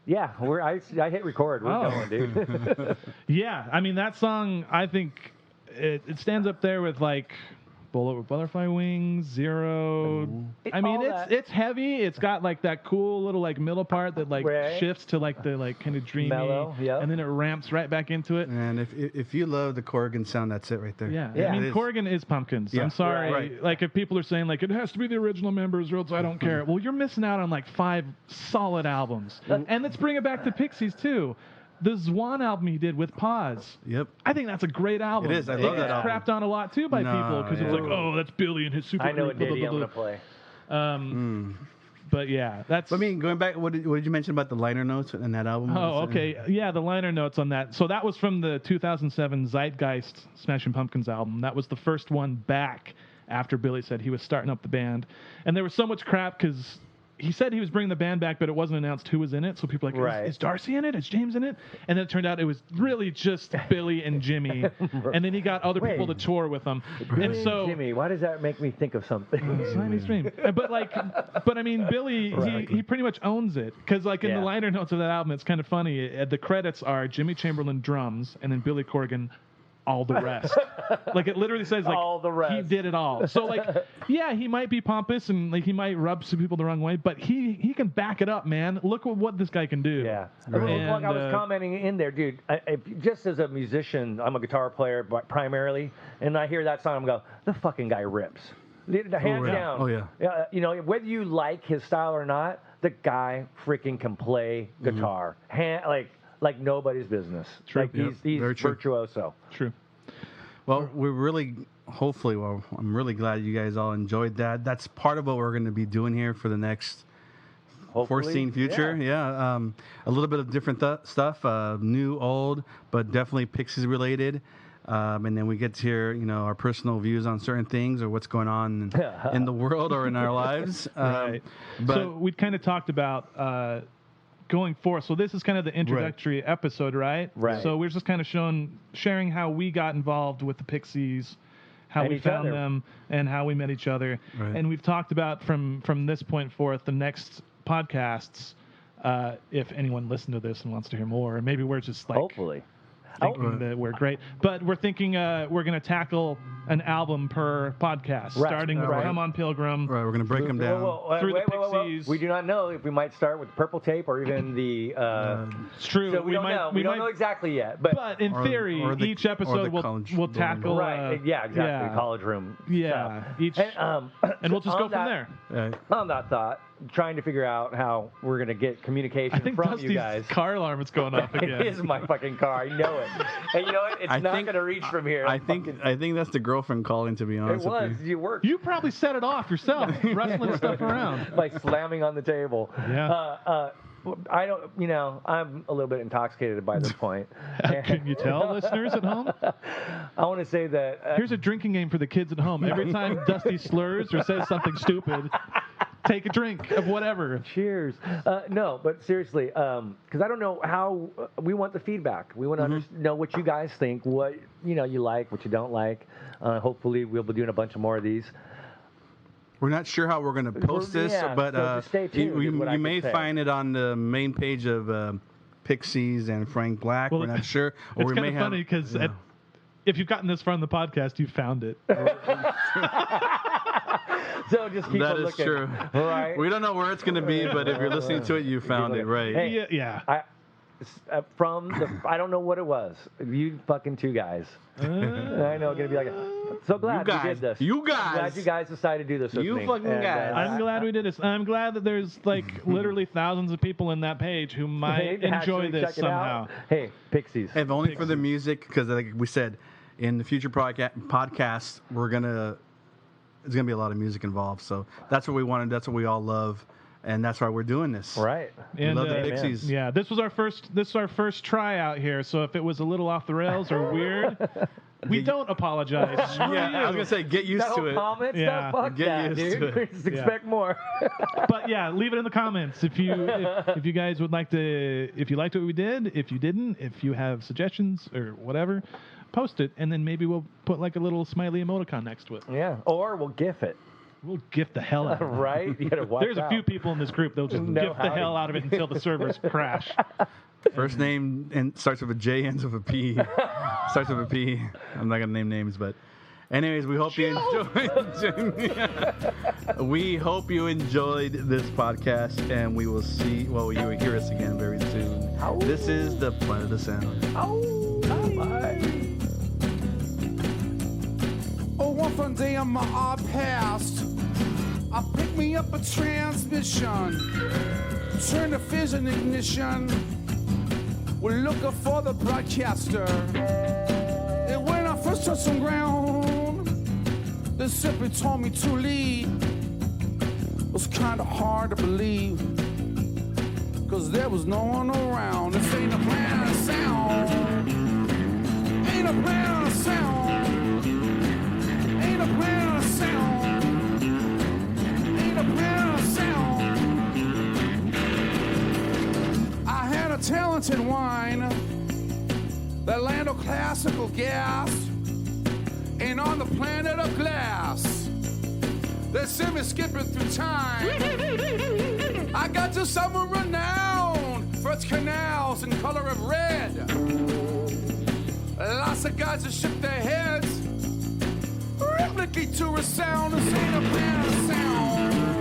Speaker 3: Yeah, I hit record. We're going, dude.
Speaker 4: Yeah, I mean that song. I think it stands up there with like Bullet with Butterfly Wings, Zero. I mean it's heavy. It's got like that cool little like middle part that like shifts to like the like kind of dreamy,
Speaker 3: mellow, yeah,
Speaker 4: and then it ramps right back into it.
Speaker 2: And if you love the Corrigan sound, that's it right there.
Speaker 4: Yeah. I mean Corrigan is Pumpkins. I'm sorry.
Speaker 2: Right.
Speaker 4: Like if people are saying like it has to be the original members or else I don't care. Well, you're missing out on like 5 solid albums. And let's bring it back to Pixies too. The Zwan album he did with Pause.
Speaker 2: Yep.
Speaker 4: I think that's a great album.
Speaker 2: It is. I love that album.
Speaker 4: It's crapped on a lot too by people because it's like, oh, that's Billy and his super.
Speaker 3: I know
Speaker 4: group,
Speaker 3: what Ditty
Speaker 4: blah,
Speaker 3: I'm
Speaker 4: blah,
Speaker 3: gonna
Speaker 4: blah.
Speaker 3: play.
Speaker 4: But yeah, that's.
Speaker 2: I mean, going back, what did you mention about the liner notes in that album?
Speaker 4: Oh, okay. Yeah, the liner notes on that. So that was from the 2007 Zeitgeist Smashing Pumpkins album. That was the first one back after Billy said he was starting up the band. And there was so much crap because he said he was bringing the band back, but it wasn't announced who was in it. So people were like, is Darcy in it? Is James in it? And then it turned out it was really just Billy and Jimmy. And then he got other people to tour with him.
Speaker 3: Billy
Speaker 4: and so
Speaker 3: Jimmy, why does that make me think of something?
Speaker 4: Siamese dream. But I mean, Billy, he pretty much owns it because like in the liner notes of that album, it's kind of funny. The credits are Jimmy Chamberlain drums and then Billy Corrigan all the rest. Like it literally says like
Speaker 3: all the rest.
Speaker 4: He did it all. So like yeah, he might be pompous and like he might rub some people the wrong way, but he can back it up, man. Look what this guy can do.
Speaker 3: Yeah.
Speaker 4: And,
Speaker 3: I was commenting in there, dude. Just as a musician, I'm a guitar player primarily, and I hear that song, I'm go, the fucking guy rips. Hands down.
Speaker 2: Oh yeah.
Speaker 3: Yeah. You know, whether you like his style or not, the guy freaking can play guitar. Like nobody's business.
Speaker 4: True.
Speaker 3: Like he's virtuoso.
Speaker 4: True.
Speaker 2: Well, I'm really glad you guys all enjoyed that. That's part of what we're going to be doing here for the next foreseen future. Yeah. A little bit of different stuff, new, old, but definitely Pixies related. And then we get to hear, our personal views on certain things or what's going on in the world or in our lives.
Speaker 4: Right. So we kind of talked about going forward. So this is kind of the introductory episode, right?
Speaker 3: Right.
Speaker 4: So we're just kind of sharing how we got involved with the Pixies, how we found them, and how we met each other.
Speaker 2: Right.
Speaker 4: And we've talked about from this point forth the next podcasts. If anyone listened to this and wants to hear more, maybe we're just like
Speaker 3: hopefully
Speaker 4: thinking that we're great, but we're thinking we're going to tackle an album per podcast, starting with Come On Pilgrim.
Speaker 2: Right, we're going to break them down.
Speaker 4: Through the Pixies.
Speaker 3: We do not know if we might start with Purple Tape or even the.
Speaker 4: It's true.
Speaker 3: So we don't know. We don't know exactly yet. But
Speaker 4: in theory, each episode will tackle.
Speaker 3: Yeah, exactly.
Speaker 4: Yeah.
Speaker 3: College room.
Speaker 4: Yeah.
Speaker 3: Stuff.
Speaker 4: Each. And we'll just go from there.
Speaker 3: On that thought, trying to figure out how we're going to get communication from
Speaker 4: Dusty's
Speaker 3: you guys.
Speaker 4: car alarm is going off again.
Speaker 3: It is my fucking car. I know it. And you know what? It's not going to reach from here.
Speaker 2: I think that's the girlfridon't calling, to be honest.
Speaker 3: It was.
Speaker 2: With you.
Speaker 3: You worked.
Speaker 4: You probably set it off yourself, rustling stuff around.
Speaker 3: By slamming on the table.
Speaker 4: Yeah.
Speaker 3: I don't, I'm a little bit intoxicated by this point.
Speaker 4: Can you tell, listeners at home?
Speaker 3: I want to say that.
Speaker 4: Here's a drinking game for the kids at home. Every time Dusty slurs or says something stupid, take a drink of whatever.
Speaker 3: Cheers. No, but seriously, because I don't know how we want the feedback. We want to know what you guys think, what you like, what you don't like. Hopefully, we'll be doing a bunch of more of these.
Speaker 2: We're not sure how we're going to post this, but
Speaker 3: so just stay tuned,
Speaker 2: you may find it on the main page of Pixies and Frank Black.
Speaker 4: Well,
Speaker 2: we're not sure. Or
Speaker 4: it's
Speaker 2: we
Speaker 4: kind of funny because if you've gotten this far in the podcast, you found it.
Speaker 3: So just keep
Speaker 2: that
Speaker 3: on
Speaker 2: is
Speaker 3: looking.
Speaker 2: True.
Speaker 3: Right?
Speaker 2: We don't know where it's going to be, but if you're listening to it, you found it, right?
Speaker 3: Hey,
Speaker 4: Yeah.
Speaker 3: from the, I don't know what it was. You fucking two guys. I know, gonna be like, so glad we did this.
Speaker 2: You guys.
Speaker 3: I'm glad you guys decided to do this with
Speaker 2: You
Speaker 3: me.
Speaker 2: fucking guys.
Speaker 4: I'm glad we did this. I'm glad that there's like literally thousands of people in that page who might enjoy
Speaker 3: Actually
Speaker 4: this
Speaker 3: check it
Speaker 4: somehow.
Speaker 3: out. Hey, Pixies.
Speaker 2: If only for the music, because like we said, in the future podcasts, there's gonna be a lot of music involved. So that's what we wanted. That's what we all love, and that's why we're doing this.
Speaker 3: Right.
Speaker 2: We
Speaker 4: And,
Speaker 2: love the
Speaker 3: Amen.
Speaker 2: Pixies.
Speaker 4: Yeah, this is our first try out here. So if it was a little off the rails or weird, we don't apologize. Screw
Speaker 2: Yeah, I was
Speaker 4: you.
Speaker 2: gonna say get used
Speaker 3: No
Speaker 2: to it.
Speaker 3: comments.
Speaker 4: Yeah.
Speaker 3: No, fuck
Speaker 2: Get
Speaker 3: that,
Speaker 2: used
Speaker 3: dude.
Speaker 2: to it.
Speaker 3: Just expect more.
Speaker 4: But yeah, leave it in the comments if you guys would like to, if you liked what we did, if you didn't, if you have suggestions or whatever, post it, and then maybe we'll put like a little smiley emoticon next to it.
Speaker 3: Yeah. Or we'll GIF it.
Speaker 4: We'll gift the hell out of it.
Speaker 3: Right? You gotta watch
Speaker 4: There's a
Speaker 3: out.
Speaker 4: few people in this group that'll just
Speaker 3: No
Speaker 4: gift the
Speaker 3: howdy.
Speaker 4: hell out of it until the servers crash.
Speaker 2: First name and starts with a J, ends with a P. Starts with a P. I'm not gonna name names, but anyways, we hope you enjoyed. We hope you enjoyed this podcast, and we will see. Well, you will hear us again very soon.
Speaker 3: Ow.
Speaker 2: This is the Planet of the Sound.
Speaker 3: Bye.
Speaker 1: Oh, one fun day on my odd past, I picked me up a transmission, turn the fission ignition. We're looking for the broadcaster. And when I first touched some ground, the simply told me to leave. It was kind of hard to believe, cause there was no one around. This ain't a Planet of Sound. Ain't a Planet of Sound. Ain't a Planet of Sound. Ain't a Planet of Sound. I had a talented wine, that land of classical gas, and on the planet of glass, they sent me skipping through time. I got to somewhere renowned for its canals in color of red. Lots of guys that shook their heads, rhythmically to a sound. This ain't a Planet of Sound.